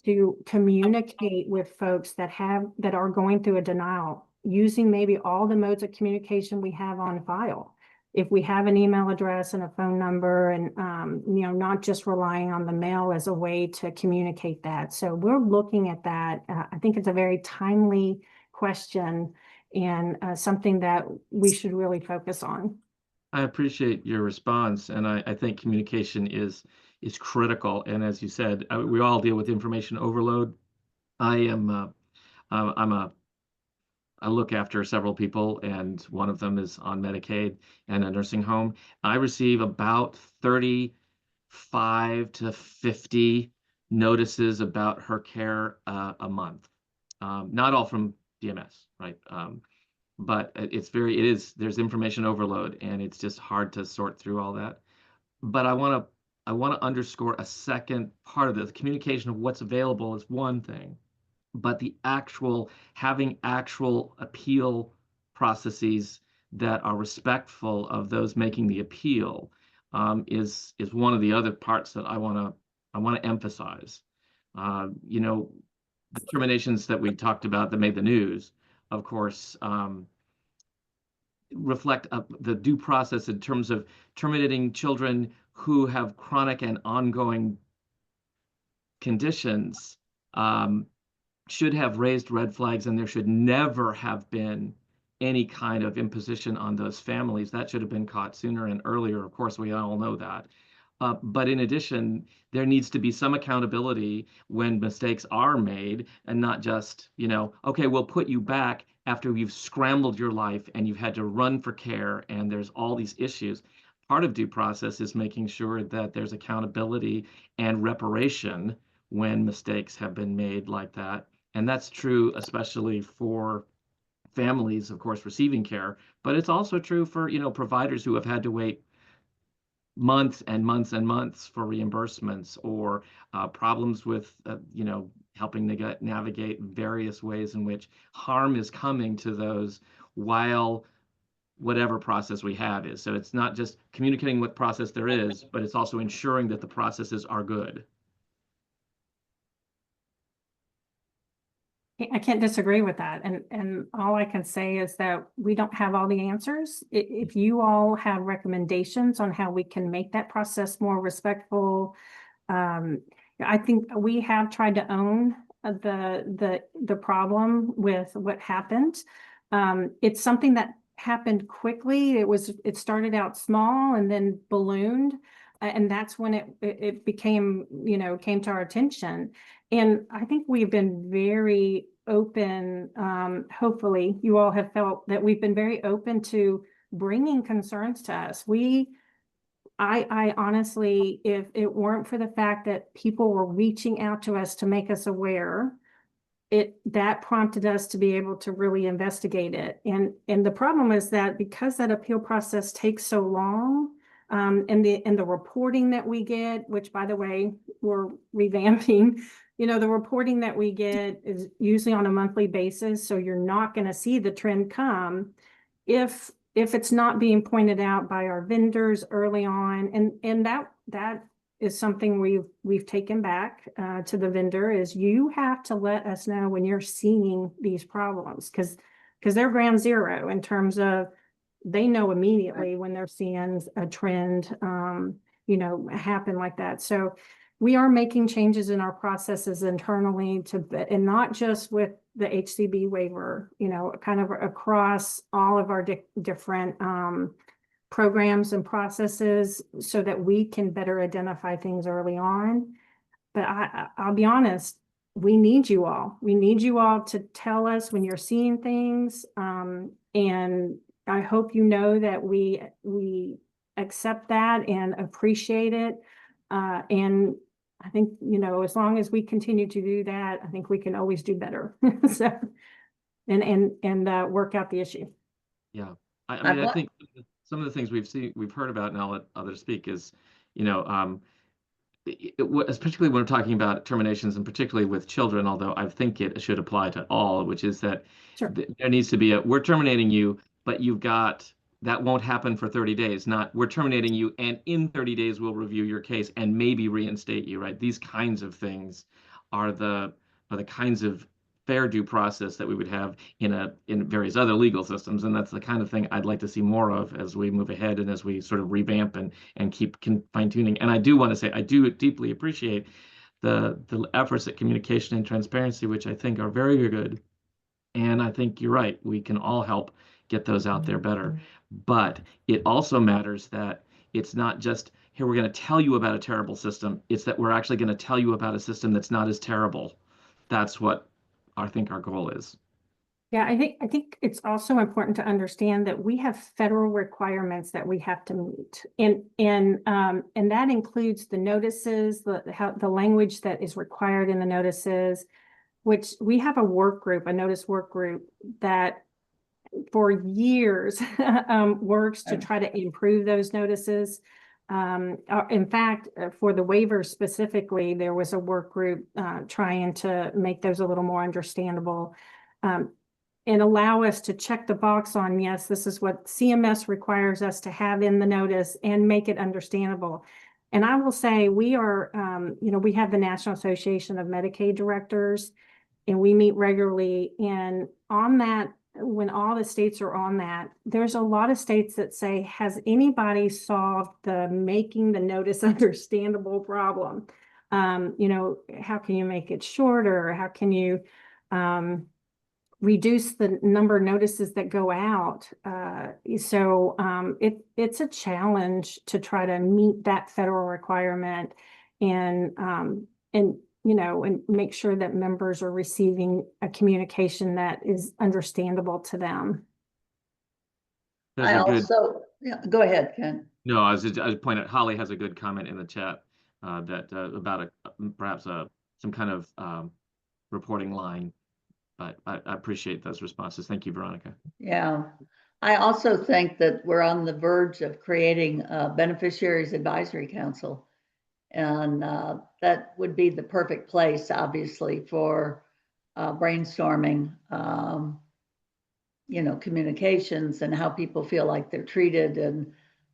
Speaker 6: to communicate with folks that are going through a denial, using maybe all the modes of communication we have on file. If we have an email address and a phone number, and you know, not just relying on the mail as a way to communicate that. So we're looking at that. I think it's a very timely question and something that we should really focus on.
Speaker 10: I appreciate your response, and I think communication is critical. And as you said, we all deal with information overload. I look after several people, and one of them is on Medicaid and a nursing home. I receive about 35 to 50 notices about her care a month. Not all from DMS, right? But there's information overload, and it's just hard to sort through all that. But I want to underscore a second part of this. Communication of what's available is one thing, but having actual appeal processes that are respectful of those making the appeal is one of the other parts that I want to emphasize. You know, the terminations that we talked about that made the news, of course, reflect the due process in terms of terminating children who have chronic and ongoing conditions. Should have raised red flags, and there should never have been any kind of imposition on those families. That should have been caught sooner and earlier. Of course, we all know that. But in addition, there needs to be some accountability when mistakes are made, and not just, you know, okay, we'll put you back after you've scrambled your life and you've had to run for care and there's all these issues. Part of due process is making sure that there's accountability and reparation when mistakes have been made like that. And that's true especially for families, of course, receiving care, but it's also true for, you know, providers who have had to wait months and months and months for reimbursements, or problems with, you know, helping navigate various ways in which harm is coming to those while whatever process we have is. So it's not just communicating what process there is, but it's also ensuring that the processes are good.
Speaker 6: I can't disagree with that. And all I can say is that we don't have all the answers. If you all have recommendations on how we can make that process more respectful, I think we have tried to own the problem with what happened. It's something that happened quickly. It started out small and then ballooned. And that's when it became, came to our attention. And I think we've been very open. Hopefully you all have felt that we've been very open to bringing concerns to us. I honestly, if it weren't for the fact that people were reaching out to us to make us aware, that prompted us to be able to really investigate it. And the problem is that because that appeal process takes so long, and the reporting that we get, which by the way, we're revamping, the reporting that we get is usually on a monthly basis. So you're not going to see the trend come if it's not being pointed out by our vendors early on. And that is something we've taken back to the vendor, is you have to let us know when you're seeing these problems, because they're ground zero in terms of they know immediately when they're seeing a trend, happen like that. So we are making changes in our processes internally and not just with the HCB waiver, kind of across all of our different programs and processes so that we can better identify things early on. But I'll be honest, we need you all. We need you all to tell us when you're seeing things. And I hope you know that we accept that and appreciate it. And I think, as long as we continue to do that, I think we can always do better. So, and work out the issue.
Speaker 10: Yeah. I think some of the things we've heard about, and I'll let others speak, is, particularly when we're talking about terminations, and particularly with children, although I think it should apply to all, which is that there needs to be we're terminating you, but that won't happen for 30 days, not we're terminating you and in 30 days we'll review your case and maybe reinstate you, right? These kinds of things are the kinds of fair due process that we would have in various other legal systems. And that's the kind of thing I'd like to see more of as we move ahead and as we sort of revamp and keep fine tuning. And I do want to say, I do deeply appreciate the efforts at communication and transparency, which I think are very, very good. And I think you're right. We can all help get those out there better. But it also matters that it's not just, here, we're going to tell you about a terrible system. It's that we're actually going to tell you about a system that's not as terrible. That's what I think our goal is.
Speaker 6: Yeah, I think it's also important to understand that we have federal requirements that we have to meet. And that includes the notices, the language that is required in the notices, which we have a notice work group that for years works to try to improve those notices. In fact, for the waivers specifically, there was a work group trying to make those a little more understandable and allow us to check the box on, yes, this is what CMS requires us to have in the notice, and make it understandable. And I will say we are, we have the National Association of Medicaid Directors, and we meet regularly. And on that, when all the states are on that, there's a lot of states that say, has anybody solved the making the notice understandable problem? How can you make it shorter? How can you reduce the number of notices that go out? It's a challenge to try to meet that federal requirement and make sure that members are receiving a communication that is understandable to them.
Speaker 1: Go ahead, Ken.
Speaker 10: No, I was pointing out, Holly has a good comment in the chat that about perhaps some kind of reporting line, but I appreciate those responses. Thank you, Veronica.
Speaker 1: Yeah, I also think that we're on the verge of creating a beneficiaries advisory council. And that would be the perfect place, obviously, for brainstorming, communications and how people feel like they're treated. And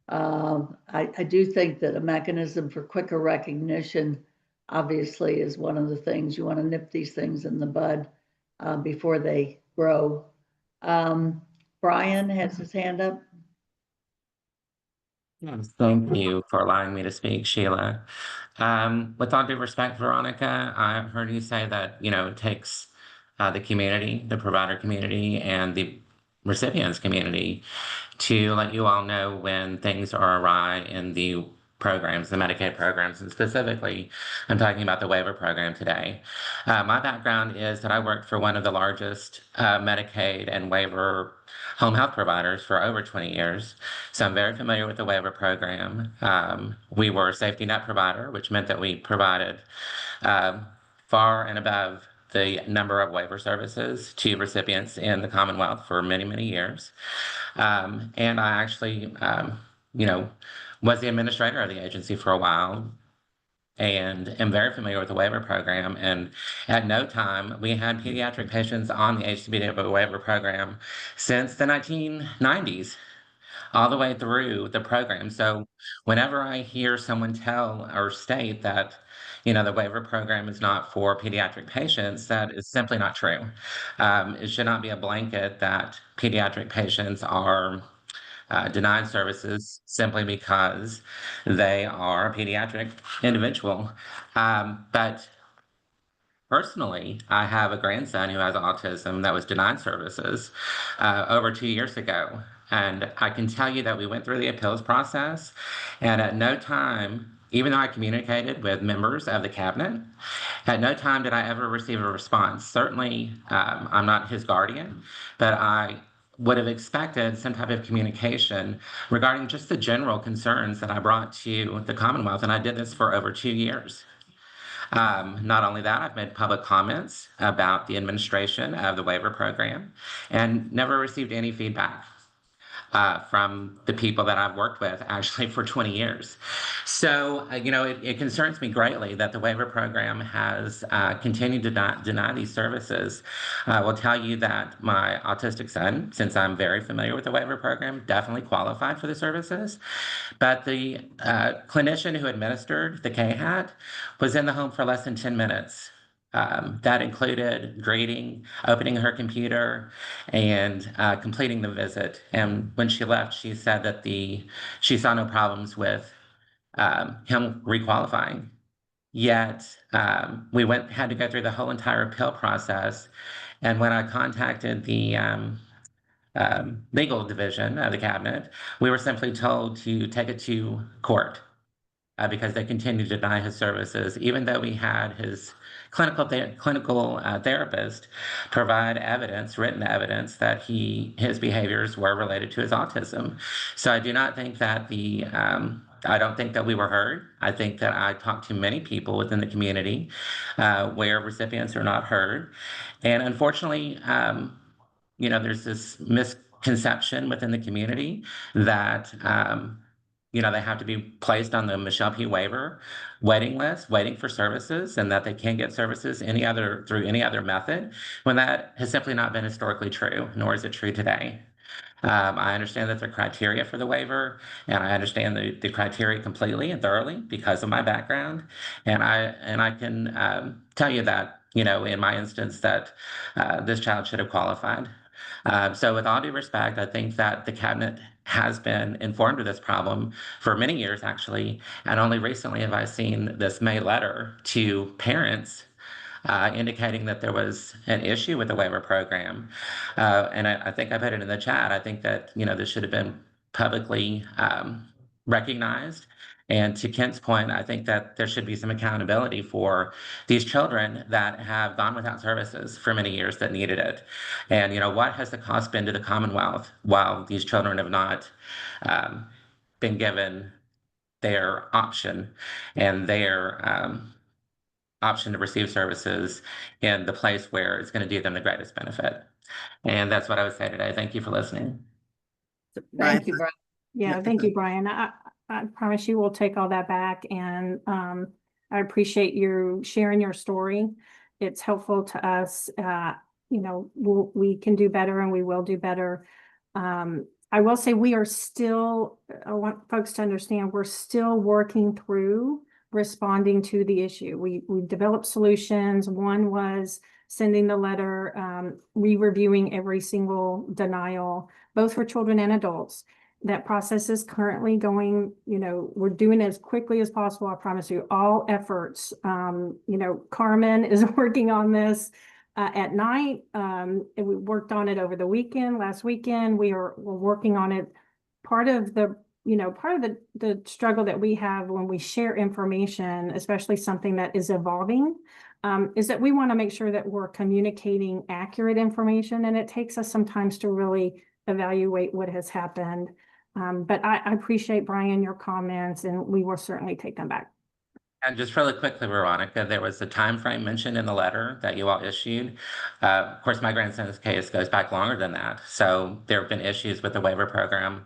Speaker 1: I do think that a mechanism for quicker recognition, obviously, is one of the things. You want to nip these things in the bud before they grow. Brian has his hand up.
Speaker 2: Yes, thank you for allowing me to speak, Sheila. With all due respect, Veronica, I've heard you say that, it takes the community, the provider community, and the recipients community to let you all know when things are awry in the programs, the Medicaid programs, and specifically, I'm talking about the waiver program today. My background is that I worked for one of the largest Medicaid and waiver home health providers for over 20 years. So I'm very familiar with the waiver program. We were a safety net provider, which meant that we provided far and above the number of waiver services to recipients in the Commonwealth for many, many years. And I actually, was the administrator of the agency for a while and am very familiar with the waiver program. And at no time, we had pediatric patients on the HCBW waiver program since the 1990s, all the way through the program. So whenever I hear someone tell or state that, the waiver program is not for pediatric patients, that is simply not true. It should not be a blanket that pediatric patients are denied services simply because they are a pediatric individual. But personally, I have a grandson who has autism that was denied services over 2 years ago. And I can tell you that we went through the appeals process, and at no time, even though I communicated with members of the cabinet, at no time did I ever receive a response. Certainly, I'm not his guardian, but I would have expected some type of communication regarding just the general concerns that I brought to the Commonwealth, and I did this for over 2 years. Not only that, I've made public comments about the administration of the waiver program and never received any feedback from the people that I've worked with actually for 20 years. So, it concerns me greatly that the waiver program has continued to deny these services. I will tell you that my autistic son, since I'm very familiar with the waiver program, definitely qualified for the services. But the clinician who administered the KHAT was in the home for less than 10 minutes. That included greeting, opening her computer, and completing the visit. And when she left, she said that she saw no problems with him requalifying. Yet we had to go through the whole entire appeal process. And when I contacted the legal division of the cabinet, we were simply told to take it to court because they continued to deny his services, even though we had his clinical therapist provide evidence, written evidence, that his behaviors were related to his autism. So I do not think that I don't think that we were heard. I think that I talked to many people within the community where recipients are not heard. And unfortunately, there's this misconception within the community that they have to be placed on the Michelle P. waiver waiting list, waiting for services, and that they can't get services through any other method, when that has simply not been historically true, nor is it true today. I understand that there are criteria for the waiver, and I understand the criteria completely and thoroughly because of my background. And I can tell you that, in my instance, that this child should have qualified. So with all due respect, I think that the cabinet has been informed of this problem for many years, actually, and only recently have I seen this May letter to parents indicating that there was an issue with the waiver program. And I think I put it in the chat. I think that, this should have been publicly recognized. And to Kent's point, I think that there should be some accountability for these children that have gone without services for many years that needed it. And, what has the cost been to the Commonwealth while these children have not been given their option and their option to receive services in the place where it's going to do them the greatest benefit? And that's what I would say today. Thank you for listening.
Speaker 1: Thank you, Brian.
Speaker 6: Yeah, thank you, Brian. I promise you we'll take all that back, and I appreciate you sharing your story. It's helpful to us. We can do better, and we will do better. I will say we are still, I want folks to understand, we're still working through responding to the issue. We developed solutions. One was sending the letter, re-reviewing every single denial, both for children and adults. That process is currently going, we're doing it as quickly as possible. I promise you, all efforts. Carmen is working on this at night. And we worked on it over the weekend, last weekend. We're working on it. Part of the struggle that we have when we share information, especially something that is evolving, is that we want to make sure that we're communicating accurate information, and it takes us sometimes to really evaluate what has happened. But I appreciate, Brian, your comments, and we will certainly take them back.
Speaker 2: And just really quickly, Veronica, there was a time frame mentioned in the letter that you all issued. Of course, my grandson's case goes back longer than that. So there have been issues with the waiver program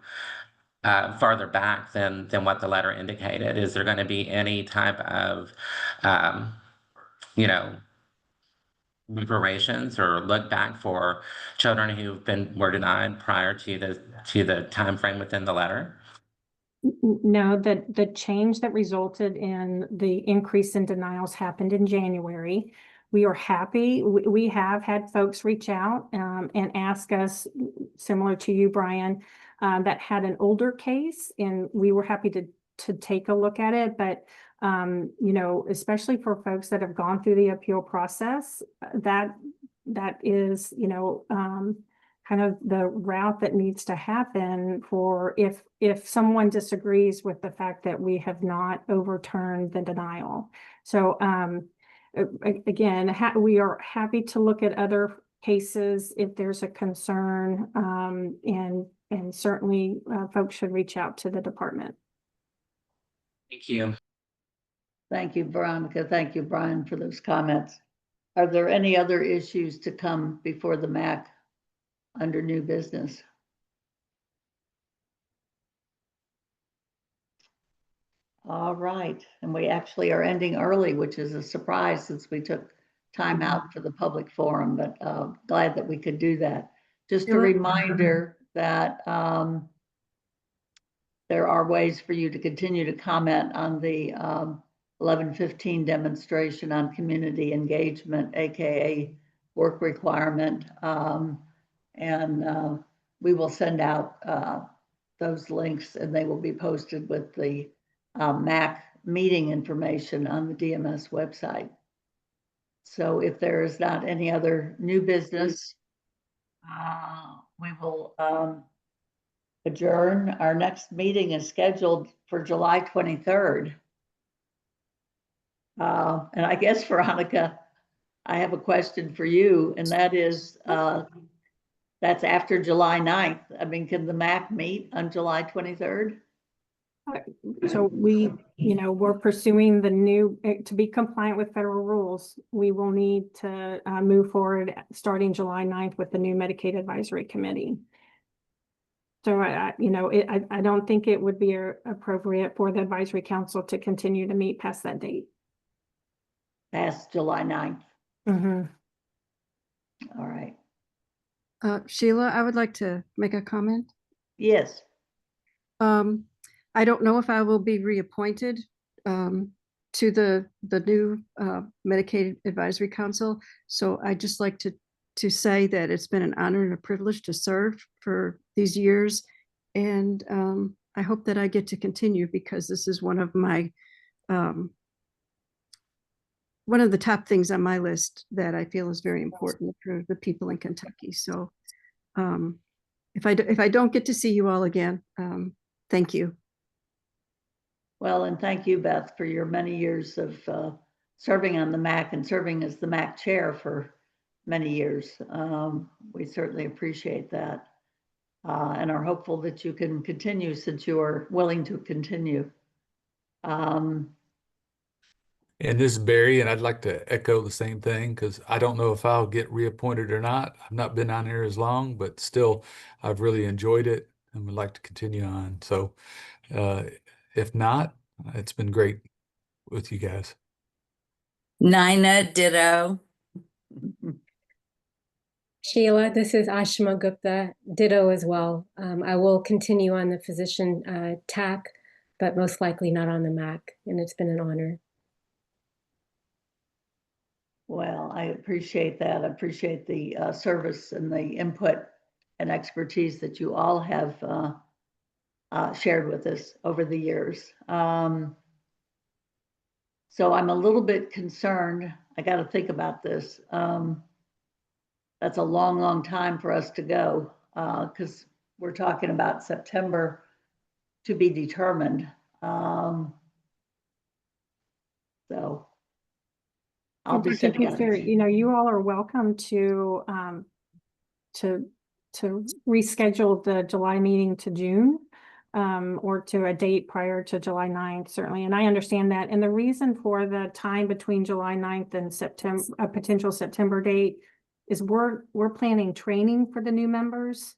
Speaker 2: farther back than what the letter indicated. Is there going to be any type of, reparations or look back for children who were denied prior to the time frame within the letter?
Speaker 6: No, the change that resulted in the increase in denials happened in January. We are happy. We have had folks reach out and ask us, similar to you, Brian, that had an older case, and we were happy to take a look at it. But especially for folks that have gone through the appeal process, that is, kind of the route that needs to happen for if someone disagrees with the fact that we have not overturned the denial. So again, we are happy to look at other cases if there's a concern, and certainly folks should reach out to the department.
Speaker 2: Thank you.
Speaker 1: Thank you, Veronica. Thank you, Brian, for those comments. Are there any other issues to come before the MAC under new business? All right, and we actually are ending early, which is a surprise since we took time out for the public forum, but glad that we could do that. Just a reminder that there are ways for you to continue to comment on the 11:15 demonstration on community engagement, aka work requirement. And we will send out those links, and they will be posted with the MAC meeting information on the DMS website. So if there is not any other new business, we will adjourn. Our next meeting is scheduled for July 23rd. And I guess, Veronica, I have a question for you, and that is, that's after July 9th. I mean, can the MAC meet on July 23rd?
Speaker 6: So we're pursuing the new, to be compliant with federal rules, we will need to move forward starting July 9th with the new Medicaid Advisory Committee. So I don't think it would be appropriate for the Advisory Council to continue to meet past that date.
Speaker 1: Past July 9th.
Speaker 6: Mm-hmm.
Speaker 1: All right.
Speaker 7: Sheila, I would like to make a comment.
Speaker 1: Yes.
Speaker 7: I don't know if I will be reappointed to the new Medicaid Advisory Council. So I just like to say that it's been an honor and a privilege to serve for these years. And I hope that I get to continue, because this is one of my one of the top things on my list that I feel is very important for the people in Kentucky. So if I don't get to see you all again, thank you.
Speaker 1: Well, and thank you, Beth, for your many years of serving on the MAC and serving as the MAC chair for many years. We certainly appreciate that, and are hopeful that you can continue, since you are willing to continue.
Speaker 15: And this is Barry, and I'd like to echo the same thing, because I don't know if I'll get reappointed or not. I've not been on here as long, but still, I've really enjoyed it and would like to continue on. So If not, it's been great with you guys.
Speaker 14: Nina, ditto.
Speaker 11: Sheila, this is Ashima Gupta, ditto as well. I will continue on the physician TAC, but most likely not on the MAC, and it's been an honor.
Speaker 1: Well, I appreciate that. I appreciate the service and the input and expertise that you all have shared with us over the years. So I'm a little bit concerned. I got to think about this. That's a long, long time for us to go because we're talking about September to be determined. So I'll be
Speaker 6: Dr.
Speaker 1: sitting on
Speaker 6: Schuster,
Speaker 1: it.
Speaker 6: you know, you all are welcome to reschedule the July meeting to June, or to a date prior to July 9th, certainly. And I understand that. And the reason for the time between July 9th and September, a potential September date, is we're planning training for the new members.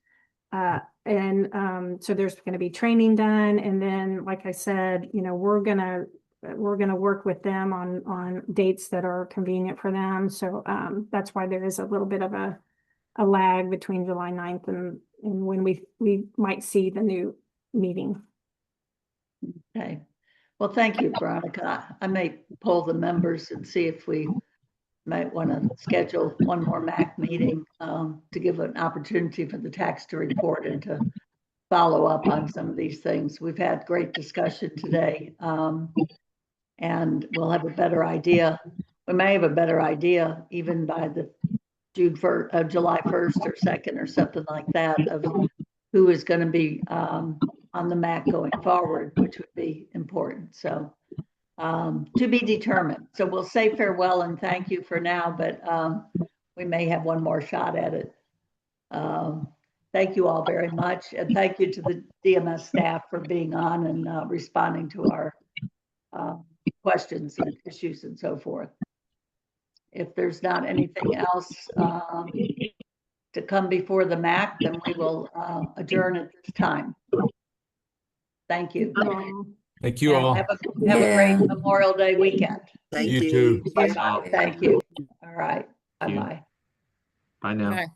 Speaker 6: So there's going to be training done. And then, like I said, you know, we're going to work with them on dates that are convenient for them. So that's why there is a little bit of a lag between July 9th and when we might see the new meeting.
Speaker 1: Okay. Well, thank you, Veronica. I may poll the members and see if we might want to schedule one more MAC meeting to give an opportunity for the tax to report and to follow up on some of these things. We've had great discussion today, and we'll have a better idea. We may have a better idea even by the July 1st or 2nd or something like that of who is going to be on the MAC going forward, which would be important. So to be determined. So we'll say farewell and thank you for now, but we may have one more shot at it. Thank you all very much. And thank you to the DMS staff for being on and responding to our questions and issues and so forth. If there's not anything else to come before the MAC, then we will adjourn at this time. Thank you.
Speaker 15: Thank you all.
Speaker 1: Have a great Memorial Day weekend.
Speaker 4: Thank
Speaker 15: You
Speaker 4: you.
Speaker 15: too.
Speaker 1: Bye-bye. Thank you. All right.
Speaker 10: Thank you.
Speaker 1: Bye-bye.
Speaker 10: Bye now.
Speaker 14: Bye.